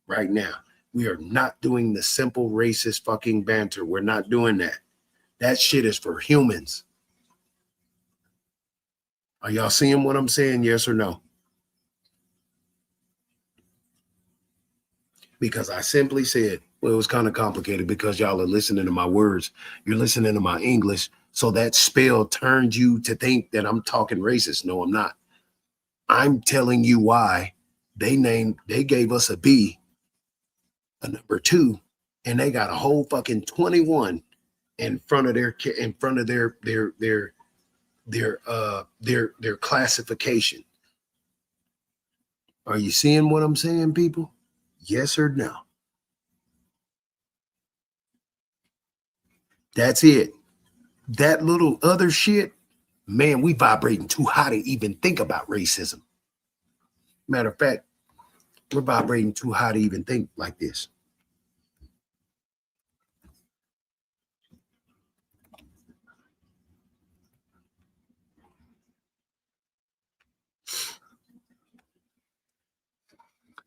right now. We are not doing the simple racist fucking banter. We're not doing that. That shit is for humans. Are y'all seeing what I'm saying? Yes or no? Because I simply said, well, it was kind of complicated because y'all are listening to my words. You're listening to my English. So that spell turned you to think that I'm talking racist. No, I'm not. I'm telling you why they gave us a B, a number 2, and they got a whole fucking 21 in front of their classification. Are you seeing what I'm saying, people? Yes or no? That's it. That little other shit, man, we vibrating too high to even think about racism. Matter of fact, we're vibrating too high to even think like this.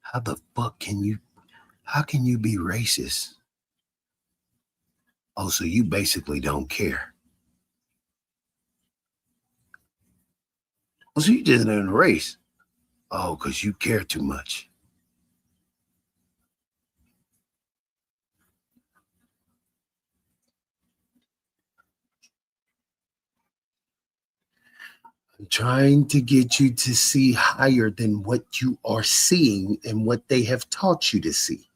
How the fuck can you be racist? Oh, so you basically don't care. So you just in a race. Oh, because you care too much. I'm trying to get you to see higher than what you are seeing and what they have taught you to see.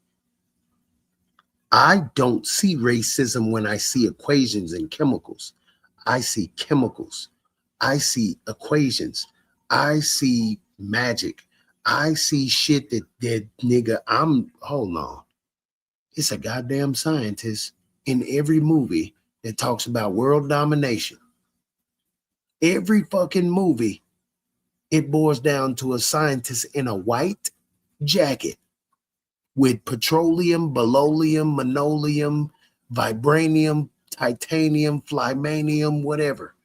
I don't see racism when I see equations and chemicals. I see chemicals. I see equations. I see magic. I see shit that nigga, hold on. It's a goddamn scientist in every movie that talks about world domination. Every fucking movie, it boils down to a scientist in a white jacket with petroleum, beryllium, manolium, vibranium, titanium, flimanium, whatever.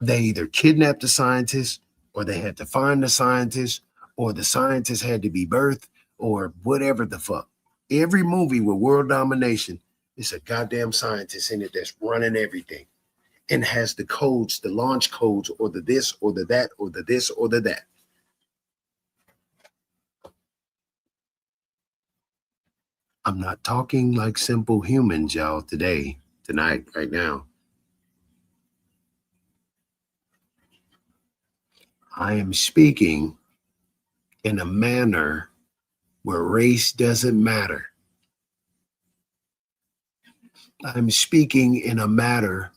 They either kidnapped the scientist or they had to find the scientist or the scientist had to be birthed or whatever the fuck. Every movie with world domination, it's a goddamn scientist in it that's running everything and has the codes, the launch codes, or the this or the that or the this or the that. I'm not talking like simple humans, y'all, tonight, right now. I am speaking in a manner where race doesn't matter. I'm speaking in a matter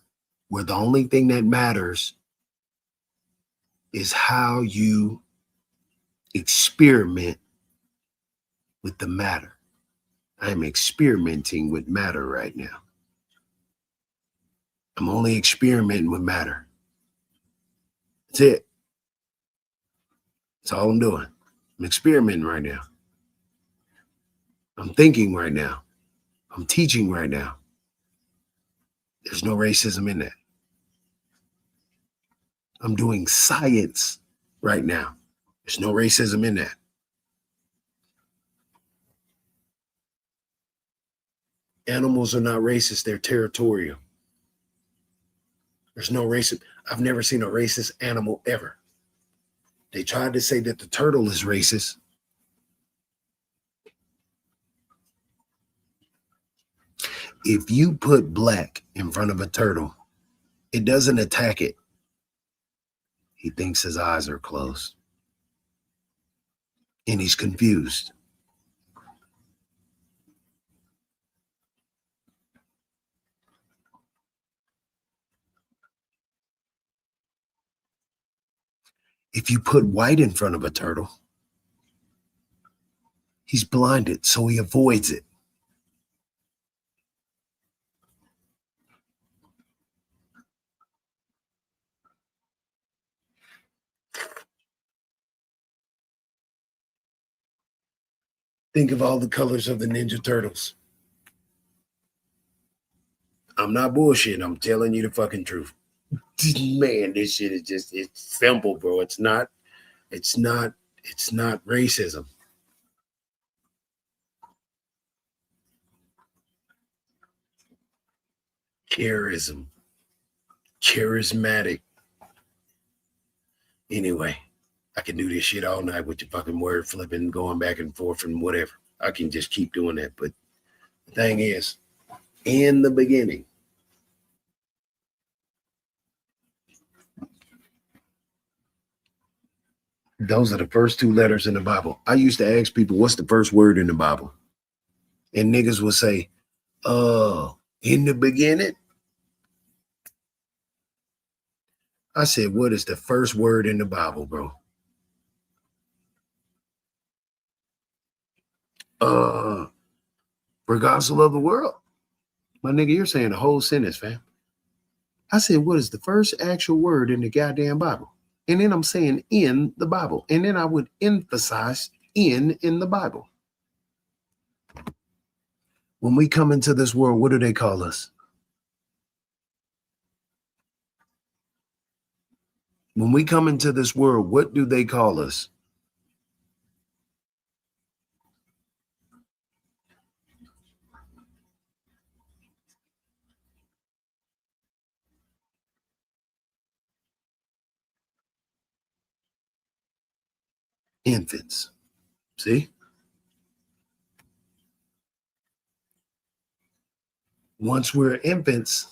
where the only thing that matters is how you experiment with the matter. I'm experimenting with matter right now. I'm only experimenting with matter. That's it. That's all I'm doing. I'm experimenting right now. I'm thinking right now. I'm teaching right now. There's no racism in that. I'm doing science right now. There's no racism in that. Animals are not racist, they're territorial. There's no racism. I've never seen a racist animal ever. They tried to say that the turtle is racist. If you put black in front of a turtle, it doesn't attack it. He thinks his eyes are closed. And he's confused. If you put white in front of a turtle, he's blinded, so he avoids it. Think of all the colors of the Ninja Turtles. I'm not bullshitting. I'm telling you the fucking truth. Man, this shit is just, it's simple, bro. It's not racism. Charismatic. Anyway, I can do this shit all night with your fucking word flipping, going back and forth and whatever. I can just keep doing that. But the thing is, in the beginning, those are the first two letters in the Bible. I used to ask people, what's the first word in the Bible? And niggas would say, in the beginning. I said, what is the first word in the Bible, bro? For God so loved the world. My nigga, you're saying the whole sentence, fam. I said, what is the first actual word in the goddamn Bible? And then I'm saying in the Bible. And then I would emphasize in the Bible. When we come into this world, what do they call us? When we come into this world, what do they call us? Infants. See? Once we're infants,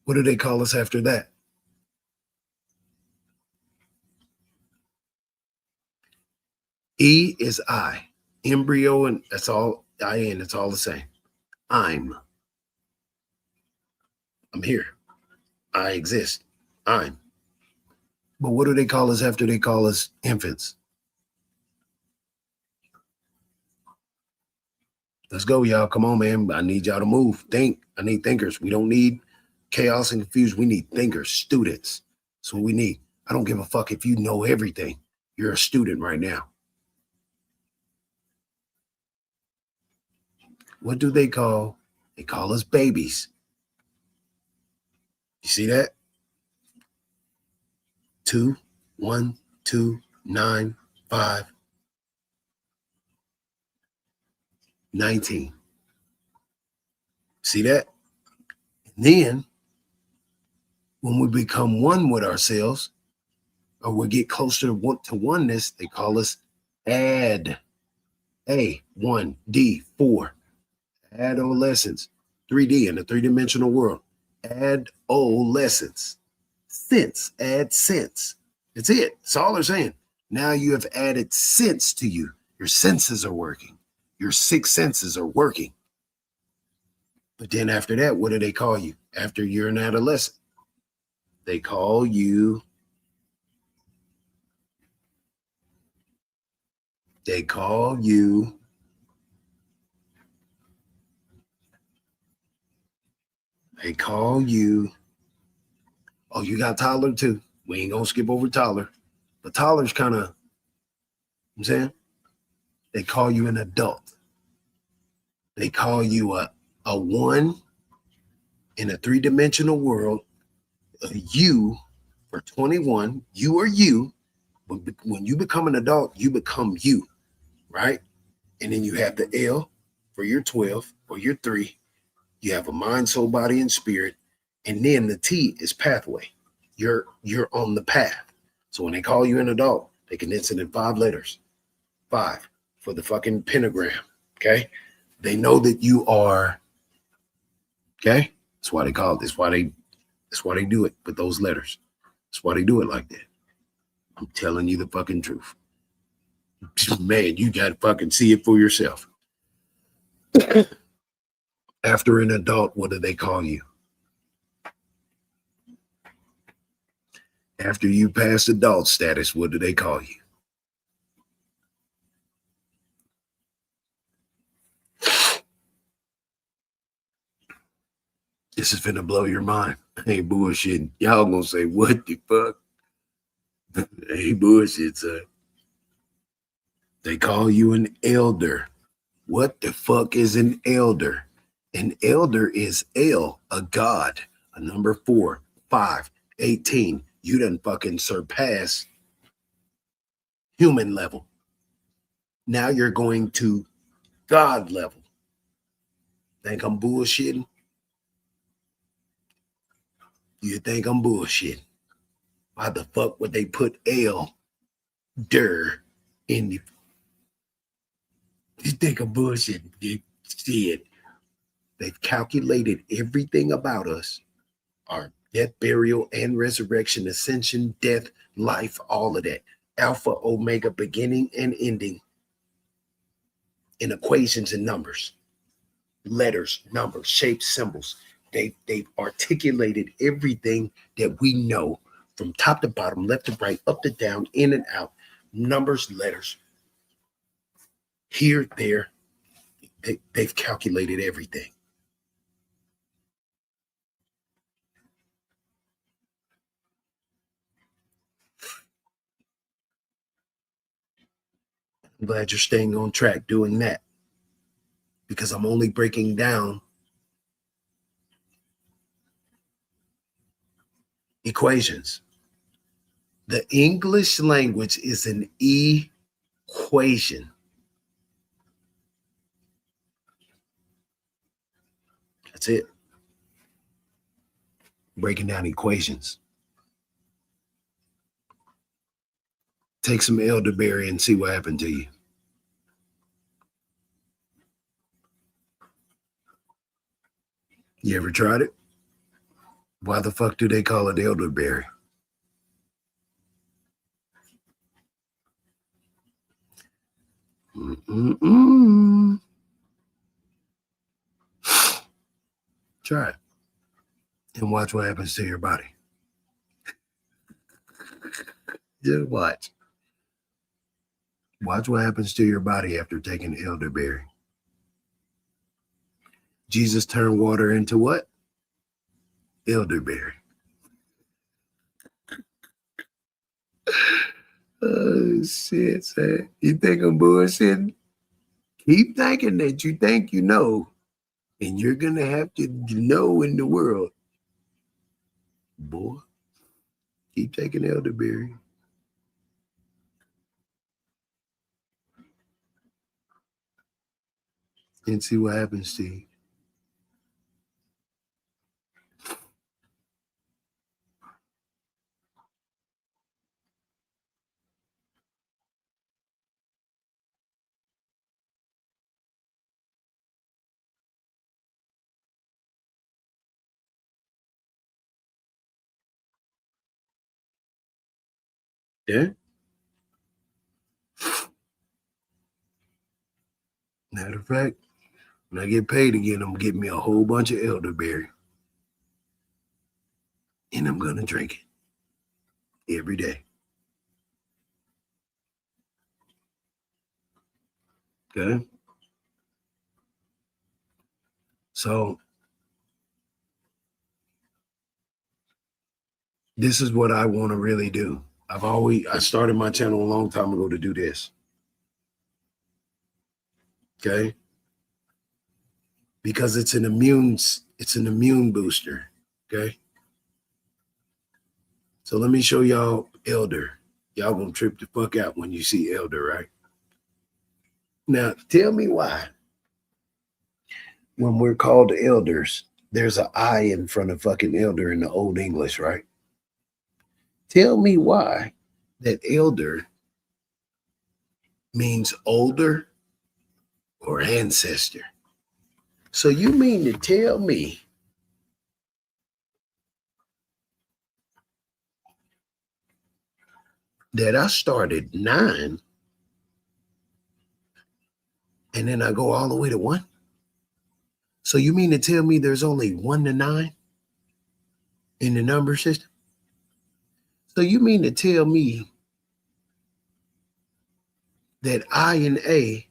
what do they call us after that? E is I. Embryo, and that's all IN, it's all the same. I'm here. I exist. I'm. But what do they call us after they call us infants? Let's go, y'all. Come on, man. I need y'all to move. Think. I need thinkers. We don't need chaos and confusion. We need thinkers, students. That's what we need. I don't give a fuck if you know everything. You're a student right now. What do they call? They call us babies. You see that? 2, 1, 2, 9, 5, 19. See that? And then when we become one with ourselves, or we get closer to oneness, they call us add. A, 1, D, 4. Adolescence. 3D in the three-dimensional world. Adolescence. Sense. Add sense. That's it. That's all they're saying. Now you have added sense to you. Your senses are working. Your 6 senses are working. But then after that, what do they call you? After you're an adolescent, they call you. They call you. They call you. Oh, you got toddler too. We ain't gonna skip over toddler. But toddler's kind of, I'm saying, they call you an adult. They call you a one in a three-dimensional world. You for 21, you are you. But when you become an adult, you become you, right? And then you have the L for your 12 or your 3. You have a mind, soul, body, and spirit. And then the T is pathway. You're on the path. So when they call you an adult, they condense it in 5 letters. 5 for the fucking pentagram. Okay. They know that you are. Okay. That's why they call it. That's why they do it with those letters. That's why they do it like that. I'm telling you the fucking truth. Man, you got to fucking see it for yourself. After an adult, what do they call you? After you pass adult status, what do they call you? This is finna blow your mind. I ain't bullshitting. Y'all gonna say, what the fuck? I ain't bullshit, son. They call you an elder. What the fuck is an elder? An elder is El, a god, a number 4, 5, 18. You done fucking surpass human level. Now you're going to God level. Think I'm bullshitting? You think I'm bullshitting? Why the fuck would they put elder in the? You think I'm bullshitting? You see it. They've calculated everything about us, our death, burial, and resurrection, ascension, death, life, all of that. Alpha, omega, beginning and ending in equations and numbers, letters, numbers, shapes, symbols. They've articulated everything that we know from top to bottom, left to right, up to down, in and out, numbers, letters, here, there. They've calculated everything. I'm glad you're staying on track doing that, because I'm only breaking down equations. The English language is an equation. That's it. Breaking down equations. Take some elderberry and see what happened to you. You ever tried it? Why the fuck do they call it elderberry? Mm-mm-mm. Try it and watch what happens to your body. Just watch. Watch what happens to your body after taking elderberry. Jesus turned water into what? Elderberry. Oh, shit, son. You think I'm bullshitting? Keep thinking that you think you know, and you're going to have to know in the world. Boy, keep taking elderberry. And see what happens to you. Yeah? Matter of fact, when I get paid again, I'm getting me a whole bunch of elderberry. And I'm going to drink it every day. Okay? So, this is what I want to really do. I started my channel a long time ago to do this. Okay? Because it's an immune booster. Okay? So let me show y'all elder. Y'all gonna trip the fuck out when you see elder, right? Now, tell me why. When we're called elders, there's an I in front of fucking elder in the Old English, right? Tell me why that elder means older or ancestor. So you mean to tell me that I started 9 and then I go all the way to 1? So you mean to tell me there's only 1 to 9 in the number system? So you mean to tell me that I and A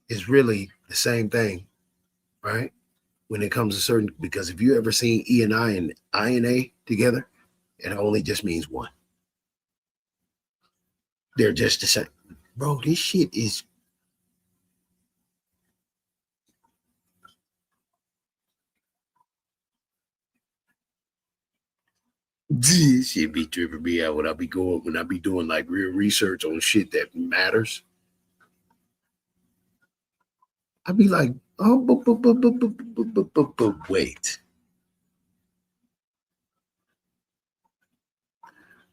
is really the same thing, right? When it comes to certain, because if you ever seen E and I and A together, it only just means 1. They're just the same. Bro, this shit is. This shit be tripping me out when I be doing like real research on shit that matters. I be like, oh, wait.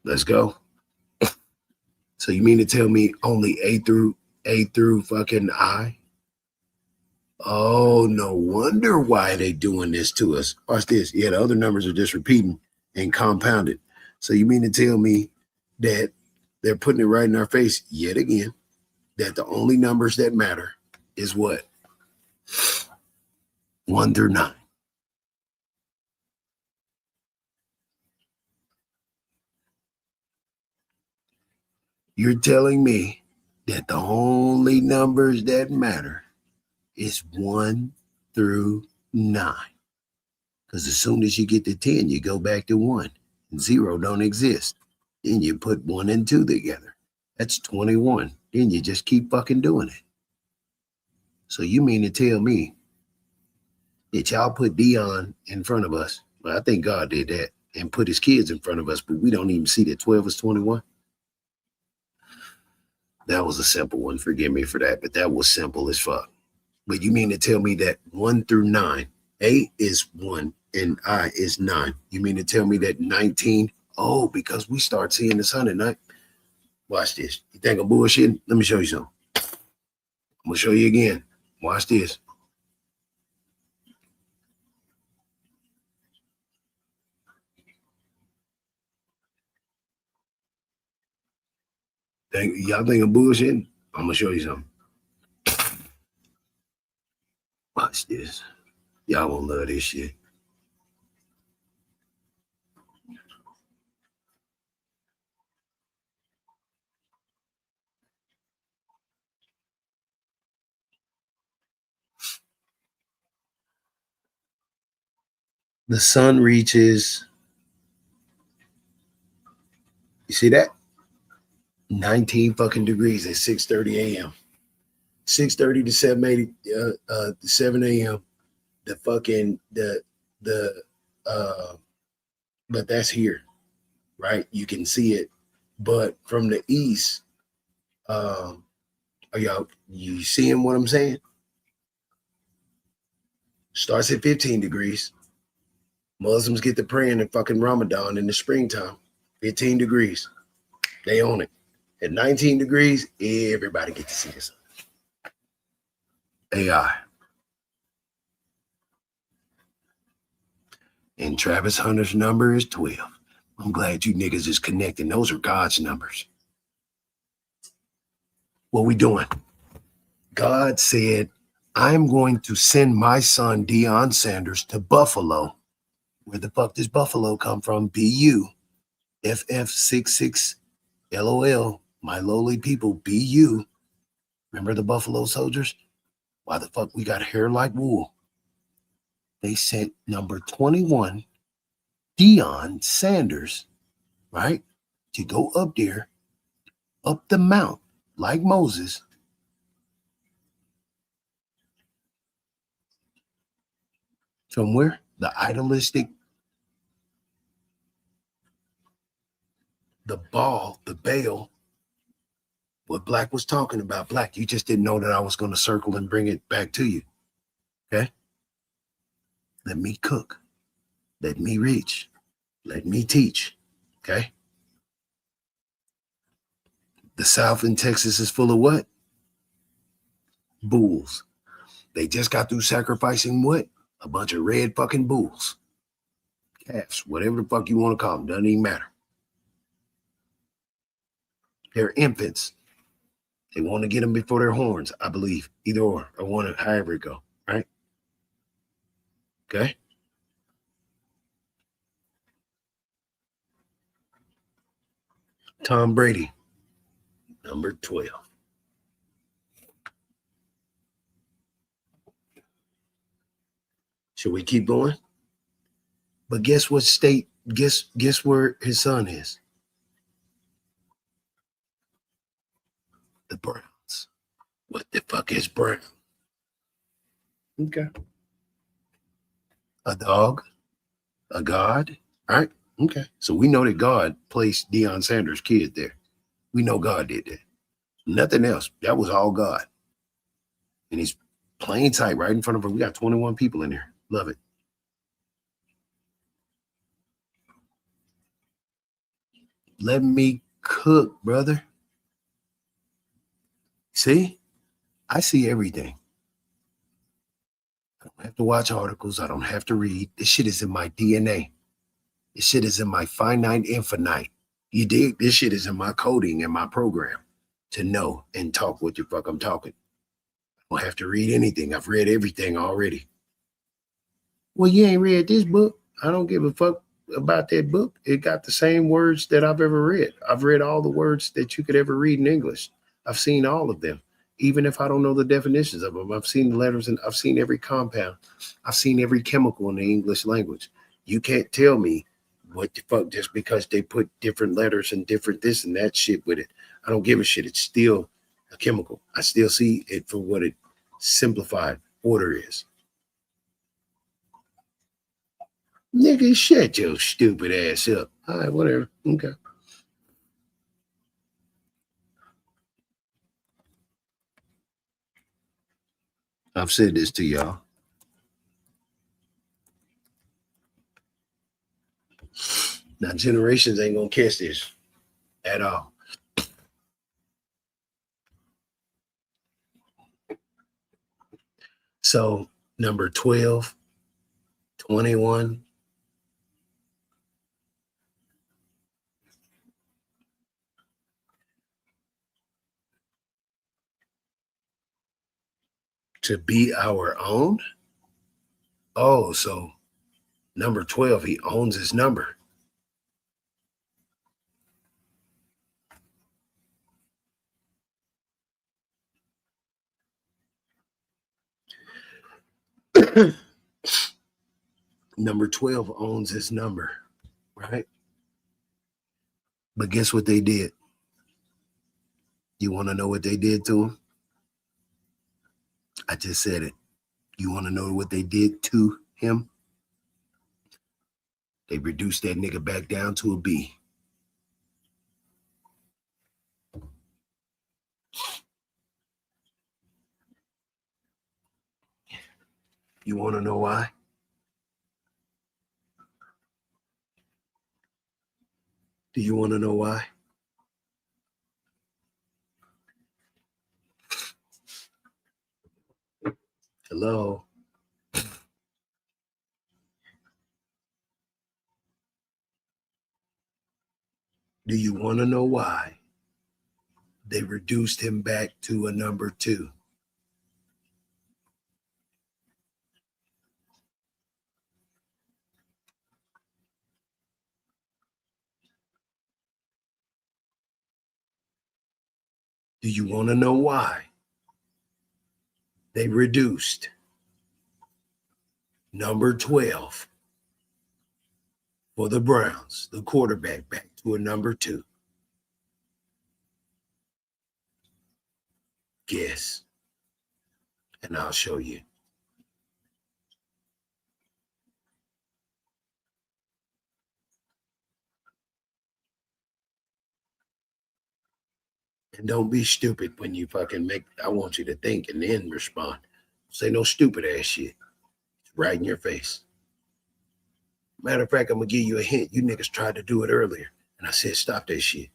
Let's go. So you mean to tell me only A through fucking I? Oh, no wonder why they doing this to us. Watch this. Yeah, the other numbers are just repeating and compounded. So you mean to tell me that they're putting it right in our face yet again, that the only numbers that matter is what? 1 through 9. You're telling me that the only numbers that matter is 1 through 9. Because as soon as you get to 10, you go back to 1. 0 don't exist. Then you put 1 and 2 together. That's 21. Then you just keep fucking doing it. So you mean to tell me that y'all put Dion in front of us? Well, I think God did that and put his kids in front of us, but we don't even see that 12 is 21. That was a simple one. Forgive me for that, but that was simple as fuck. But you mean to tell me that 1 through 9, A is 1 and I is 9. You mean to tell me that 19? Oh, because we start seeing the sun at night. Watch this. You think I'm bullshitting? Let me show you something. I'm gonna show you again. Watch this. Y'all think I'm bullshitting? I'm gonna show you something. Watch this. Y'all gonna love this shit. The sun reaches, you see that? 19 fucking degrees at 6:30 a.m. 6:30 to 7 a.m. The fucking but that's here, right? You can see it. But from the east, are y'all you seeing what I'm saying? Starts at 15 degrees. Muslims get to praying in fucking Ramadan in the springtime. 15 degrees. They own it. At 19 degrees, everybody get to see this. AI. And Travis Hunter's number is 12. I'm glad you niggas is connecting. Those are God's numbers. What we doing? God said, I'm going to send my son Deion Sanders to Buffalo. Where the fuck does Buffalo come from? BU. FF66 LOL. My lowly people. BU. Remember the Buffalo Soldiers? Why the fuck we got hair like wool? They sent number 21, Deion Sanders, right, to go up there, up the mount, like Moses. From where? The idolistic, the Baal, the Baal, what Black was talking about. Black, you just didn't know that I was going to circle and bring it back to you. Okay? Let me cook. Let me reach. Let me teach. Okay? The South in Texas is full of what? Bulls. They just got through sacrificing what? A bunch of red fucking bulls. Calves, whatever the fuck you want to call them. Doesn't even matter. They're infants. They want to get them before their horns, I believe. Either or want to, however it go, right? Okay? Tom Brady, number 12. Should we keep going? But guess what state, guess where his son is? The Browns. What the fuck is Brown? Okay. A dog, a God, all right? Okay. So we know that God placed Deion Sanders' kid there. We know God did that. Nothing else. That was all God. And he's playing tight right in front of her. We got 21 people in there. Love it. Let me cook, brother. See? I see everything. I don't have to watch articles. I don't have to read. This shit is in my DNA. This shit is in my finite infinite. You dig? This shit is in my coding and my program to know and talk what the fuck I'm talking. I don't have to read anything. I've read everything already. Well, you ain't read this book. I don't give a fuck about that book. It got the same words that I've ever read. I've read all the words that you could ever read in English. I've seen all of them, even if I don't know the definitions of them. I've seen the letters and I've seen every compound. I've seen every chemical in the English language. You can't tell me what the fuck just because they put different letters and different this and that shit with it. I don't give a shit. It's still a chemical. I still see it for what it simplified order is. Nigga, shut your stupid ass up. All right, whatever. Okay. I've said this to y'all. Now, generations ain't gonna catch this at all. So number 12, 21, to be our own. Oh, so number 12, he owns his number. Number 12 owns his number, right? But guess what they did? You want to know what they did to him? I just said it. You want to know what they did to him? They reduced that nigga back down to a B. You want to know why? Do you want to know why? Hello? Do you want to know why they reduced him back to a number 2? Do you want to know why they reduced number 12 for the Browns, the quarterback, back to a number 2? Guess. And I'll show you. And don't be stupid when you fucking make, I want you to think and then respond. Say no stupid ass shit. It's right in your face. Matter of fact, I'm going to give you a hint. You niggas tried to do it earlier. And I said, stop that shit.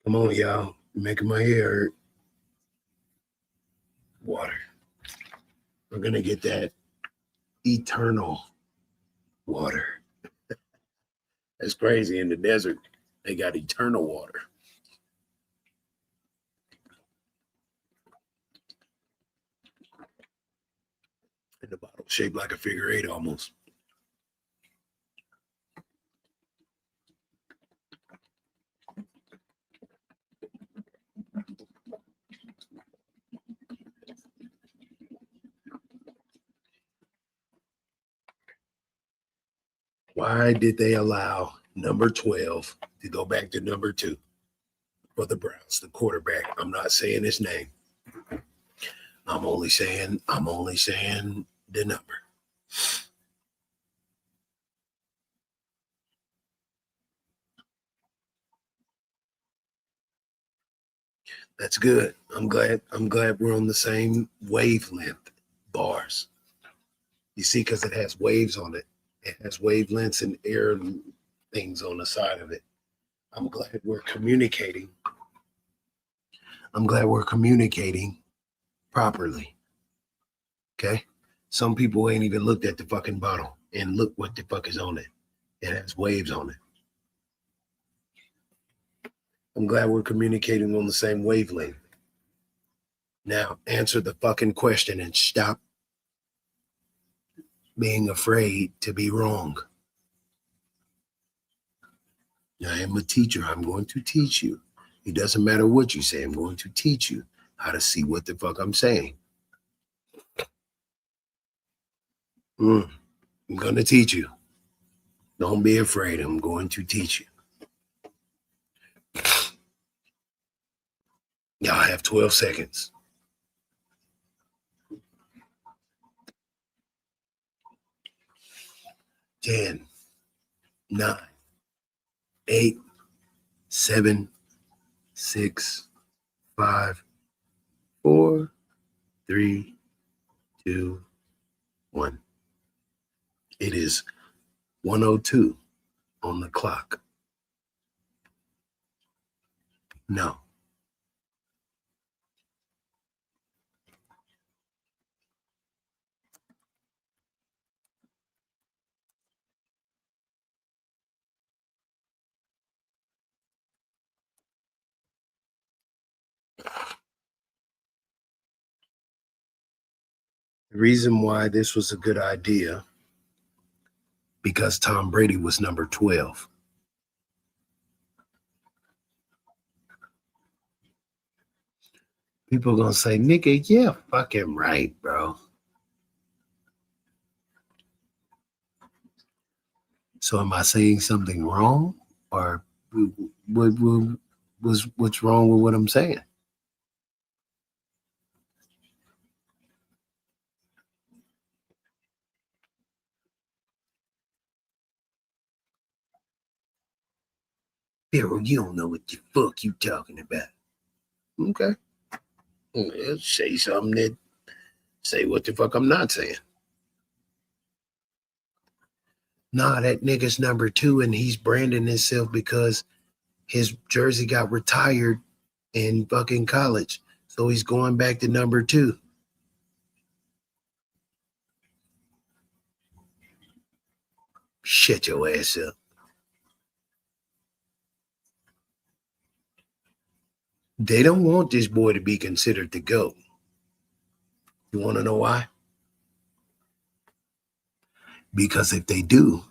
Come on, y'all. You're making my hair hurt. Water. We're going to get that eternal water. That's crazy. In the desert, they got eternal water. And the bottle shaped like a figure 8 almost. Why did they allow number 12 to go back to number 2 for the Browns, the quarterback? I'm not saying his name. I'm only saying the number. That's good. I'm glad we're on the same wavelength. Bars. You see, because it has waves on it. It has wavelengths and air things on the side of it. I'm glad we're communicating. I'm glad we're communicating properly. Okay? Some people ain't even looked at the fucking bottle and look what the fuck is on it. It has waves on it. I'm glad we're communicating on the same wavelength. Now, answer the fucking question and stop being afraid to be wrong. I am a teacher. I'm going to teach you. It doesn't matter what you say. I'm going to teach you how to see what the fuck I'm saying. I'm going to teach you. Don't be afraid. I'm going to teach you. Y'all have 12 seconds. 10, 9, 8, 7, 6, 5, 4, 3, 2, 1. It is 1:02 on the clock. No. The reason why this was a good idea, because Tom Brady was number 12. People are going to say, nigga, yeah, fucking right, bro. So am I saying something wrong? Or what's wrong with what I'm saying? Daryl, you don't know what the fuck you talking about. Okay. Well, say something that say what the fuck I'm not saying. Nah, that nigga's number 2 and he's branding himself because his jersey got retired in fucking college. So he's going back to number 2. Shut your ass up. They don't want this boy to be considered the GOAT. You want to know why? Because if they do,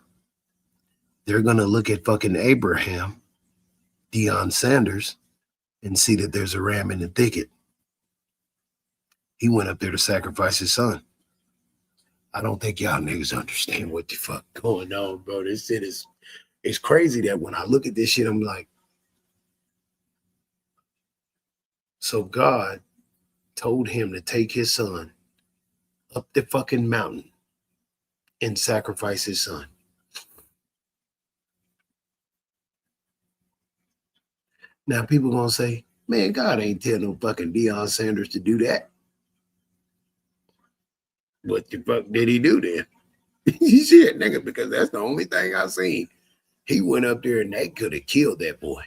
they're going to look at fucking Abraham, Deion Sanders, and see that there's a ram in the thicket. He went up there to sacrifice his son. I don't think y'all niggas understand what the fuck going on, bro. This shit is, it's crazy that when I look at this shit, I'm like, so God told him to take his son up the fucking mountain and sacrifice his son. Now people gonna say, man, God ain't tell no fucking Deion Sanders to do that. What the fuck did he do then? Shit, nigga, because that's the only thing I seen. He went up there and they could have killed that boy.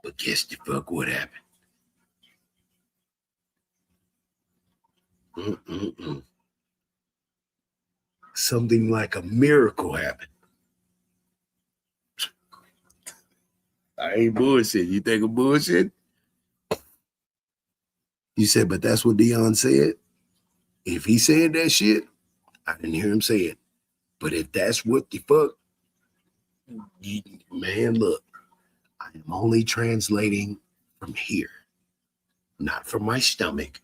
But guess the fuck what happened? Something like a miracle happened. I ain't bullshit. You think I'm bullshit? You said, but that's what Deion said. If he said that shit, I didn't hear him say it. But if that's what the fuck, man, look, I am only translating from here, not from my stomach,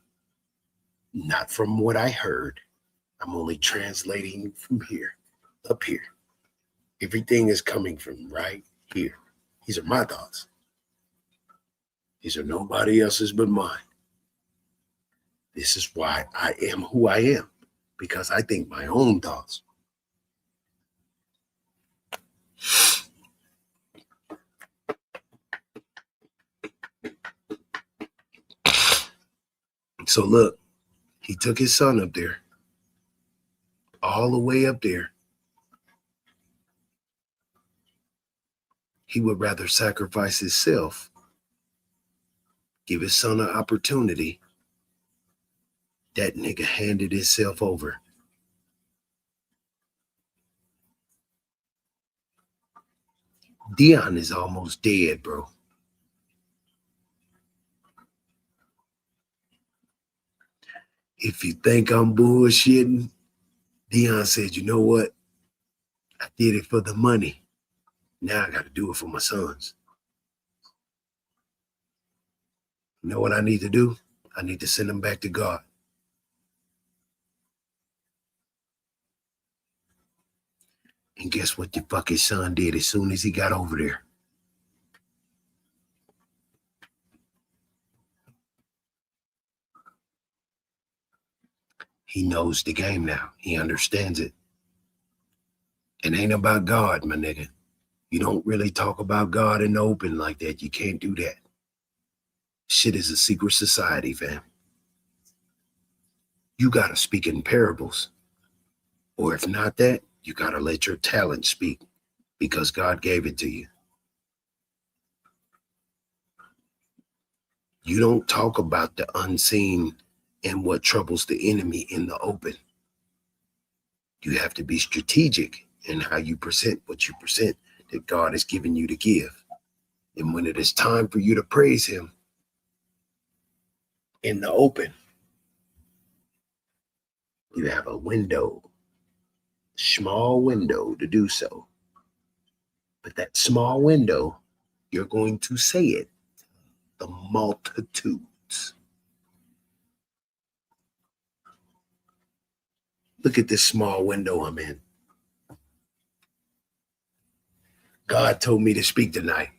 not from what I heard. I'm only translating from here, up here. Everything is coming from right here. These are my thoughts. These are nobody else's but mine. This is why I am who I am, because I think my own thoughts. So look, he took his son up there, all the way up there. He would rather sacrifice himself, give his son an opportunity. That nigga handed himself over. Deion is almost dead, bro. If you think I'm bullshitting, Deion said, you know what? I did it for the money. Now I got to do it for my sons. You know what I need to do? I need to send them back to God. And guess what the fuck his son did as soon as he got over there? He knows the game now. He understands it. It ain't about God, my nigga. You don't really talk about God in the open like that. You can't do that. Shit is a secret society, fam. You got to speak in parables. Or if not that, you got to let your talent speak because God gave it to you. You don't talk about the unseen and what troubles the enemy in the open. You have to be strategic in how you present what you present that God has given you to give. And when it is time for you to praise him in the open, you have a window, small window to do so. But that small window, you're going to say it, the multitudes. Look at this small window I'm in. God told me to speak tonight.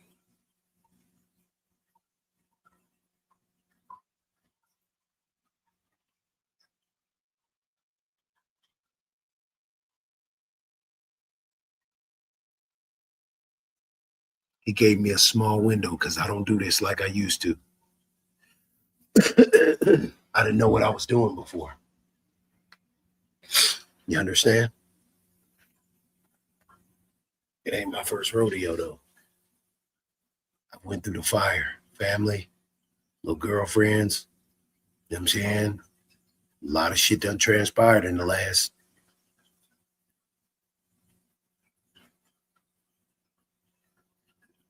He gave me a small window because I don't do this like I used to. I didn't know what I was doing before. You understand? It ain't my first rodeo, though. I went through the fire. Family, little girlfriends, you know what I'm saying? A lot of shit done transpired in the last.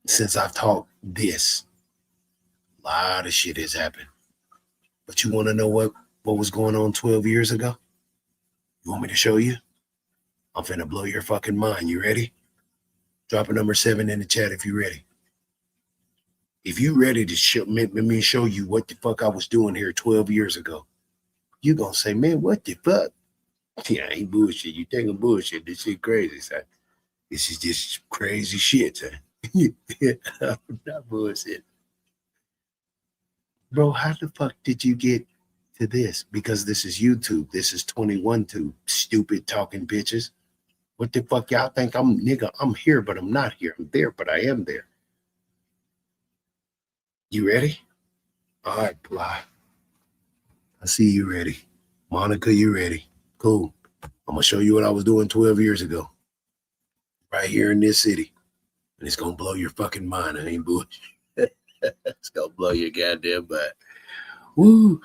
Since I've taught this, a lot of shit has happened. But you want to know what was going on 12 years ago? You want me to show you? I'm finna blow your fucking mind. You ready? Drop a number 7 in the chat if you're ready. If you ready to show you what the fuck I was doing here 12 years ago, you gonna say, man, what the fuck? Yeah, I ain't bullshit. You think I'm bullshit. This shit crazy, son. This is just crazy shit, son. I'm not bullshit. Bro, how the fuck did you get to this? Because this is YouTube. This is 21 Tube. Stupid talking bitches. What the fuck y'all think I'm, nigga? I'm here, but I'm not here. I'm there, but I am there. You ready? All right, Ply. I see you ready. Monica, you ready? Cool. I'm going to show you what I was doing 12 years ago. Right here in this city. And it's going to blow your fucking mind. I ain't bullshit. It's going to blow your goddamn mind. Woo.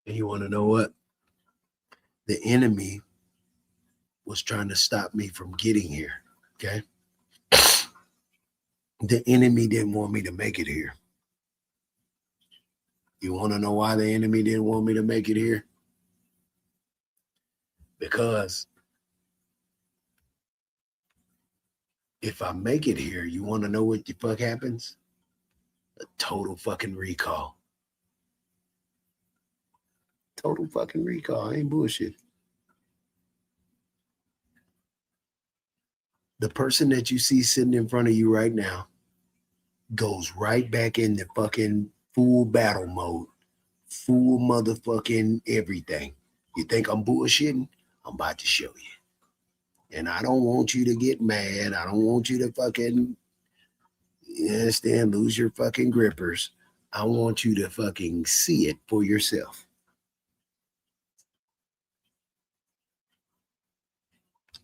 And you want to know what? The enemy was trying to stop me from getting here. Okay? The enemy didn't want me to make it here. You want to know why the enemy didn't want me to make it here? Because if I make it here, you want to know what the fuck happens? A total fucking recall. Total fucking recall. I ain't bullshit. The person that you see sitting in front of you right now goes right back into fucking full battle mode. Full motherfucking everything. You think I'm bullshitting? I'm about to show you. And I don't want you to get mad. I don't want you to fucking, you understand, lose your fucking grippers. I want you to fucking see it for yourself.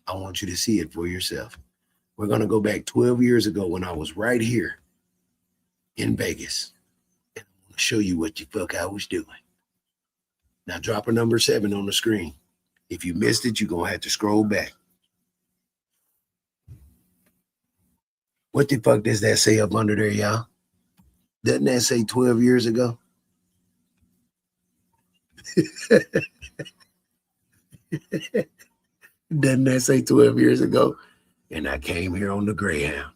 I want you to see it for yourself. We're going to go back 12 years ago when I was right here in Vegas. And I'm going to show you what the fuck I was doing. Now drop a number 7 on the screen. If you missed it, you're going to have to scroll back. What the fuck does that say up under there, y'all? Doesn't that say 12 years ago? Doesn't that say 12 years ago? And I came here on the Greyhound.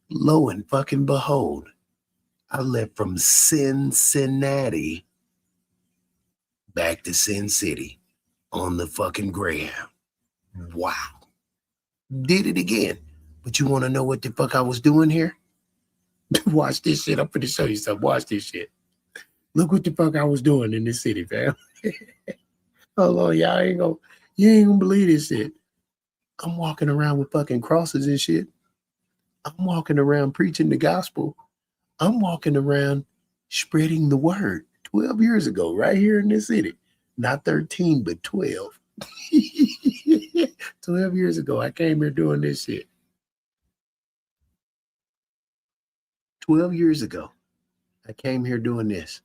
Lo and fucking behold, I left from Cincinnati back to Sin City on the fucking Greyhound. Wow. Did it again. But you want to know what the fuck I was doing here? Watch this shit. I'm finna show you something. Watch this shit. Look what the fuck I was doing in this city, fam. Hold on, y'all you ain't gonna believe this shit. I'm walking around with fucking crosses and shit. I'm walking around preaching the gospel. I'm walking around spreading the word 12 years ago, right here in this city. Not 13, but 12. 12 years ago, I came here doing this shit. 12 years ago, I came here doing this.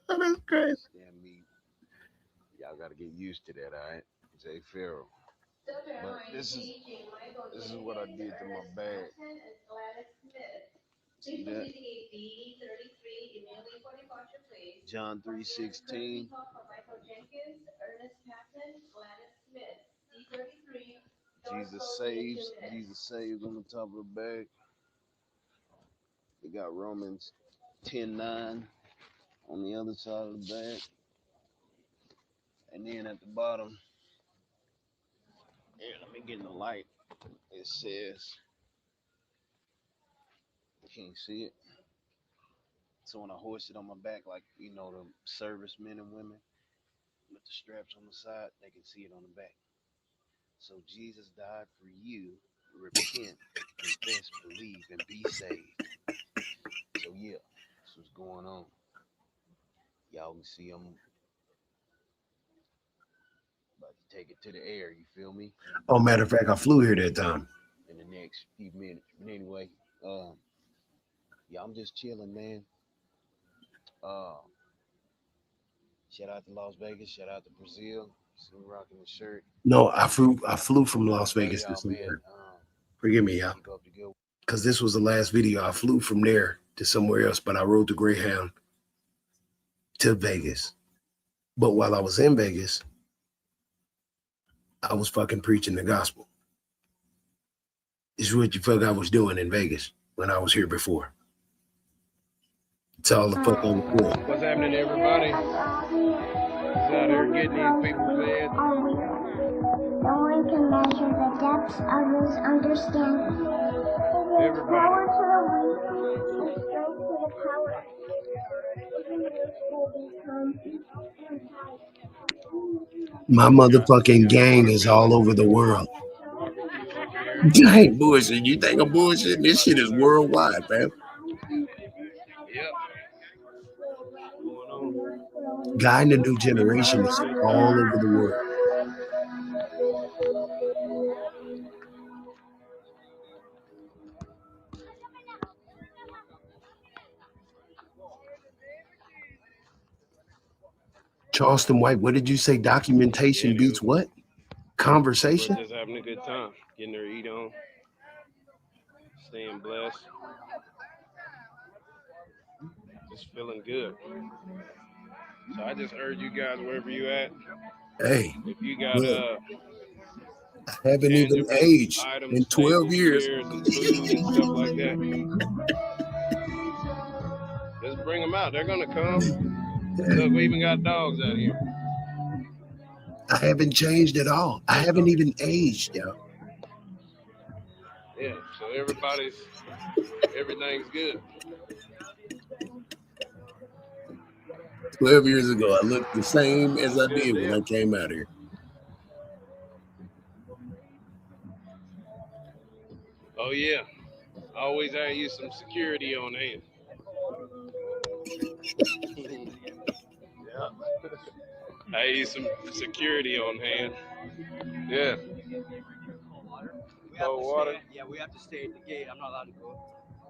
That's crazy. Damn me. Y'all gotta get used to that, all right? Jay Farrell. But this is what I did to my bag. See that? John 3:16. Jesus saves on the top of the bag. We got Romans 10:9 on the other side of the bag. And then at the bottom, here, let me get in the light. It says, can you see it? So when I hoist it on my back, like, you know, the servicemen and women with the straps on the side, they can see it on the back. So Jesus died for you. Repent, confess, believe, and be saved. So yeah, that's what's going on. Y'all can see I'm about to take it to the air. You feel me? Oh, matter of fact, I flew here that time. In the next few minutes. But anyway, yeah, I'm just chilling, man. Shout out to Las Vegas. Shout out to Brazil. See me rocking the shirt. No, I flew from Las Vegas to somewhere. Forgive me, y'all. Because this was the last video. I flew from there to somewhere else, but I rode the Greyhound to Vegas. But while I was in Vegas, I was fucking preaching the gospel. This is what you fuck I was doing in Vegas when I was here before. It's all the fuck I was doing. What's happening, everybody? Just out here getting these people fed. No one can measure the depths of his understanding. It is power to the weak and strength to the power. My motherfucking gang is all over the world. I ain't bullshit. You think I'm bullshit? This shit is worldwide, man. Guy in the new generation is all over the world. Charleston White, what did you say? Documentation beats what? Conversation? Just having a good time, getting their eat on, staying blessed, just feeling good. So I just urge you guys, wherever you at, hey, if you got I haven't even aged items, in 12 tables, years. chairs, and food and stuff like that, just bring them out. They're gonna come. Look, we even got dogs out here. I haven't changed at all. I haven't even aged, yo. Yeah, so everything's good. 12 years ago, I looked the same as I did when I came out here. Oh yeah, I always had you some security on hand. Yeah. I use some security on hand. Yeah. Cold water. Yeah, we have to stay at the gate. I'm not allowed to go.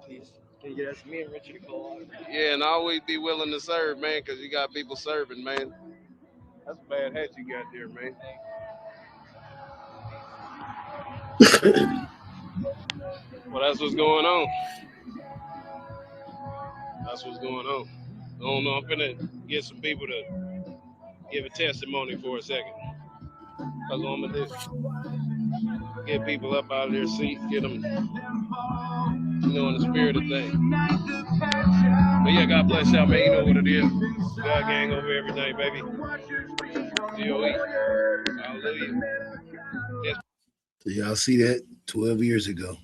Please, can you get us, me and Richard, cold water? Yeah, and always be willing to serve, man, because you got people serving, man. That's a bad hat you got there, man. Well, that's what's going on. That's what's going on. I don't know. I'm finna get some people to give a testimony for a second. That's what I'm gonna do. Get people up out of their seats, get them, you know, in the spirit of things. But yeah, God bless y'all, man. You know what it is. God gang over everything, baby. GOE. Hallelujah. Yes. So y'all see that? 12 years ago.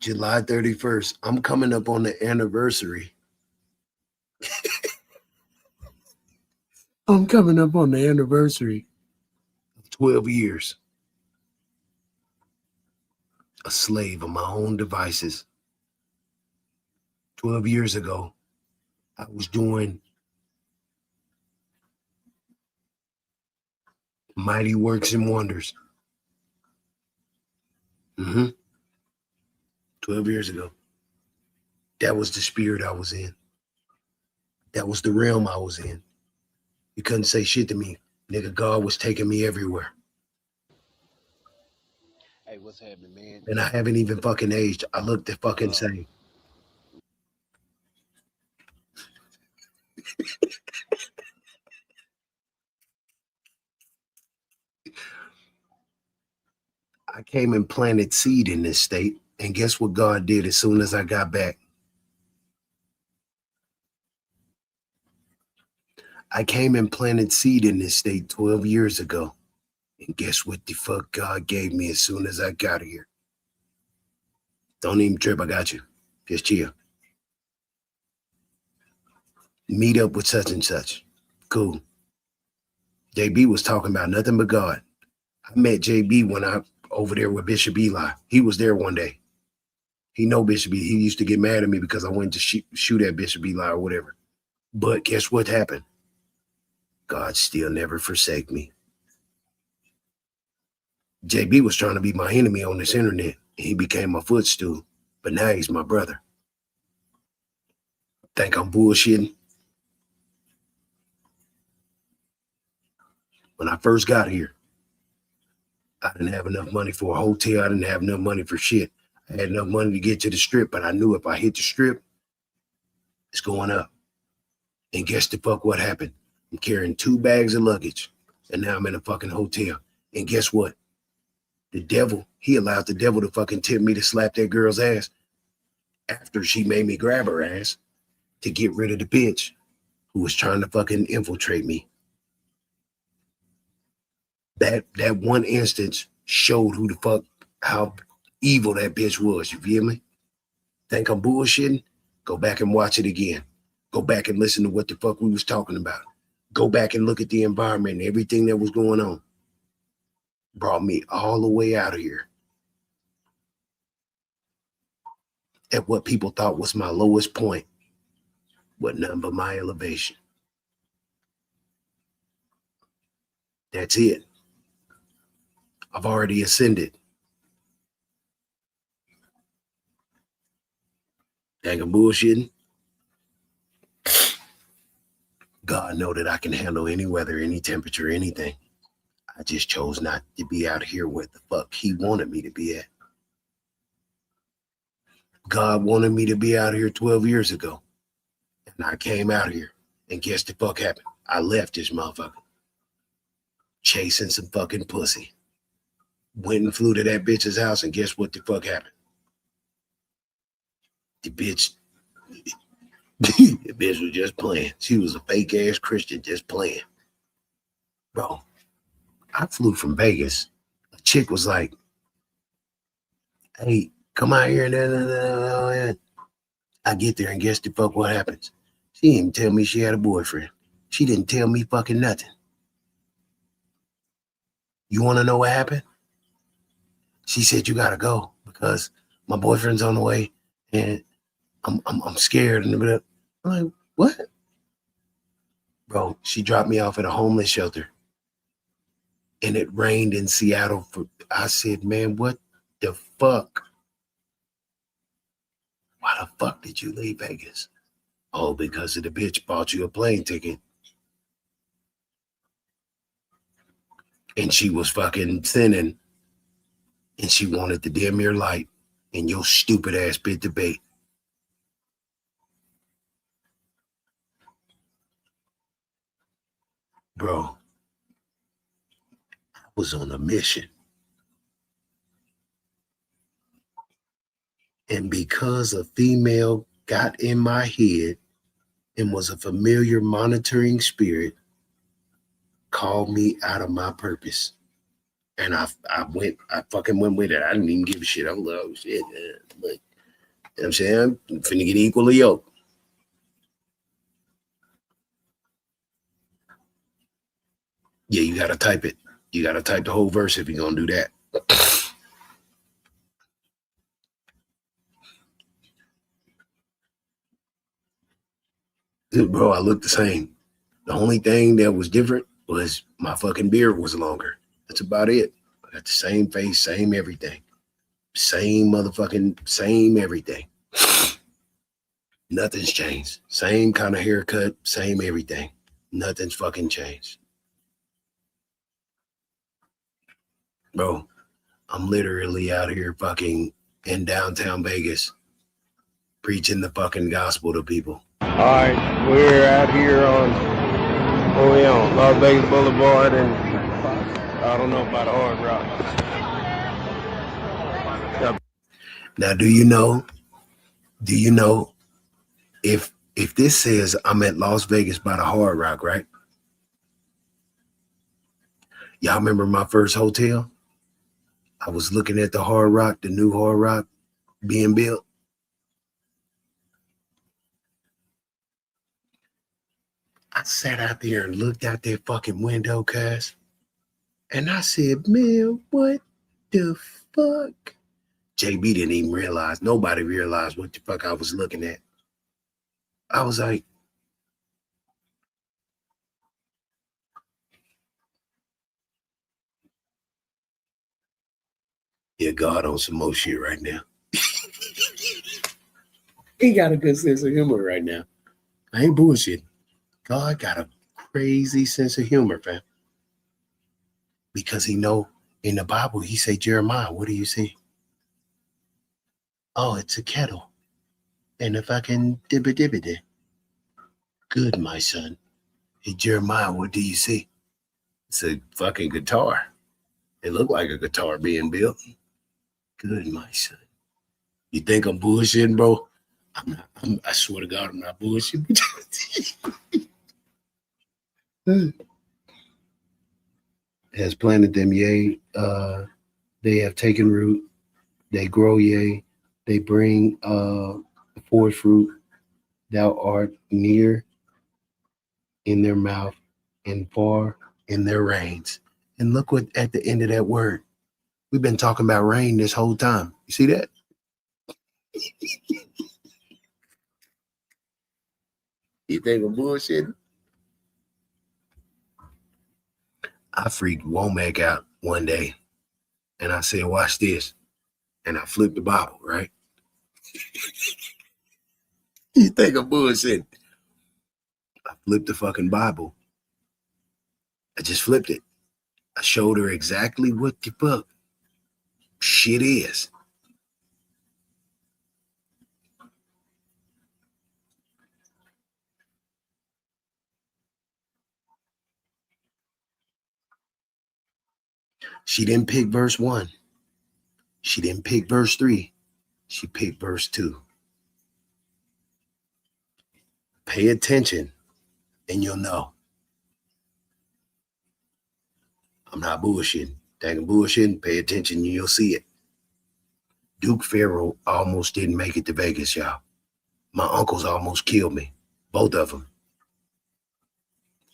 July 31st. I'm coming up on the anniversary I'm coming up on the anniversary of 12 years. A slave of my own devices. 12 years ago, I was doing mighty works and wonders. 12 years ago. That was the spirit I was in. That was the realm I was in. You couldn't say shit to me. Nigga, God was taking me everywhere. Hey, what's happening, man? And I haven't even fucking aged. I look the fucking same. I came and planted seed in this state. And guess what God did as soon as I got back? I came and planted seed in this state 12 years ago. And guess what the fuck God gave me as soon as I got here? Don't even trip, I got you. Just chill. Meet up with such and such. Cool. JB was talking about nothing but God. I met JB when I over there with Bishop Eli. He was there one day. He know Bishop Eli. He used to get mad at me because I went to shoot at Bishop Eli or whatever. But guess what happened? God still never forsake me. JB was trying to be my enemy on this internet. He became my footstool. But now he's my brother. Think I'm bullshitting? When I first got here, I didn't have enough money for a hotel. I didn't have enough money for shit. I had enough money to get to the strip, but I knew if I hit the strip, it's going up. And guess the fuck what happened? I'm carrying 2 bags of luggage, and now I'm in a fucking hotel. And guess what? The devil, he allowed the devil to fucking tempt me to slap that girl's ass after she made me grab her ass to get rid of the bitch who was trying to fucking infiltrate me. That one instance showed who the fuck, how evil that bitch was. You feel me? Think I'm bullshitting? Go back and watch it again. Go back and listen to what the fuck we was talking about. Go back and look at the environment and everything that was going on. Brought me all the way out of here. At what people thought was my lowest point, but nothing but my elevation. That's it. I've already ascended. Think I'm bullshitting? God know that I can handle any weather, any temperature, anything. I just chose not to be out here where the fuck he wanted me to be at. God wanted me to be out here 12 years ago. And I came out here. And guess the fuck happened? I left this motherfucker. Chasing some fucking pussy. Went and flew to that bitch's house, and guess what the fuck happened? The bitch was just playing. She was a fake ass Christian just playing. Bro, I flew from Vegas. A chick was like, hey, come out here. And I get there, and guess the fuck what happens? She didn't even tell me she had a boyfriend. She didn't tell me fucking nothing. You want to know what happened? She said, you got to go because my boyfriend's on the way and I'm scared. And I'm like, what? Bro, she dropped me off at a homeless shelter. And it rained in Seattle. I said, man, what the fuck? Why the fuck did you leave Vegas? Oh, because of the bitch bought you a plane ticket. And she was fucking sinning. And she wanted the dim your light. And your stupid ass bit the bait. Bro, I was on a mission. And because a female got in my head and was a familiar monitoring spirit, called me out of my purpose. And I fucking went with it. I didn't even give a shit. I was like, oh shit, man. But, you know what I'm saying? I'm finna get equally yoked. Yeah, you gotta type it. You gotta type the whole verse if you're gonna do that. Dude, bro, I look the same. The only thing that was different was my fucking beard was longer. That's about it. I got the same face, same everything. Same motherfucking, same everything. Nothing's changed. Same kind of haircut, same everything. Nothing's fucking changed. Bro, I'm literally out here fucking in downtown Vegas preaching the fucking gospel to people. All right, we're out here on Las Vegas Boulevard, and I don't know about Hard Rock. Now, do you know if this says I'm at Las Vegas by the Hard Rock, right? Y'all remember my first hotel? I was looking at the Hard Rock, the new Hard Rock being built. I sat out there and looked out that fucking window, cuz, and I said, man, what the fuck? JB didn't even realize, nobody realized what the fuck I was looking at. I was like, yeah, God on some more shit right now. He got a good sense of humor right now. I ain't bullshitting. God got a crazy sense of humor, fam. Because he know in the Bible, he say, Jeremiah, what do you see? Oh, it's a kettle. And if I can dibba. Good, my son. Hey, Jeremiah, what do you see? It's a fucking guitar. It looked like a guitar being built. Good, my son. You think I'm bullshitting, bro? I'm not. I swear to God, I'm not bullshitting. Has planted them, yea. They have taken root. They grow, yea. They bring forth fruit. Thou art near in their mouth and far in their reins. And look what at the end of that word. We've been talking about rain this whole time. You see that? You think I'm bullshitting? I freaked Womack out one day and I said, watch this. And I flipped the Bible, right? You think I'm bullshitting? I flipped the fucking Bible. I just flipped it. I showed her exactly what the fuck shit is. She didn't pick verse 1. She didn't pick verse 3. She picked verse 2. Pay attention and you'll know. I'm not bullshitting. Thinking bullshitting, pay attention and you'll see it. Duke Farrell almost didn't make it to Vegas, y'all. My uncles almost killed me. Both of them.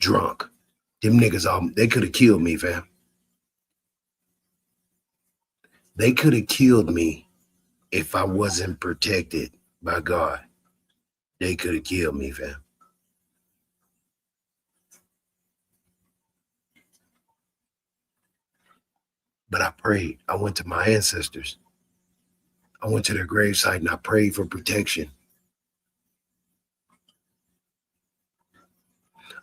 Drunk. Them niggas, they could have killed me, fam. They could have killed me if I wasn't protected by God. They could have killed me, fam. But I prayed. I went to my ancestors. I went to their gravesite and I prayed for protection.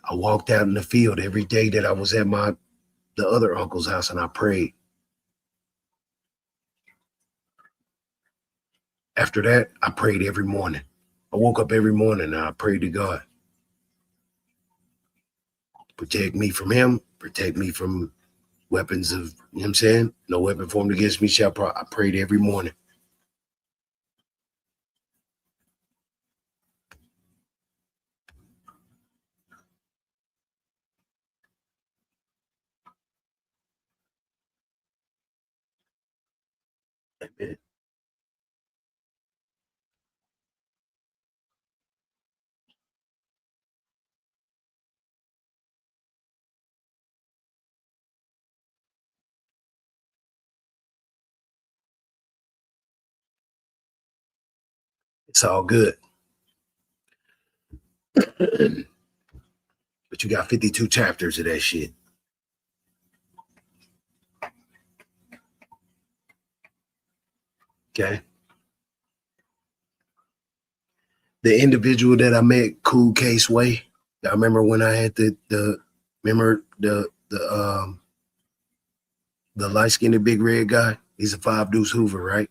I walked out in the field every day that I was at the other uncle's house and I prayed. After that, I prayed every morning. I woke up every morning and I prayed to God. Protect me from him. Protect me from weapons of, you know what I'm saying? No weapon formed against me shall prosper. I prayed every morning. Amen. It's all good. But you got 52 chapters of that shit. Okay. The individual that I met, Cool Case Way. I remember when I had the light-skinned big red guy. He's a 5 Deuce Hoover, right?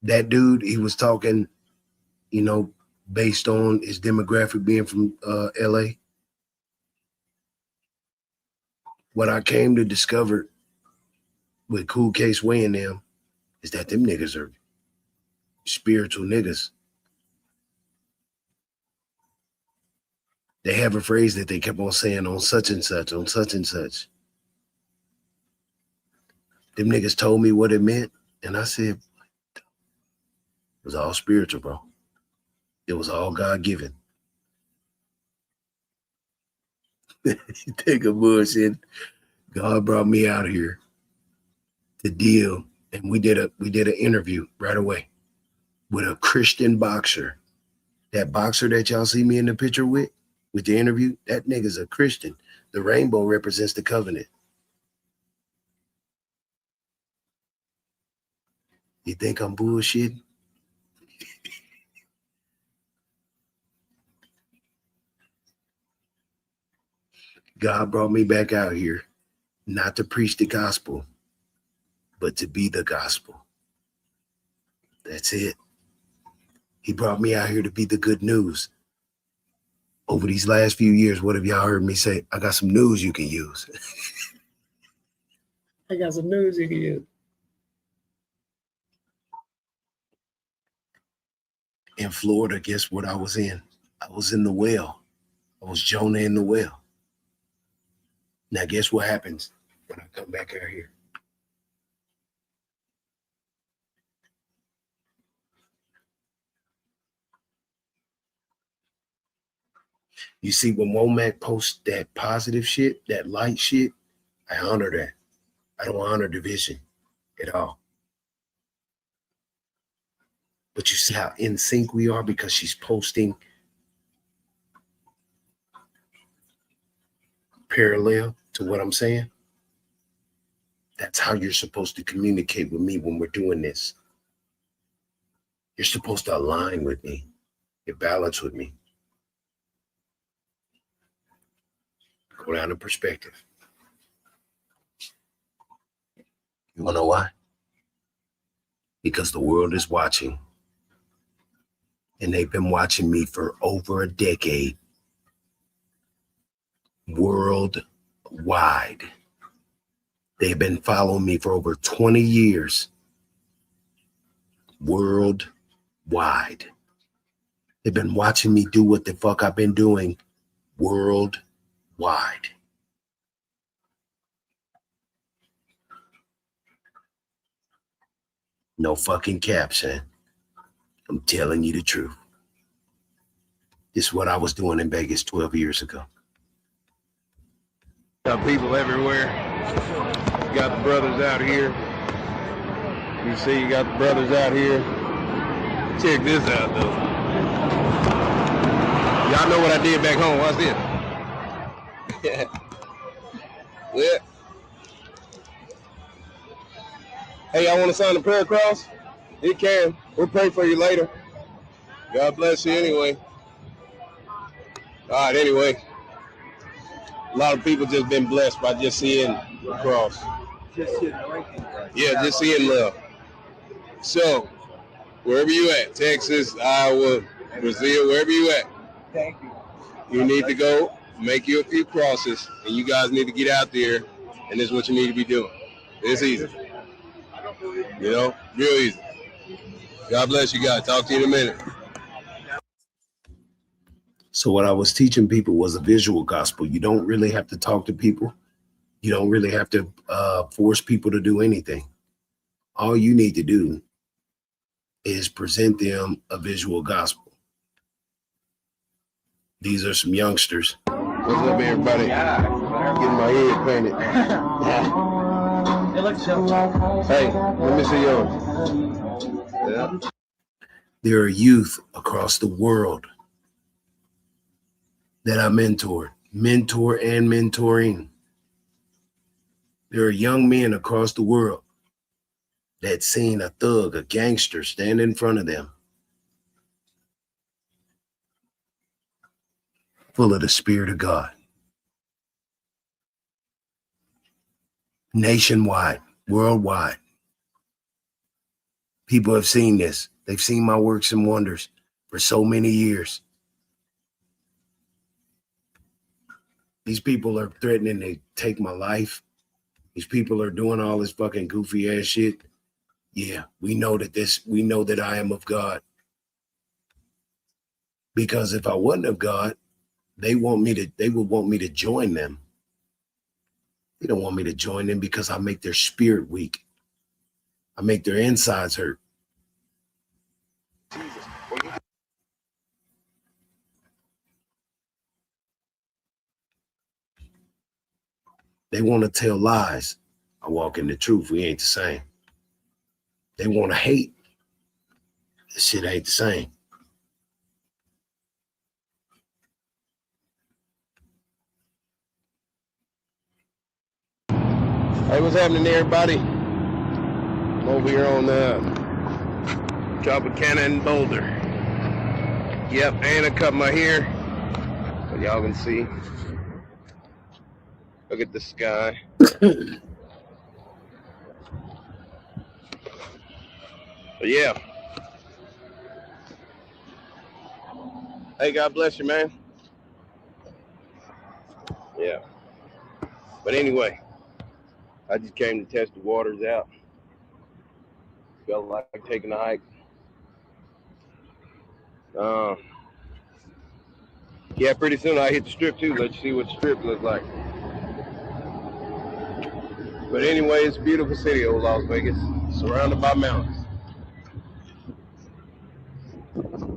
That dude, he was talking, you know, based on his demographic being from LA. What I came to discover with Cool Case Way and them is that them niggas are spiritual niggas. They have a phrase that they kept on saying on such and such, on such and such. Them niggas told me what it meant, and I said, it was all spiritual, bro. It was all God-given. You take a bullshit. God brought me out here to deal, and we did an interview right away with a Christian boxer. That boxer that y'all see me in the picture with the interview, that nigga's a Christian. The rainbow represents the covenant. You think I'm bullshitting? God brought me back out here not to preach the gospel, but to be the gospel. That's it. He brought me out here to be the good news. Over these last few years, what have y'all heard me say? I got some news you can use. I got some news you can use. In Florida, guess what I was in? I was in the well. I was Jonah in the well. Now, guess what happens when I come back out here? You see, when Womack posts that positive shit, that light shit, I honor that. I don't honor division at all. But you see how in sync we are because she's posting parallel to what I'm saying? That's how you're supposed to communicate with me when we're doing this. You're supposed to align with me, get balance with me. Go down in perspective. You wanna know why? Because the world is watching. And they've been watching me for over a decade. Worldwide. They've been following me for over 20 years. Worldwide. They've been watching me do what the fuck I've been doing worldwide. No fucking caption. I'm telling you the truth. This is what I was doing in Vegas 12 years ago. Got people everywhere. You got the brothers out here. You see, you got the brothers out here. Check this out, though. Y'all know what I did back home. Watch this. Yeah. Hey, y'all want to sign the prayer cross? You can. We'll pray for you later. God bless you anyway. All right, anyway. A lot of people just been blessed by just seeing the cross. Yeah, just seeing love. So, wherever you at, Texas, Iowa, Brazil, wherever you at, Thank you. you need to go make you a few crosses, and you guys need to get out there, and this is what you need to be doing. It's easy. You know, real easy. God bless you guys. Talk to you in a minute. So what I was teaching people was a visual gospel. You don't really have to talk to people. You don't really have to force people to do anything. All you need to do is present them a visual gospel. These are some youngsters. What's up, everybody? Getting my head painted. It looks so. Hey, let me see yours. Yeah. There are youth across the world that I mentor and mentoring. There are young men across the world that seen a thug, a gangster stand in front of them, full of the Spirit of God. Nationwide, worldwide. People have seen this. They've seen my works and wonders for so many years. These people are threatening to take my life. These people are doing all this fucking goofy ass shit. Yeah, we know that I am of God. Because if I wasn't of God, they would want me to join them. They don't want me to join them because I make their spirit weak. I make their insides hurt. They want to tell lies. I walk in the truth. We ain't the same. They want to hate. This shit ain't the same. Hey, what's happening there, everybody? I'm over here on Tropicana and Boulder. Yep, and I cut my hair, so y'all can see. Look at the sky. But yeah. Hey, God bless you, man. Yeah. But anyway, I just came to test the waters out. Felt like taking a hike. Yeah, pretty soon I hit the strip too. Let's see what the strip looks like. But anyway, it's a beautiful city, old Las Vegas, surrounded by mountains.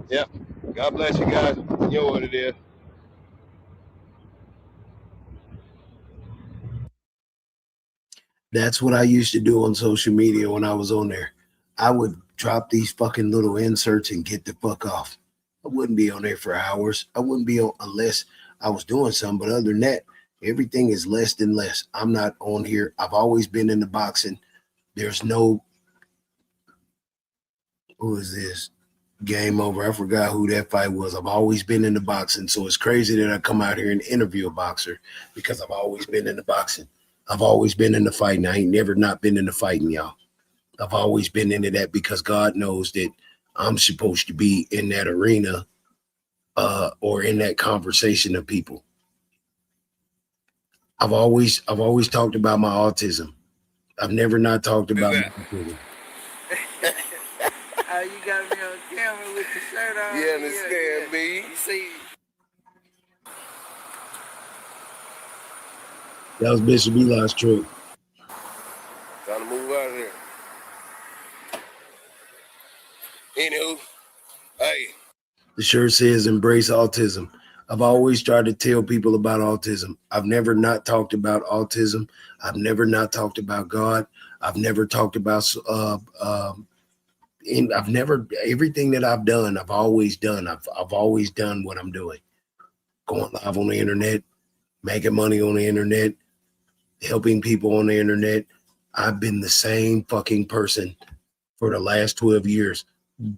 Yep. God bless you guys. You know what it is. That's what I used to do on social media when I was on there. I would drop these fucking little inserts and get the fuck off. I wouldn't be on there for hours. I wouldn't be on unless I was doing something. But other than that, everything is less than less. I'm not on here. I've always been in the boxing. There's no, who is this? Game over. I forgot who that fight was. I've always been in the boxing. So it's crazy that I come out here and interview a boxer because I've always been in the boxing. I've always been in the fighting. I ain't never not been in the fighting, y'all. I've always been into that because God knows that I'm supposed to be in that arena or in that conversation of people. I've always talked about my autism. I've never not talked about my autism. You got me on camera with the shirt on. You understand me? You see? That was Bishop Eli's truck. Trying to move out of here. Anywho, hey. The shirt says embrace autism. I've always tried to tell people about autism. I've never not talked about autism. I've never not talked about God. I've never talked about I've never, everything that I've done, I've always done. I've always done what I'm doing. Going live on the internet, making money on the internet, helping people on the internet. I've been the same fucking person for the last 12 years,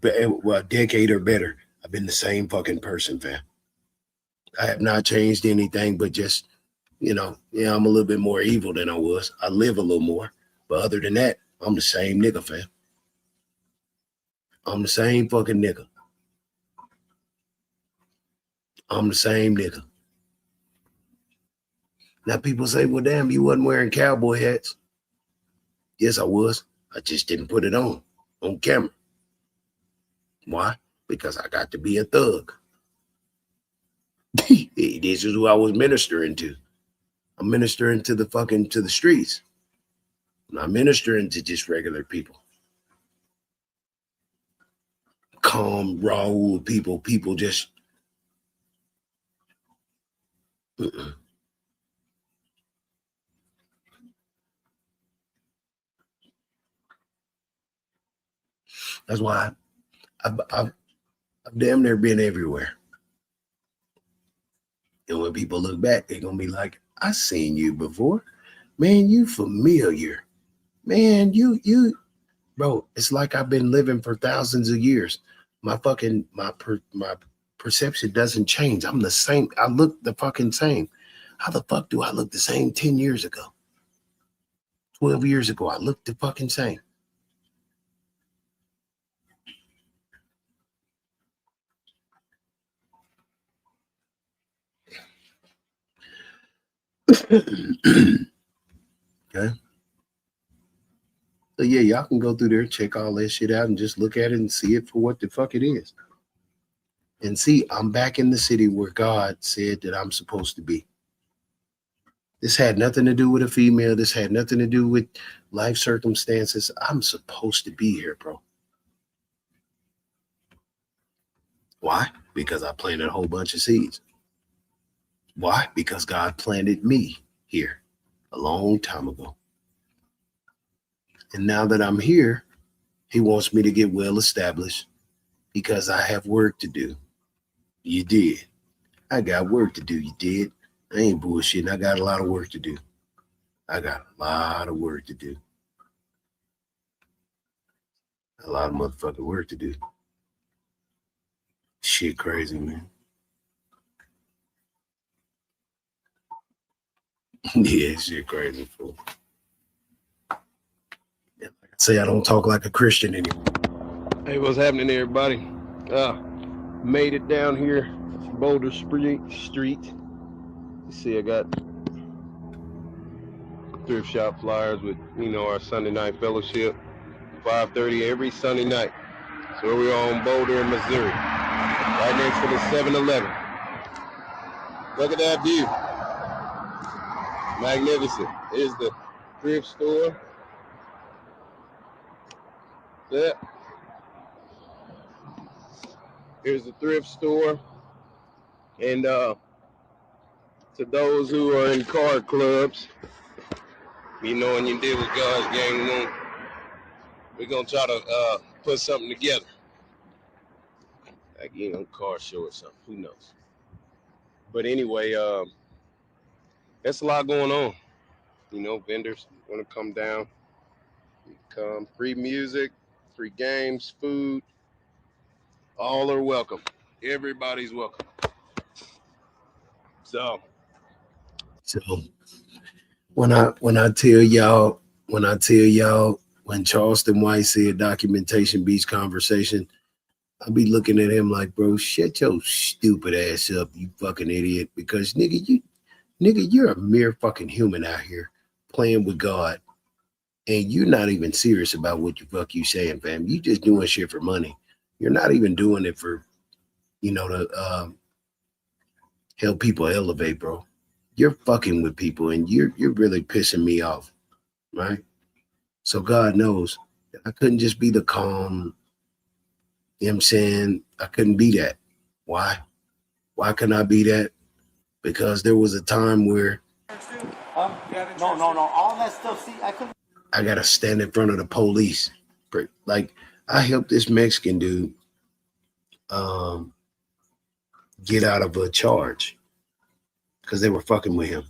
well, a decade or better. I've been the same fucking person, fam. I have not changed anything, but just, I'm a little bit more evil than I was. I live a little more, but other than that, I'm the same nigga, fam. I'm the same fucking nigga. I'm the same nigga. Now people say, well, damn, you wasn't wearing cowboy hats. Yes, I was. I just didn't put it on camera. Why? Because I got to be a thug. This is who I was ministering to. I'm ministering to the streets. I'm not ministering to just regular people. Calm, raw people just. That's why I've damn near been everywhere. And when people look back, they're gonna be like, I seen you before. Man, you familiar. Man, you bro, it's like I've been living for thousands of years. My perception doesn't change. I'm the same. I look the fucking same. How the fuck do I look the same 10 years ago? 12 years ago, I looked the fucking same. Okay. So yeah, y'all can go through there, check all that shit out, and just look at it and see it for what the fuck it is. And see, I'm back in the city where God said that I'm supposed to be. This had nothing to do with a female. This had nothing to do with life circumstances. I'm supposed to be here, bro. Why? Because I planted a whole bunch of seeds. Why? Because God planted me here a long time ago. And now that I'm here, he wants me to get well established because I have work to do. You did. I got work to do. You did. I ain't bullshitting. I got a lot of work to do. I got a lot of work to do. A lot of motherfucking work to do. Shit crazy, man. Yeah, shit crazy, fool. Yeah, like I say, I don't talk like a Christian anymore. Hey, what's happening, everybody? Made it down here, Boulder Street. You see, I got thrift shop flyers with, our Sunday night fellowship, 5:30 every Sunday night. So we're on Boulder, Missouri, right next to the 7-Eleven. Look at that view. Magnificent. Here's the thrift store. Yeah. Here's the thrift store. And to those who are in car clubs, when you deal with God's gang, we're going to try to put something together. Like, car show or something. Who knows? But anyway, that's a lot going on. Vendors want to come down. Come. Free music, free games, food. All are welcome. Everybody's welcome. So when I tell y'all, when Charleston White said documentation beats conversation, I'll be looking at him like, bro, shut your stupid ass up, you fucking idiot. Because nigga, you're a mere fucking human out here playing with God. And you're not even serious about what the fuck you saying, fam. You just doing shit for money. You're not even doing it for, to help people elevate, bro. You're fucking with people and you're really pissing me off, right? So God knows that I couldn't just be the calm, you know what I'm saying? I couldn't be that. Why? Why couldn't I be that? Because there was a time where No. All that stuff. See, I couldn't. I gotta stand in front of the police. Like I helped this Mexican dude get out of a charge because they were fucking with him.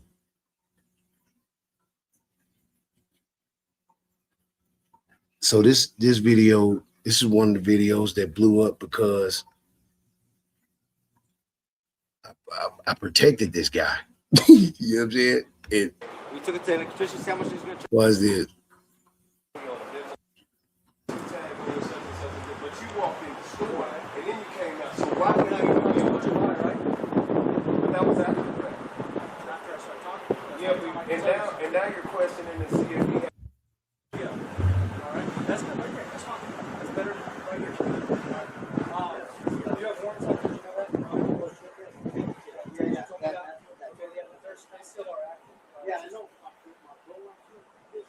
So this video, this is one of the videos that blew up because I protected this guy. You know what I'm saying? We took it to an official sandwich. Was this? But you walked in the store and then you came out. So why would I even be able to lie, right? But that was after the fact. After I started talking. Yeah, and now you're questioning to see if he had. Yeah. All right. That's good right there. That's fine. That's better right here. You have warrants on you know that? Yeah. They're still are active. Yeah, I know.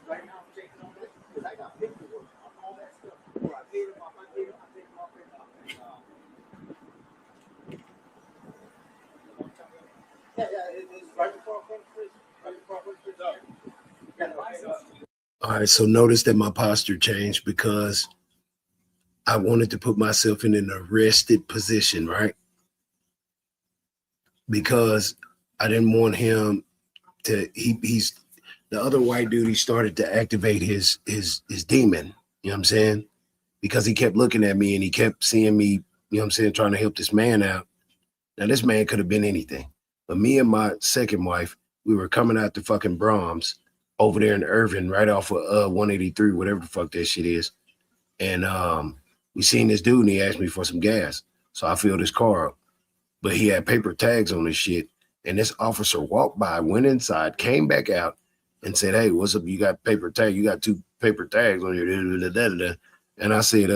Right now I'm taking on this because I got paperwork on all that stuff. Where I paid him off, I take him off it's right before I went to prison. All right, so notice that my posture changed because I wanted to put myself in an arrested position, right? Because I didn't want him to, he's the other white dude, he started to activate his demon, you know what I'm saying? Because he kept looking at me and he kept seeing me, you know what I'm saying, trying to help this man out. Now, this man could have been anything. But me and my second wife, we were coming out to fucking Brahms over there in Irving, right off of 183, whatever the fuck that shit is. And we seen this dude and he asked me for some gas. So I filled his car up. But he had paper tags on his shit. And this officer walked by, went inside, came back out and said, hey, what's up? You got paper tag. You got 2 paper tags on your And I said,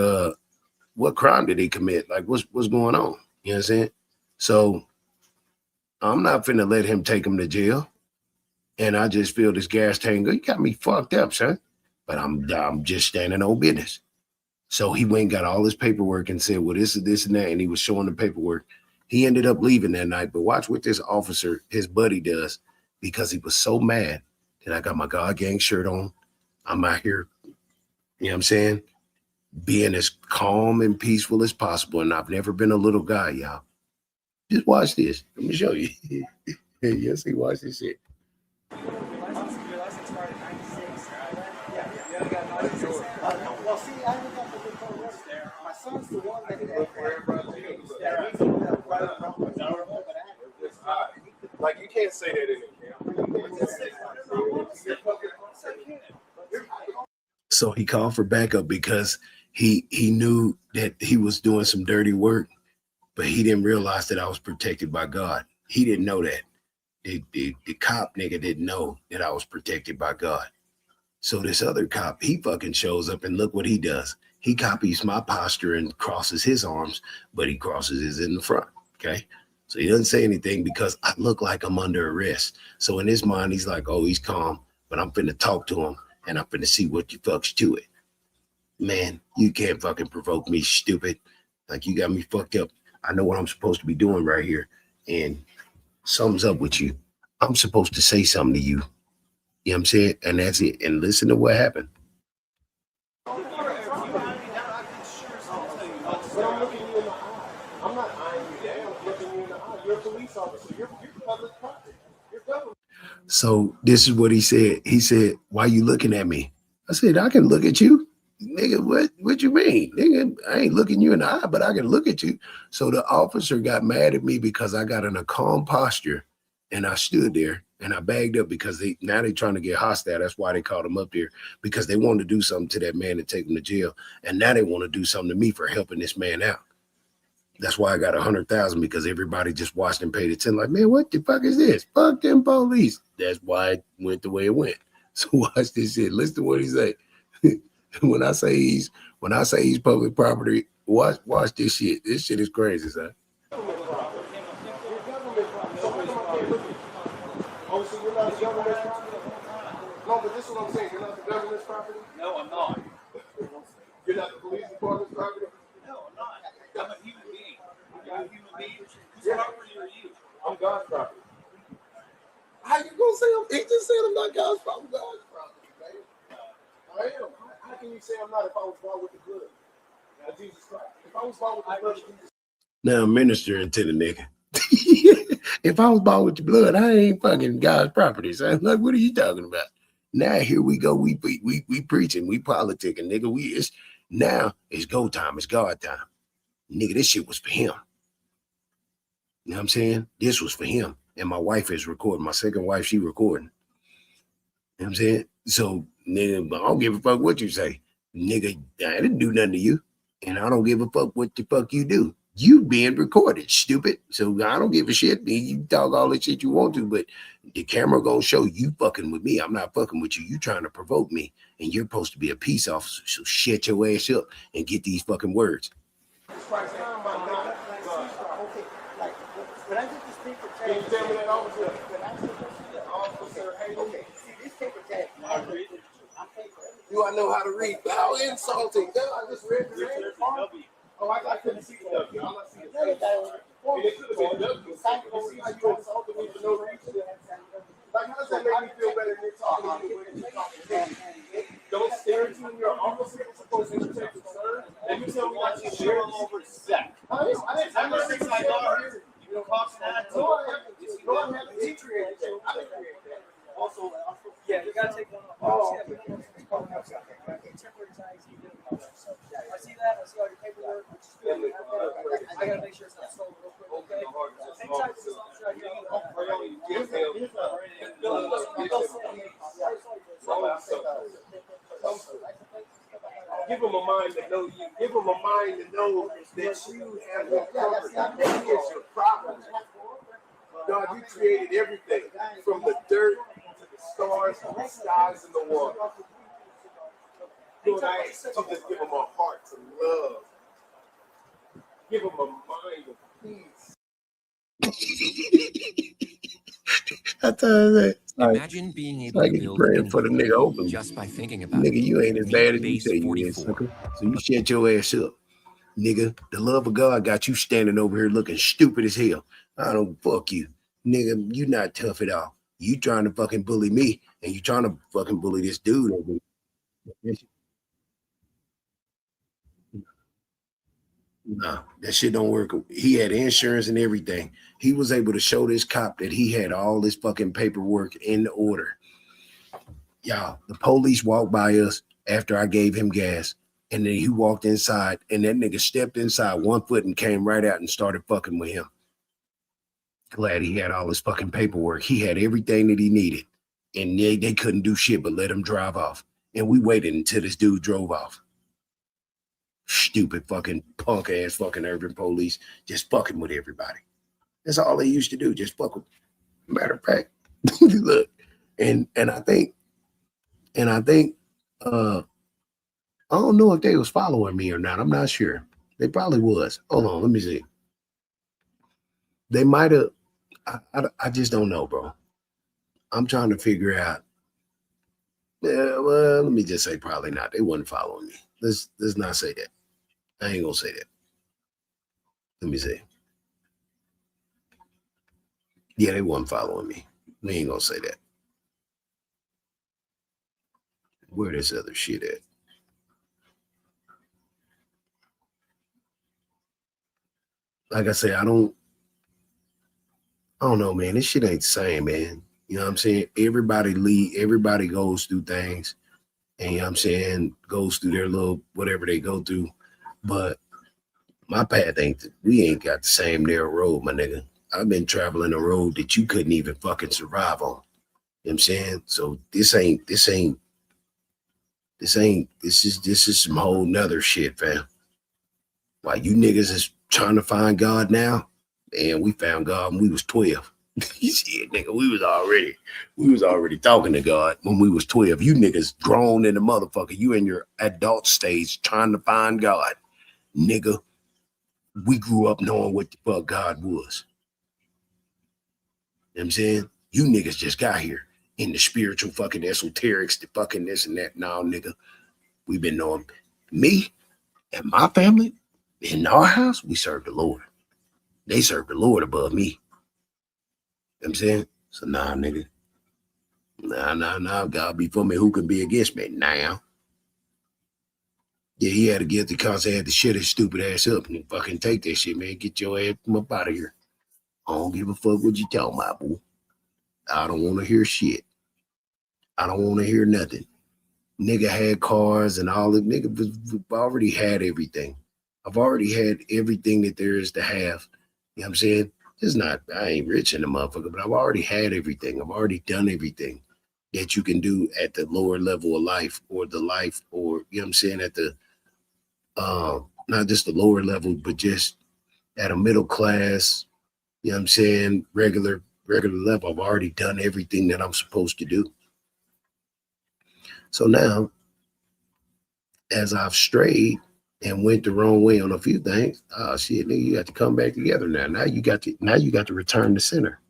what crime did he commit? Like, what's going on? You know what I'm saying? So I'm not finna let him take him to jail. And I just filled his gas tank. You got me fucked up, son. But I'm just standing on business. So he went and got all his paperwork and said, well, this is this and that. And he was showing the paperwork. He ended up leaving that night. But watch what this officer, his buddy, does, because he was so mad that I got my God Gang shirt on. I'm out here, you know what I'm saying, being as calm and peaceful as possible. And I've never been a little guy, y'all. Just watch this. Let me show you. Yes, he watch this shit. Well, see, I haven't got the report there. My son's the one that Like, you can't say that in the So he called for backup because he knew that he was doing some dirty work, but he didn't realize that I was protected by God. He didn't know that. The cop nigga didn't know that I was protected by God. So this other cop, he fucking shows up and look what he does. He copies my posture and crosses his arms, but he crosses his in the front, okay? So he doesn't say anything because I look like I'm under arrest. So in his mind, he's like, oh, he's calm, but I'm finna talk to him and I'm finna see what you fucks to it. Man, you can't fucking provoke me, stupid. Like, you got me fucked up. I know what I'm supposed to be doing right here. And something's up with you. I'm supposed to say something to you. You know what I'm saying? And that's it. And listen to what happened. But I'm looking you in the eye. I'm not eyeing you down. I'm looking you in the eye. You're a police officer. You're public property. You're government. So this is what he said. He said, why you looking at me? I said, I can look at you. Nigga, what you mean? Nigga, I ain't looking you in the eye, but I can look at you. So the officer got mad at me because I got in a calm posture and I stood there and I bagged up because they trying to get hostile. That's why they called him up there, because they wanted to do something to that man and take him to jail. And now they want to do something to me for helping this man out. That's why I got 100,000, because everybody just watched and paid attention. Like, man, what the fuck is this? Fuck them police. That's why it went the way it went. So watch this shit. Listen to what he say. When I say he's public property, watch this shit. This shit is crazy, son. Oh, so you're not the government's property? No, but this is what I'm saying. You're not the government's property? No, I'm not. You're not the police department's property? No, I'm not. I'm a human being. I'm a human being. Whose property are you? I'm God's property. How you gonna say he just said I'm not God's property? I'm God's property, man. I am. How can you say I'm not if I was born with the blood of Jesus Christ? If I was born with the blood of Jesus. Now I'm ministering to the nigga. If I was born with the blood, I ain't fucking God's property. So like, what are you talking about? Now here we go. We preaching, we politicking, nigga. Now it's go time. It's God time. Nigga, this shit was for him. You know what I'm saying? This was for him. And my wife is recording. My second wife, she recording. You know what I'm saying? So, nigga, I don't give a fuck what you say. Nigga, I didn't do nothing to you. And I don't give a fuck what the fuck you do. You being recorded, stupid. So I don't give a shit. You talk all the shit you want to, but the camera gonna show you fucking with me. I'm not fucking with you. You trying to provoke me. And you're supposed to be a peace officer. So shut your ass up and get these fucking words. Christ, I'm my God. Okay, like, when I get this paper tag, Can you tell me that, officer? Officer, hey, okay, see this paper tag, I'm paying for it. Do I know how to read? How insulting. I just read the name. Oh, I couldn't see the W. I'm not seeing the W. And it could have been W. You see how you insulted me for no reason? Like, how does that make me feel better than you're talking to me when you're talking to me? Don't stare at you in your office. You're supposed to protect and serve. And you tell me not gotta take one off. Oh, okay. Temporary ties, you did all that stuff. I see that. I see all your paperwork, which is good. I gotta make sure it's not stolen real quick. Okay. Hang tight to this officer out Give them a mind to know you. Give them a mind to know that you have your covered. That is your problem. God, you created everything from the dirt to the stars, to the skies, and the water. Lord, I ask you to just give them a heart to love. Give them a mind of peace. I thought that. Imagine being able Like to you build praying for the nigga open. just by thinking about it. Nigga, you ain't as Meet bad as you Base say you is, 44. sucker. So you shut your ass up. Nigga, the love of God got you standing over here looking stupid as hell. I don't fuck you. Nigga, you not tough at all. You trying to fucking bully me, and you trying to fucking bully this dude over here. Nah, that shit don't work. He had insurance and everything. He was able to show this cop that he had all this fucking paperwork in order. Y'all, the police walked by us after I gave him gas, and then he walked inside, and that nigga stepped inside 1 foot and came right out and started fucking with him. Glad he had all his fucking paperwork. He had everything that he needed, and they couldn't do shit but let him drive off. And we waited until this dude drove off. Stupid fucking punk ass fucking urban police just fucking with everybody. That's all they used to do, just fuck with. Matter of fact, look, and I think I don't know if they was following me or not. I'm not sure. They probably was. Hold on, let me see. They might have. I just don't know, bro. I'm trying to figure out. Well, let me just say probably not. They wasn't following me. Let's not say that. I ain't gonna say that. Let me see. Yeah, they wasn't following me. We ain't gonna say that. Where this other shit at? Like I say, I don't know, man. This shit ain't the same, man. You know what I'm saying? Everybody goes through things, and you know what I'm saying, goes through their little whatever they go through. But my path we ain't got the same narrow road, my nigga. I've been traveling a road that you couldn't even fucking survive on. You know what I'm saying? So this is some whole nother shit, fam. While you niggas is trying to find God now, and we found God when we was 12. Shit, nigga, we was already talking to God when we was 12. You niggas grown in the motherfucker. You in your adult stage trying to find God. Nigga, we grew up knowing what the fuck God was. You know what I'm saying? You niggas just got here in the spiritual fucking esoterics, the fucking this and that. No, nigga, we've been knowing. Me and my family in our house, we serve the Lord. They serve the Lord above me. You know what I'm saying? So nah, nigga. Nah. God be for me. Who can be against me now? Yeah, he had to get the cause. Had to shut his stupid ass up and fucking take that shit, man. Get your ass from up out of here. I don't give a fuck what you talking about, boo. I don't want to hear shit. I don't want to hear nothing. Nigga had cars and all that. Nigga already had everything. I've already had everything that there is to have. You know what I'm saying? I ain't rich in the motherfucker, but I've already had everything. I've already done everything that you can do at the lower level of life, or you know what I'm saying, at the, not just the lower level, but just at a middle class, you know what I'm saying, regular level. I've already done everything that I'm supposed to do. So now, as I've strayed and went the wrong way on a few things, shit, nigga, you got to come back together now. Now you got to return to center.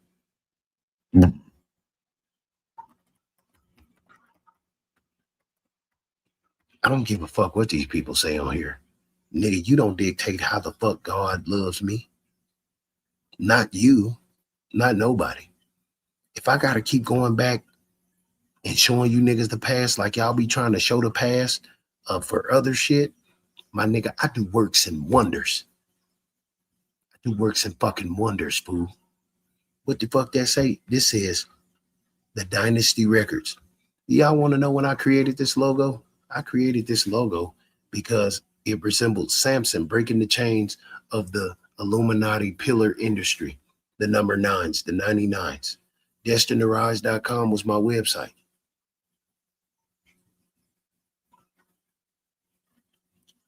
I don't give a fuck what these people say on here. Nigga, you don't dictate how the fuck God loves me. Not you, not nobody. If I gotta keep going back and showing you niggas the past like y'all be trying to show the past for other shit, my nigga, I do works and wonders. I do works and fucking wonders, fool. What the fuck that say? This is the Dynasty Records. Y'all want to know when I created this logo? I created this logo because it resembled Samson breaking the chains of the Illuminati pillar industry, the number 9s, the 99s. DestinedToRise.com was my website.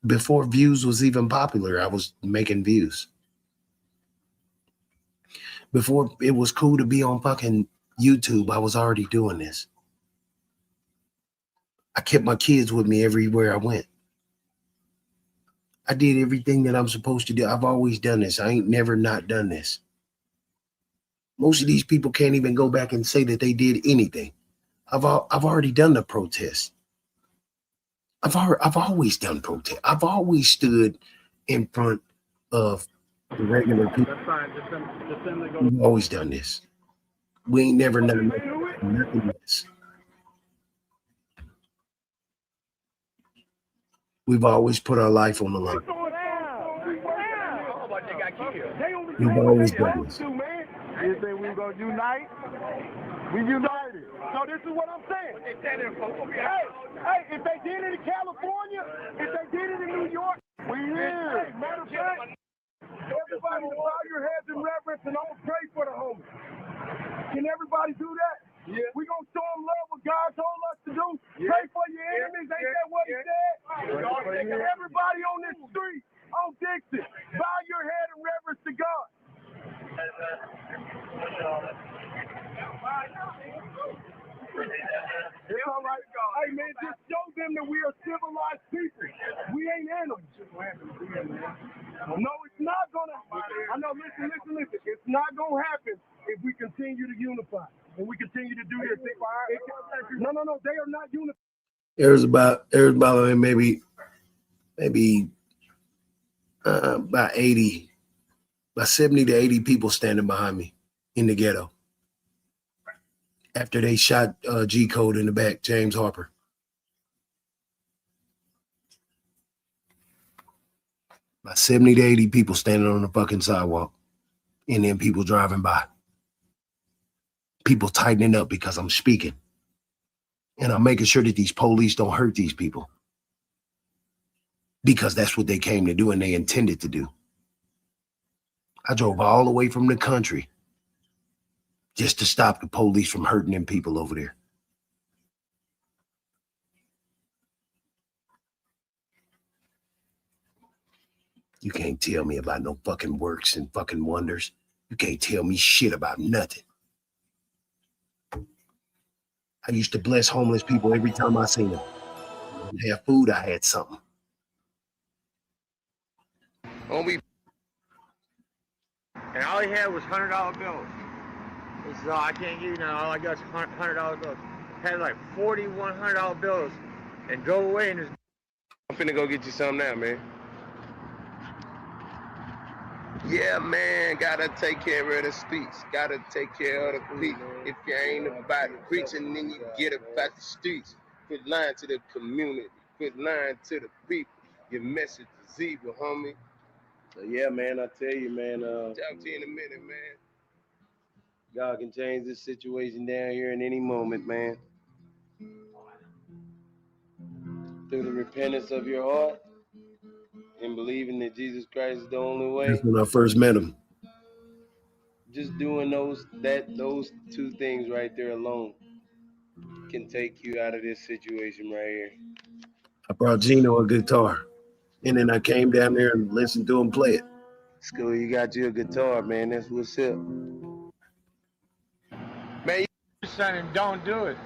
Before views was even popular, I was making views. Before it was cool to be on fucking YouTube, I was already doing this. I kept my kids with me everywhere I went. I did everything that I'm supposed to do. I've always done this. I ain't never not done this. Most of these people can't even go back and say that they did anything. I've already done the protest. I've always done protest. I've always stood in front of the regular people. We've always done this. We ain't never done nothing else. We've always put our life on the line. We've always done this. You think we gonna unite? We united. So this is what I'm saying. Hey, if they did it in California, if they did it in New York, we here. Hey, matter of fact, everybody bow your heads in reverence, and I'm gonna pray for the homies. Can everybody do that? Yeah. We gonna show them love what God told us to do. Yeah. Pray for your enemies. Ain't that what he said? Everybody on this street, on Dixon, bow your head in reverence to God. It's all right. Hey, man, just show them that we are civilized people. We ain't animals. No, it's not gonna. I know. Listen. It's not gonna happen if we continue to unify and we continue to do this. No. They are not unified. There's about maybe about 80. About 70 to 80 people standing behind me in the ghetto after they shot G Code in the back, James Harper. About 70 to 80 people standing on the fucking sidewalk, and then people driving by. People tightening up because I'm speaking. And I'm making sure that these police don't hurt these people. Because that's what they came to do and they intended to do. I drove all the way from the country just to stop the police from hurting them people over there. You can't tell me about no fucking works and fucking wonders. You can't tell me shit about nothing. I used to bless homeless people every time I seen them. I didn't have food, I had something. Homie. And all he had was $100 bills. He said, "Oh, I can't give you none. All I got is $100 bills." Had like 41 $100 bills and drove away in his. I'm finna go get you some now, man. Yeah, man, gotta take care of the streets. Gotta take care of the people. If you ain't about preaching, then you get about the streets. Quit lying to the community. Quit lying to the people. Your message is zebra, homie. So yeah, man, I tell you, man. Talk to you in a minute, man. God can change this situation down here in any moment, man. Through the repentance of your heart and believing that Jesus Christ is the only way. That's when I first met him. Just doing those two things right there alone can take you out of this situation right here. I brought Gino a guitar, and then I came down there and listened to him play it. School, you got you a guitar, man. That's what's up. Man, Son, and don't do it.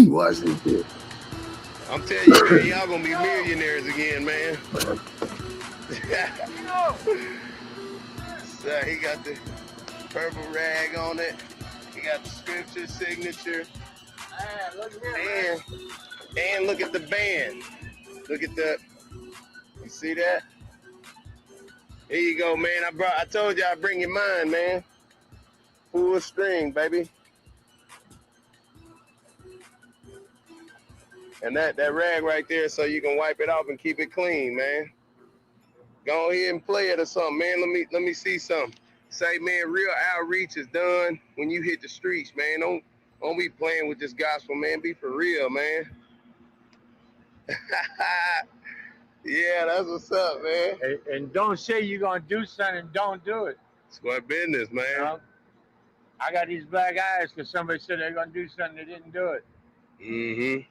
Watch this shit. I'm telling you, man, y'all gonna be millionaires again, man. So he got the purple rag on it. He got the scripture signature. And look at the band. Look at the. You see that? Here you go, man. I told you I'd bring you mine, man. Full string, baby. And that rag right there, so you can wipe it off and keep it clean, man. Go ahead and play it or something, man. Let me see something. Say, man, real outreach is done when you hit the streets, man. Don't be playing with this gospel, man. Be for real, man. Yeah, that's what's up, man. And don't say you're gonna do something and don't do it. Square business, man. You know? I got these black eyes because somebody said they're gonna do something, they didn't do it. Mm-hmm.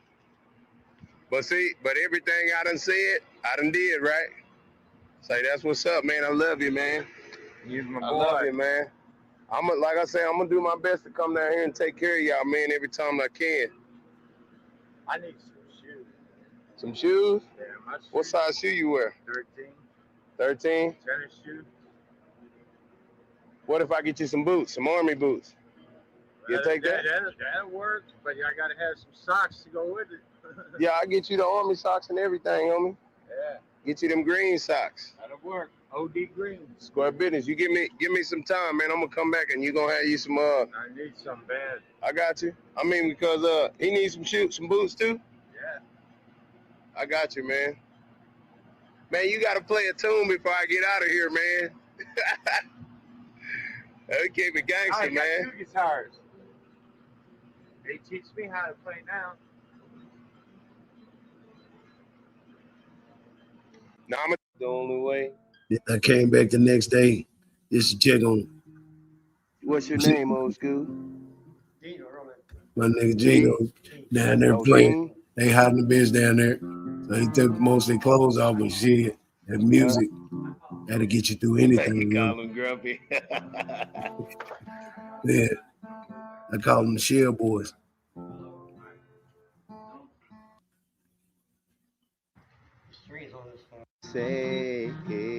But see, everything I done said, I done did, right? Say, that's what's up, man. I love you, man. You're my boy. I love you, man. Like I say, I'm gonna do my best to come down here and take care of y'all, man, every time I can. I need some shoes. Some shoes? Yeah, my shoes. What size shoe you wear? 13. 13? Tennis shoes. What if I get you some boots, some army boots? You take that? That'll work, but I gotta have some socks to go with it. Yeah, I get you the army socks and everything, homie. Yeah. Get you them green socks. That'll work. OD green. Square business. You give me some time, man. I'm gonna come back and you gonna have you some I need some bad. I got you. I mean, because he needs some shoes, some boots too. Yeah. I got you, man. Man, you gotta play a tune before I get out of here, man. That keep it gangster, man. I got 2 guitars. They teach me how to play now. Nah, I'm the only way. I came back the next day. This is check on. What's your name, old school? My nigga Gino down there playing. They hiding the bitch down there. So he took most of their clothes off and shit. That music had to get you through anything. You call him grumpy. Yeah. I call them the Shell Boys. Say, yeah.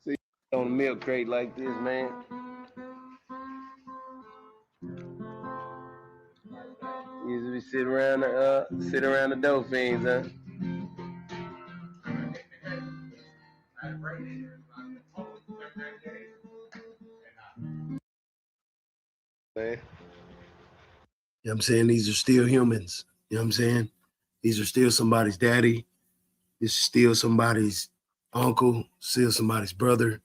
See, on a milk crate like this, man. Usually sit around the dolphins, huh? Man. You know what I'm saying? These are still humans. You know what I'm saying? These are still somebody's daddy. This is still somebody's uncle, still somebody's brother. You know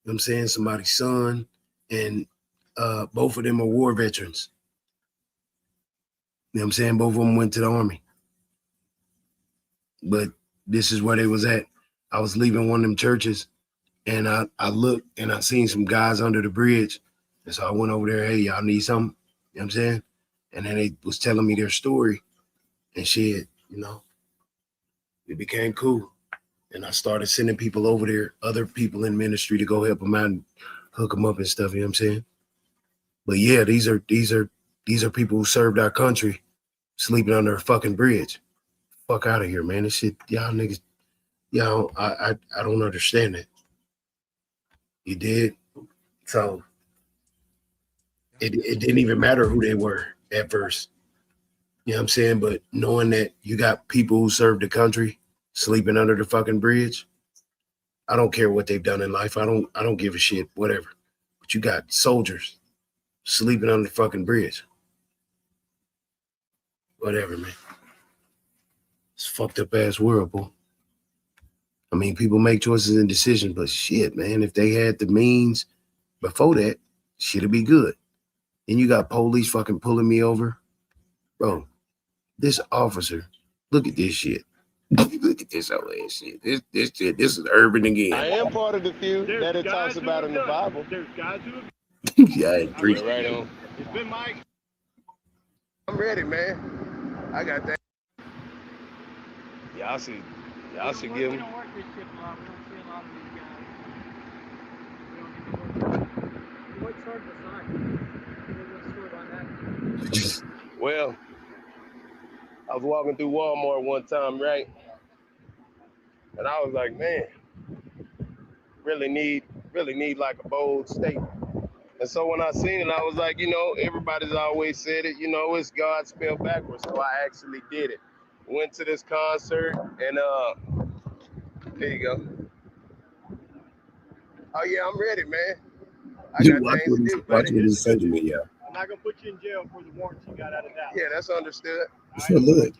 what I'm saying? Somebody's son. And both of them are war veterans. You know what I'm saying? Both of them went to the army. But this is where they was at. I was leaving one of them churches and I looked and I seen some guys under the bridge. And so I went over there, hey, y'all need something? You know what I'm saying? And then they was telling me their story and shit, you know. It became cool. And I started sending people over there, other people in ministry to go help them out and hook them up and stuff, you know what I'm saying? But yeah, these are people who served our country sleeping under a fucking bridge. Fuck out of here, man. This shit, y'all niggas, y'all, I don't understand it. You did? So it didn't even matter who they were at first. You know what I'm saying? But knowing that you got people who served the country sleeping under the fucking bridge, I don't care what they've done in life. I don't give a shit, whatever. But you got soldiers sleeping under the fucking bridge. Whatever, man. It's a fucked up ass world, boy. I mean, people make choices and decisions, but shit, man, if they had the means before that, shit'd be good. Then you got police fucking pulling me over. Bro, this officer, look at this shit. Look at this old ass shit. This shit, this is urban again. I am part of the few that it talks about in the Bible. There's guys who have Yeah, I agree. Right on. It's been Mike. I'm ready, man. I got that. Y'all should give We him. don't work this shit a lot. We don't see a lot of these guys. We don't need to work. What sort of sign? What's the word on that? Well, I was walking through Walmart one time, right? And I was like, man, really need like a bold statement. And so when I seen it, I was like, you know, everybody's always said it, you know, it's God spelled backwards. So I actually did it. Went to this concert and there you go. Oh yeah, I'm ready, man. I got things to do, buddy. Watch what he said to me, yeah. I'm not gonna put you in jail for the warrants you got out of that. Yeah, that's understood. So look.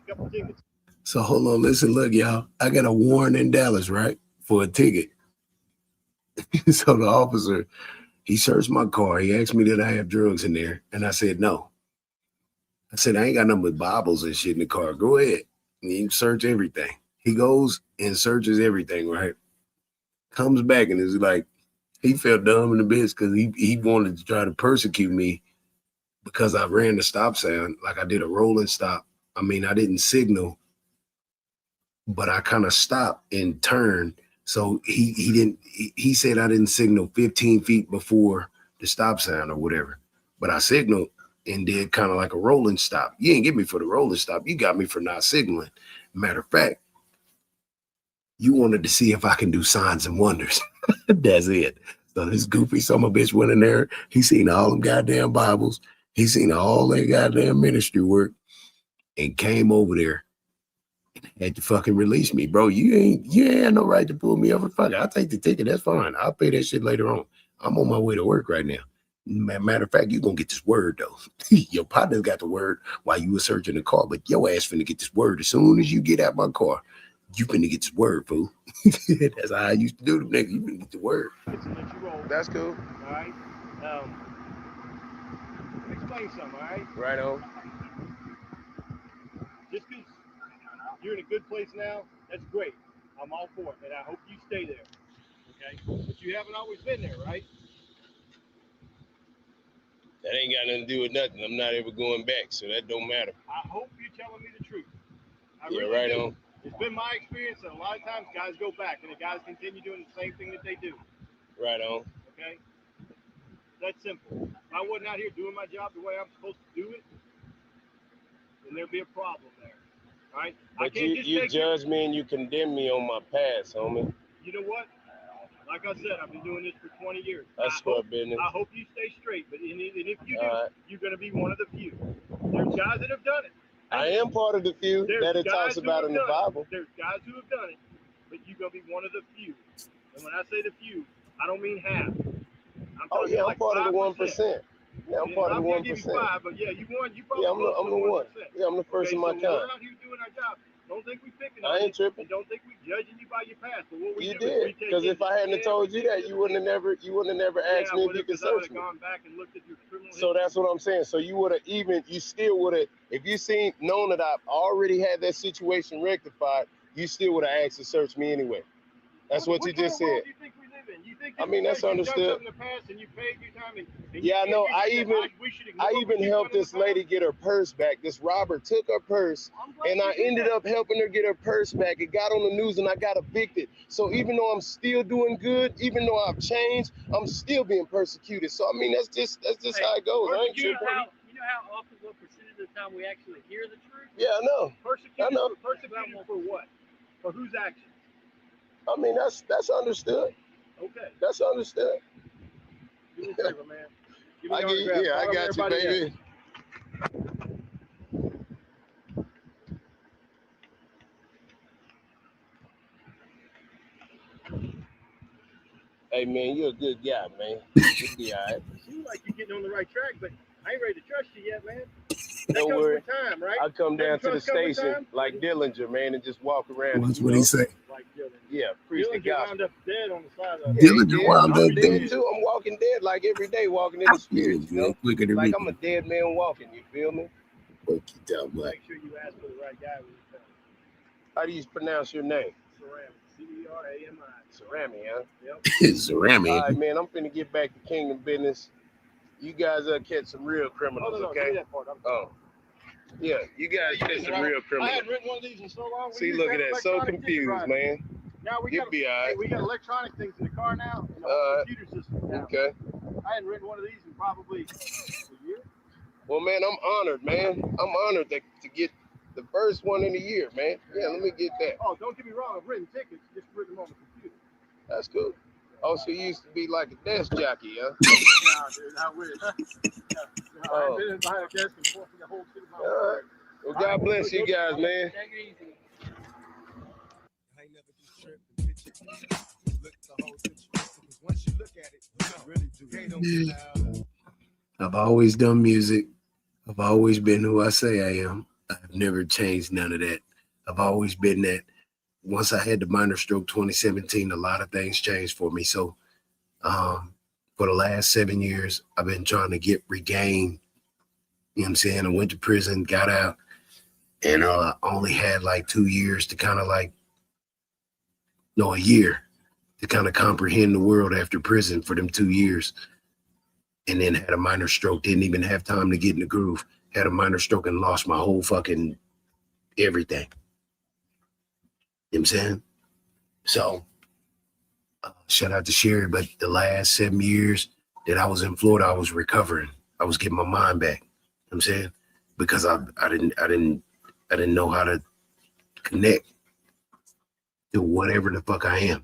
So hold on, listen, look, y'all. I got a warrant in Dallas, right? for a ticket. So the officer, he searched my car. He asked me, did I have drugs in there? And I said, no. I said, I ain't got nothing but Bibles and shit in the car. Go ahead. And he search everything. He goes and searches everything, right? Comes back and is like, he felt dumb in the bits because he wanted to try to persecute me because I ran the stop sign. Like I did a rolling stop. I mean, I didn't signal, but I kind of stopped and turned. So he said I didn't signal 15 feet before the stop sign or whatever, but I signaled and did kind of like a rolling stop. You didn't get me for the rolling stop. You got me for not signaling. Matter of fact, you wanted to see if I can do signs and wonders. That's it. So this goofy son of a bitch went in there. He seen all them goddamn Bibles. He seen all that goddamn ministry work and came over there and had to fucking release me. Bro, you ain't no right to pull me over. Fuck it. I'll take the ticket. That's fine. I'll pay that shit later on. I'm on my way to work right now. Matter of fact, you're going to get this word, though. Your partner's got the word while you were searching the car, but your ass finna get this word as soon as you get out my car. You finna get this word, fool. That's how I used to do them niggas. You finna get the word. That's cool. All right. Explain something, all right? Right on. Just because you're in a good place now, that's great. I'm all for it, and I hope you stay there. Okay? But you haven't always been there, right? That ain't got nothing to do with nothing. I'm not ever going back, so that don't matter. I hope you're telling me the truth. I Yeah, really right do. on. It's been my experience that a lot of times guys go back, and the guys continue doing the same thing that they do. Right on. Okay? That's simple. If I wasn't out here doing my job the way I'm supposed to do it, then there'd be a problem there. All right? But you judge me and you condemn me on my past, homie. You know what? Like I said, I've been doing this for 20 years. That's square business. I hope you stay straight, but and if you do, you're going to be one of the few. There's guys that have done it. I am part of the few that it talks about in the Bible. There's guys who have done it, but you're going to be one of the few. And when I say the few, I don't mean half. I'm part of the 1%. Yeah, I'm part of the 1%. But yeah, you won. You probably I'm the one. Yeah, I'm the first in my kind. We're out here doing our job. Don't think we picking on I ain't tripping. Don't think we judging you by your past. But what we you do did, because if I hadn't told you that, you wouldn't have never asked me if you could search me. Gone back and looked at your criminal so that's what I'm saying. So you would have still would have, if you known that I've already had that situation rectified, you still would have asked to search me anyway. That's what you just said. I mean, that's understood. Yeah, I know. I even helped this lady get her purse back. This robber took her purse, and I ended up helping her get her purse back. It got on the news, and I got evicted. So even though I'm still doing good, even though I've changed, I'm still being persecuted. So I mean, that's just how it goes. I ain't tripping. You know how often, what percentage of the time we actually hear the truth? Yeah, I know. Persecuted for what? For whose actions? I mean, that's understood. Okay. That's understood. Do me a favor, man. I got you, baby. Hey, man, you're a good guy, man. You'll be all right. You seem like you're getting on the right track, but I ain't ready to trust you yet, man. Don't worry. Time, right? I come down to the station like Dillinger, man, and just walk around. That's what he say. Like Dillinger. Yeah, preach the gospel. Wound up dead on the side of Dillinger wound up dead too. I'm walking dead like every day, walking in the spirit. You know, quicker than like I'm a dead man walking. You feel me? Make sure you ask for the right guy when you come. How do you pronounce your name? Cerami. C-E-R-A-M-I. Cerami, huh? Yep. Cerami. All right, man. I'm finna get back to kingdom business. You guys catch some real criminals, okay? Yeah, you guys catch some real criminals. I hadn't written one of these in so long. See, look at that. So confused, man. Now You'll be all right. We got electronic things in the car now. And computer system now. Okay. I hadn't written one of these in probably a year. Well, man, I'm honored, man. I'm honored to get the first one in a year, man. Yeah, let me get that. Oh, don't get me wrong. I've written tickets, just written them on the computer. That's cool. Oh, so you used to be like a desk jockey, huh? Nah, dude, I wish. I've been behind a desk and forcing the whole shit about all right. Well, God bless you guys, man. Take it easy. I ain't never just tripped the picture. Look at the whole situation, because once you look at it, you really do. They don't get loud. I've always done music. I've always been who I say I am. I've never changed none of that. I've always been that once I had the minor stroke 2017, a lot of things changed for me. So for the last 7 years, I've been trying to regain, you know what I'm saying? I went to prison, got out, and only had like 2 years to kind of like, no, a year to kind of comprehend the world after prison for them 2 years. And then had a minor stroke, didn't even have time to get in the groove. Had a minor stroke and lost my whole fucking everything. You know what I'm saying? So shout out to Sherry, but the last 7 years that I was in Florida, I was recovering. I was getting my mind back. You know what I'm saying? Because I didn't know how to connect to whatever the fuck I am.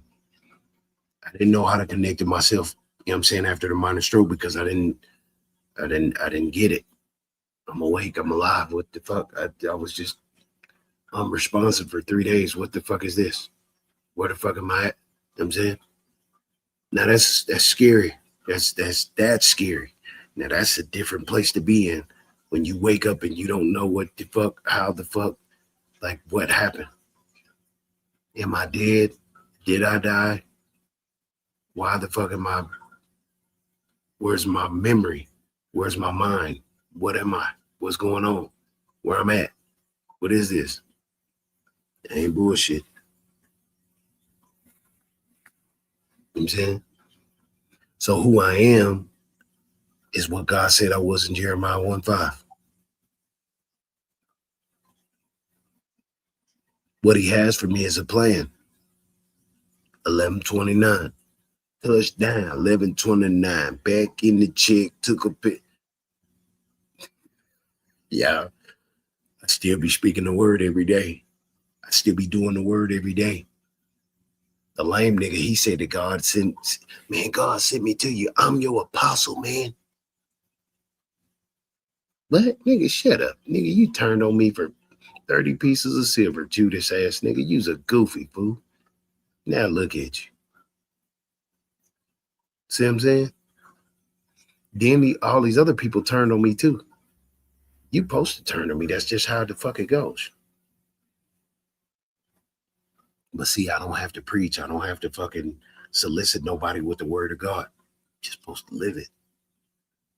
I didn't know how to connect to myself, you know what I'm saying, after the minor stroke, because I didn't get it. I'm awake, I'm alive. What the fuck? I was just unresponsive for 3 days. What the fuck is this? Where the fuck am I at? You know what I'm saying? Now that's scary. That's scary. Now that's a different place to be in when you wake up and you don't know what the fuck, how the fuck, like what happened. Am I dead? Did I die? Why the fuck am I? Where's my memory? Where's my mind? What am I? What's going on? Where I'm at? What is this? It ain't bullshit. You know what I'm saying? So who I am is what God said I was in Jeremiah 1:5. What he has for me is a plan. 11:29. Touchdown, 11:29. Back in the check, took a pic. Yeah, I still be speaking the word every day. I still be doing the word every day. The lame nigga, he said that God sent me to you. I'm your apostle, man. What? Nigga, shut up. Nigga, you turned on me for 30 pieces of silver, Judas ass nigga. You's a goofy fool. Now look at you. See what I'm saying? Then all these other people turned on me too. You supposed to turn on me. That's just how the fuck it goes. But see, I don't have to preach. I don't have to fucking solicit nobody with the word of God. You're supposed to live it.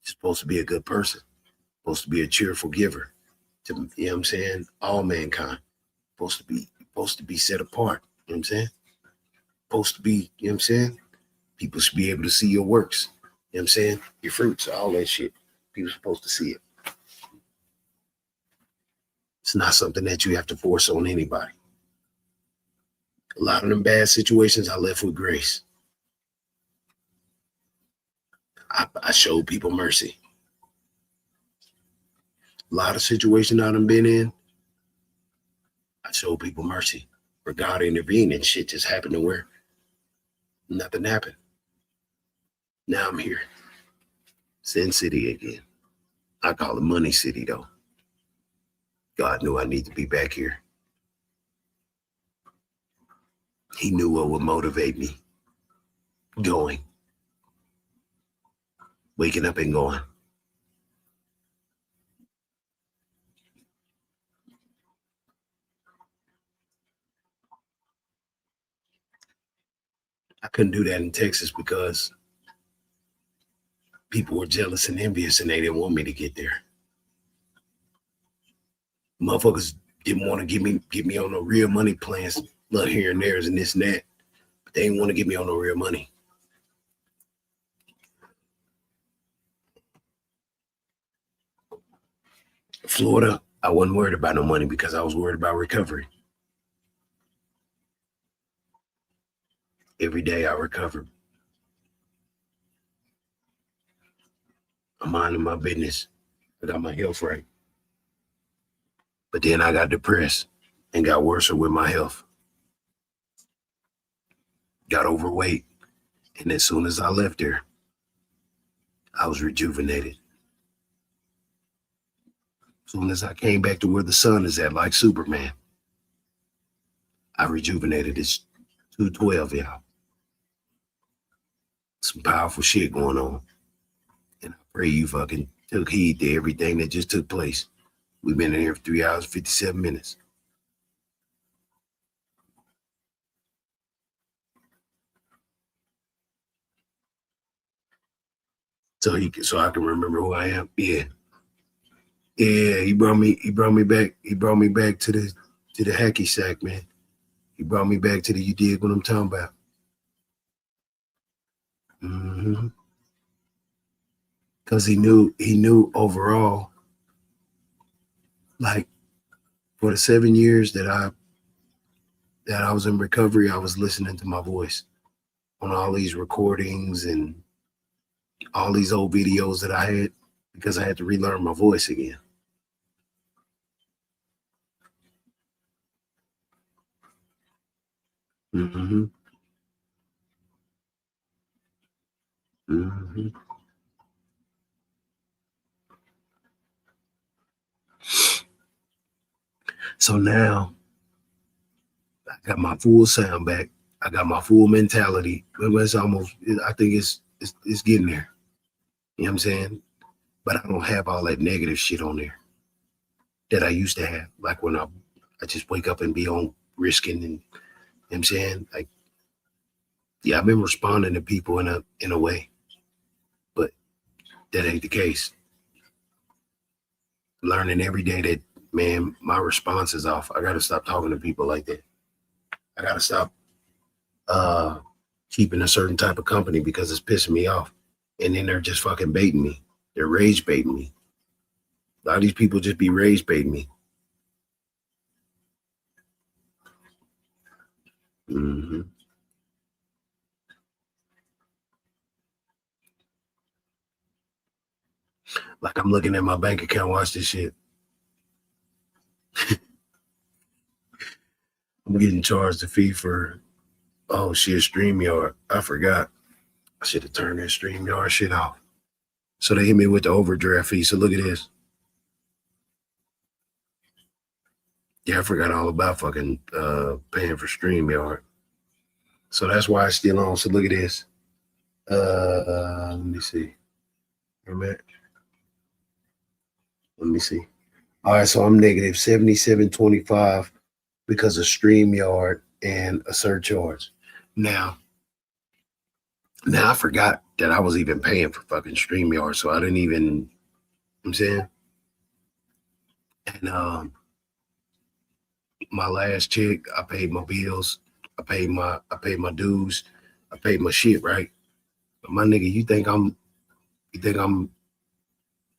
You're supposed to be a good person. You're supposed to be a cheerful giver. To, you know what I'm saying? All mankind. Supposed to be set apart. You know what I'm saying? Supposed to be, you know what I'm saying? People should be able to see your works. You know what I'm saying? Your fruits, all that shit. People are supposed to see it. It's not something that you have to force on anybody. A lot of them bad situations I left with grace. I showed people mercy. A lot of situations I done been in, I showed people mercy. Where God intervened and shit just happened to where nothing happened. Now I'm here. Sin City again. I call it Money City though. God knew I need to be back here. He knew what would motivate me. Going. Waking up and going. I couldn't do that in Texas because people were jealous and envious and they didn't want me to get there. Motherfuckers didn't want to get me on no real money plans, look here and there's and this and that. But they didn't want to get me on no real money. Florida, I wasn't worried about no money because I was worried about recovery. Every day I recovered. I'm minding my business. I got my health right. But then I got depressed and got worse with my health. Got overweight. And as soon as I left there, I was rejuvenated. As soon as I came back to where the sun is at, like Superman, I rejuvenated. It's 212, y'all. Some powerful shit going on. And I pray you fucking took heed to everything that just took place. We've been in here for 3 hours, 57 minutes. so I can remember who I am. Yeah. Yeah, he brought me back to the hacky sack, man. He brought me back to the, you dig what I'm talking about. Mm-hmm. Cause he knew overall, like for the 7 years that I was in recovery, I was listening to my voice on all these recordings and all these old videos that I had, because I had to relearn my voice again. Mm-hmm. Mm-hmm. So now I got my full sound back. I got my full mentality. It's almost, I think it's getting there. You know what I'm saying? But I don't have all that negative shit on there that I used to have. Like when I just wake up and be on risking, and you know what I'm saying? Like, yeah, I've been responding to people in a way, but that ain't the case. Learning every day that, man, my response is off. I gotta stop talking to people like that. I gotta stop keeping a certain type of company because it's pissing me off. And then they're just fucking baiting me. They're rage baiting me. A lot of these people just be rage baiting me. Mm-hmm. Like I'm looking at my bank account, watch this shit. I'm getting charged a fee for, oh shit, StreamYard. I forgot. I should have turned that StreamYard shit off. So they hit me with the overdraft fee. So look at this. Yeah, I forgot all about fucking paying for StreamYard. So that's why it's still on. So look at this. Let me see. Let me see. All right, so I'm negative 77.25 because of StreamYard and a surcharge. Now I forgot that I was even paying for fucking StreamYard, so I didn't even, you know what I'm saying? And my last check, I paid my bills, I paid my dues, I paid my shit, right? But my nigga, you think I'm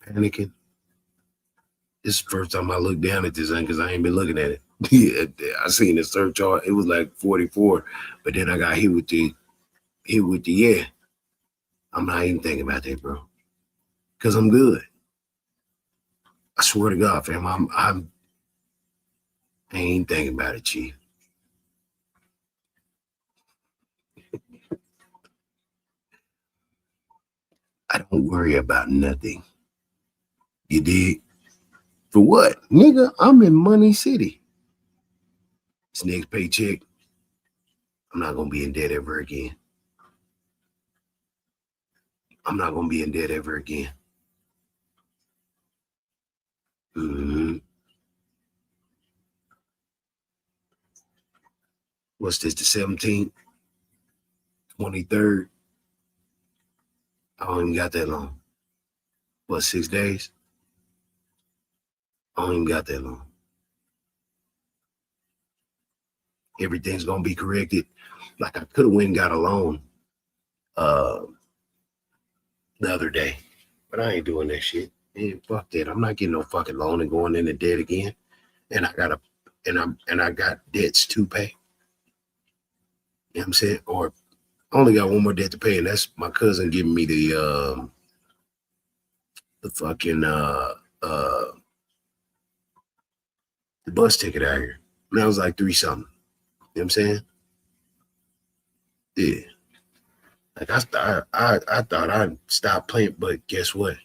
panicking? This is the first time I looked down at this thing because I ain't been looking at it. Yeah, I seen the surcharge. It was like 44, but then I got hit with the yeah. I'm not even thinking about that, bro, because I'm good. I swear to God, fam, I ain't thinking about it, Chief. I don't worry about nothing. You dig? For what? Nigga, I'm in Money City. This next paycheck, I'm not going to be in debt ever again. I'm not going to be in debt ever again. Mm-hmm. What's this, the 17th? 23rd? I don't even got that long. What, 6 days? I don't even got that long. Everything's going to be corrected. Like I could have went and got a loan the other day, but I ain't doing that shit. Man, fuck that. I'm not getting no fucking loan and going into debt again. And I got debts to pay. You know what I'm saying? Or I only got one more debt to pay, and that's my cousin giving me the fucking the bus ticket out here. And that was like 3 something. You know what I'm saying? Yeah. Like I thought I'd stop playing, but guess what?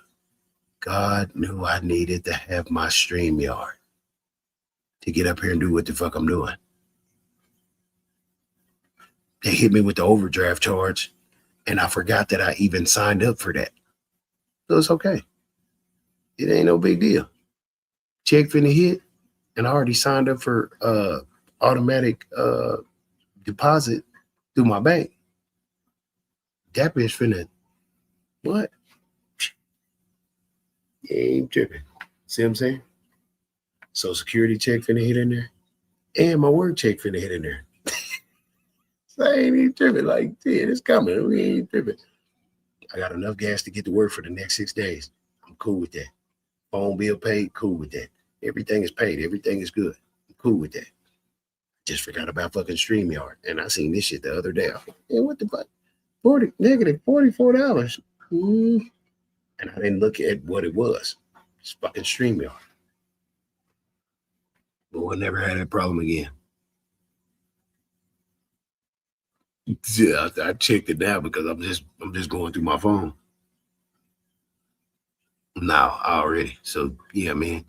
God knew I needed to have my StreamYard to get up here and do what the fuck I'm doing. They hit me with the overdraft charge, and I forgot that I even signed up for that. So it's okay. It ain't no big deal. Check finna hit, and I already signed up for automatic deposit through my bank. That bitch finna, what? You ain't tripping. See what I'm saying? Social Security check finna hit in there. And my work check finna hit in there. So I ain't even tripping. Like, yeah, it's coming. We ain't tripping. I got enough gas to get to work for the next 6 days. I'm cool with that. Phone bill paid, cool with that. Everything is paid. Everything is good. I'm cool with that. Just forgot about fucking StreamYard. And I seen this shit the other day. I was like, yeah, what the fuck? Negative $44. And I didn't look at what it was. It's fucking StreamYard. But we'll never have that problem again. Yeah, I checked it now because I'm just going through my phone. Now already. So yeah, man.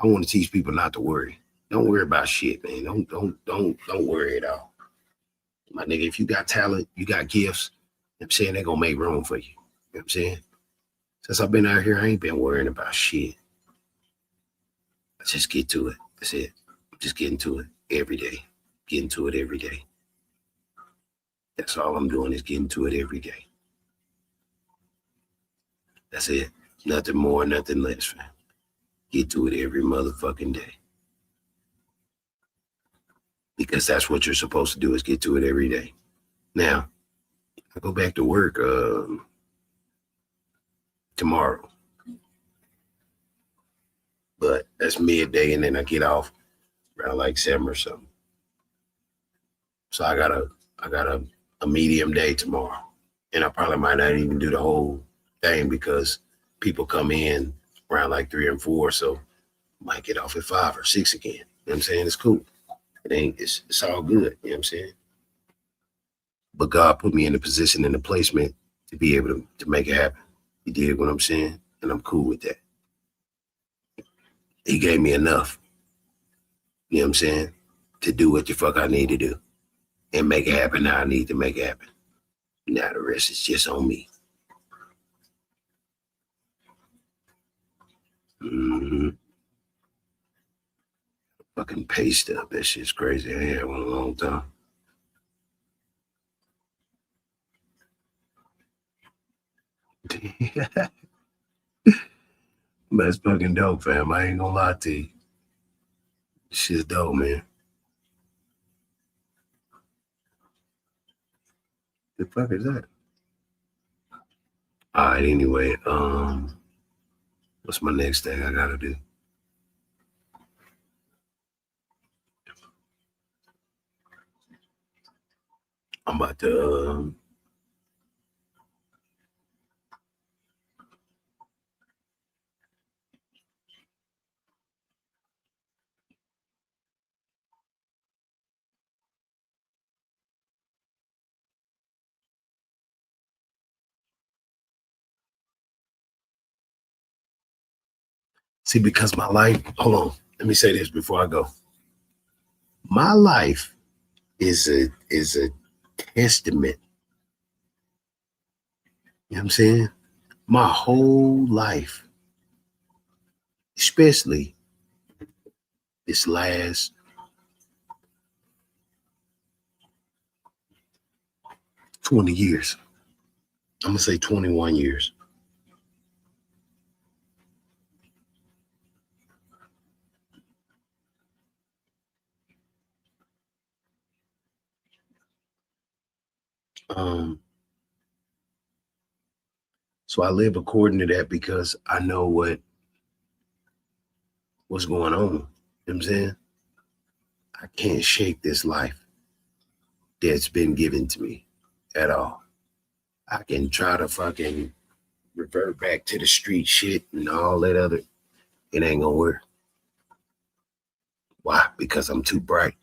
I want to teach people not to worry. Don't worry about shit, man. Don't worry at all. My nigga, if you got talent, you got gifts, I'm saying they're gonna make room for you. You know what I'm saying? Since I've been out here, I ain't been worrying about shit. I just get to it. That's it. Just getting to it every day. Getting to it every day. That's all I'm doing is getting to it every day. That's it. Nothing more, nothing less, man. Get to it every motherfucking day. Because that's what you're supposed to do is get to it every day. Now, I go back to work tomorrow. But that's midday and then I get off around like 7 or something. So I got a medium day tomorrow. And I probably might not even do the whole thing because people come in around like 3 and 4. So I might get off at 5 or 6 again. You know what I'm saying? It's cool. It's all good. You know what I'm saying? But God put me in the position and the placement to be able to make it happen. He did what I'm saying, and I'm cool with that. He gave me enough, you know what I'm saying, to do what the fuck I need to do and make it happen how I need to make it happen. Now the rest is just on me. Mm-hmm. Fucking pay stub. That shit's crazy. I ain't had one in a long time. That's fucking dope, fam. I ain't gonna lie to you. Shit's dope, man. The fuck is that? All right, anyway, what's my next thing I gotta do? I'm about to see, because my life, hold on, let me say this before I go. My life is a testament. You know what I'm saying? My whole life, especially this last 20 years. I'm gonna say 21 years. So I live according to that because I know what's going on. You know what I'm saying? I can't shake this life that's been given to me at all. I can try to fucking revert back to the street shit and all that other. It ain't gonna work. Why? Because I'm too bright.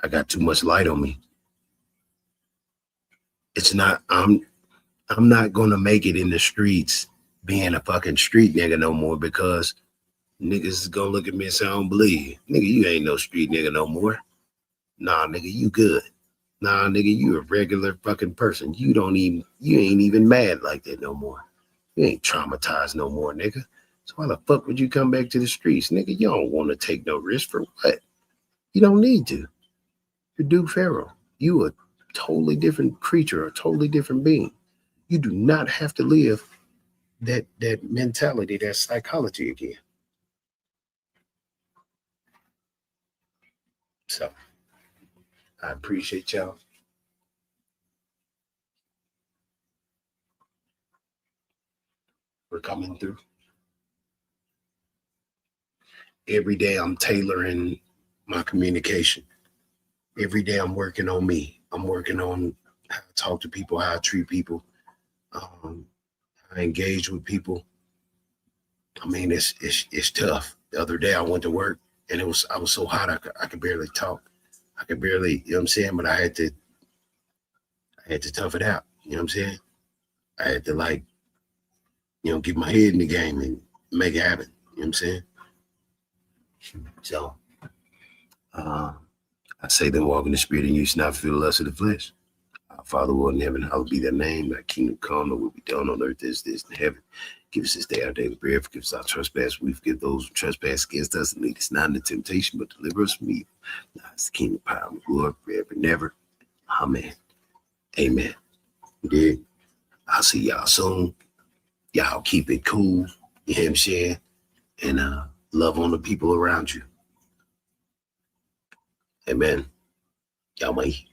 I got too much light on me. It's not, I'm not gonna make it in the streets being a fucking street nigga no more because niggas is gonna look at me and say, I don't believe you. Nigga, you ain't no street nigga no more. Nah, nigga, you good. Nah, nigga, you a regular fucking person. You ain't even mad like that no more. You ain't traumatized no more, nigga. So why the fuck would you come back to the streets? Nigga, you don't want to take no risk for what? You don't need to. You're Duke Pharaoh. You a totally different creature, a totally different being. You do not have to live that mentality, that psychology again. So I appreciate y'all. For coming through. Every day I'm tailoring my communication. Every day I'm working on me. I'm working on how to talk to people, how I treat people, how I engage with people. I mean, it's tough. The other day I went to work and I was so hot I could barely talk. I could barely, you know what I'm saying? But I had to tough it out. You know what I'm saying? I had to get my head in the game and make it happen. You know what I'm saying? So I say then walk in the spirit and you should not feel the lust of the flesh. Our Father who art in heaven, hallowed be thy name, thy kingdom come, thy will be done on earth as it is in heaven. Give us this day our daily bread, forgive us our trespasses, we forgive those who trespass against us, and lead us not into temptation, but deliver us from evil. Now it's the kingdom, power, and glory forever and ever. Amen. Amen. You did. I'll see y'all soon. Y'all keep it cool, you know what I'm saying? And love on the people around you. Amen. Y'all may.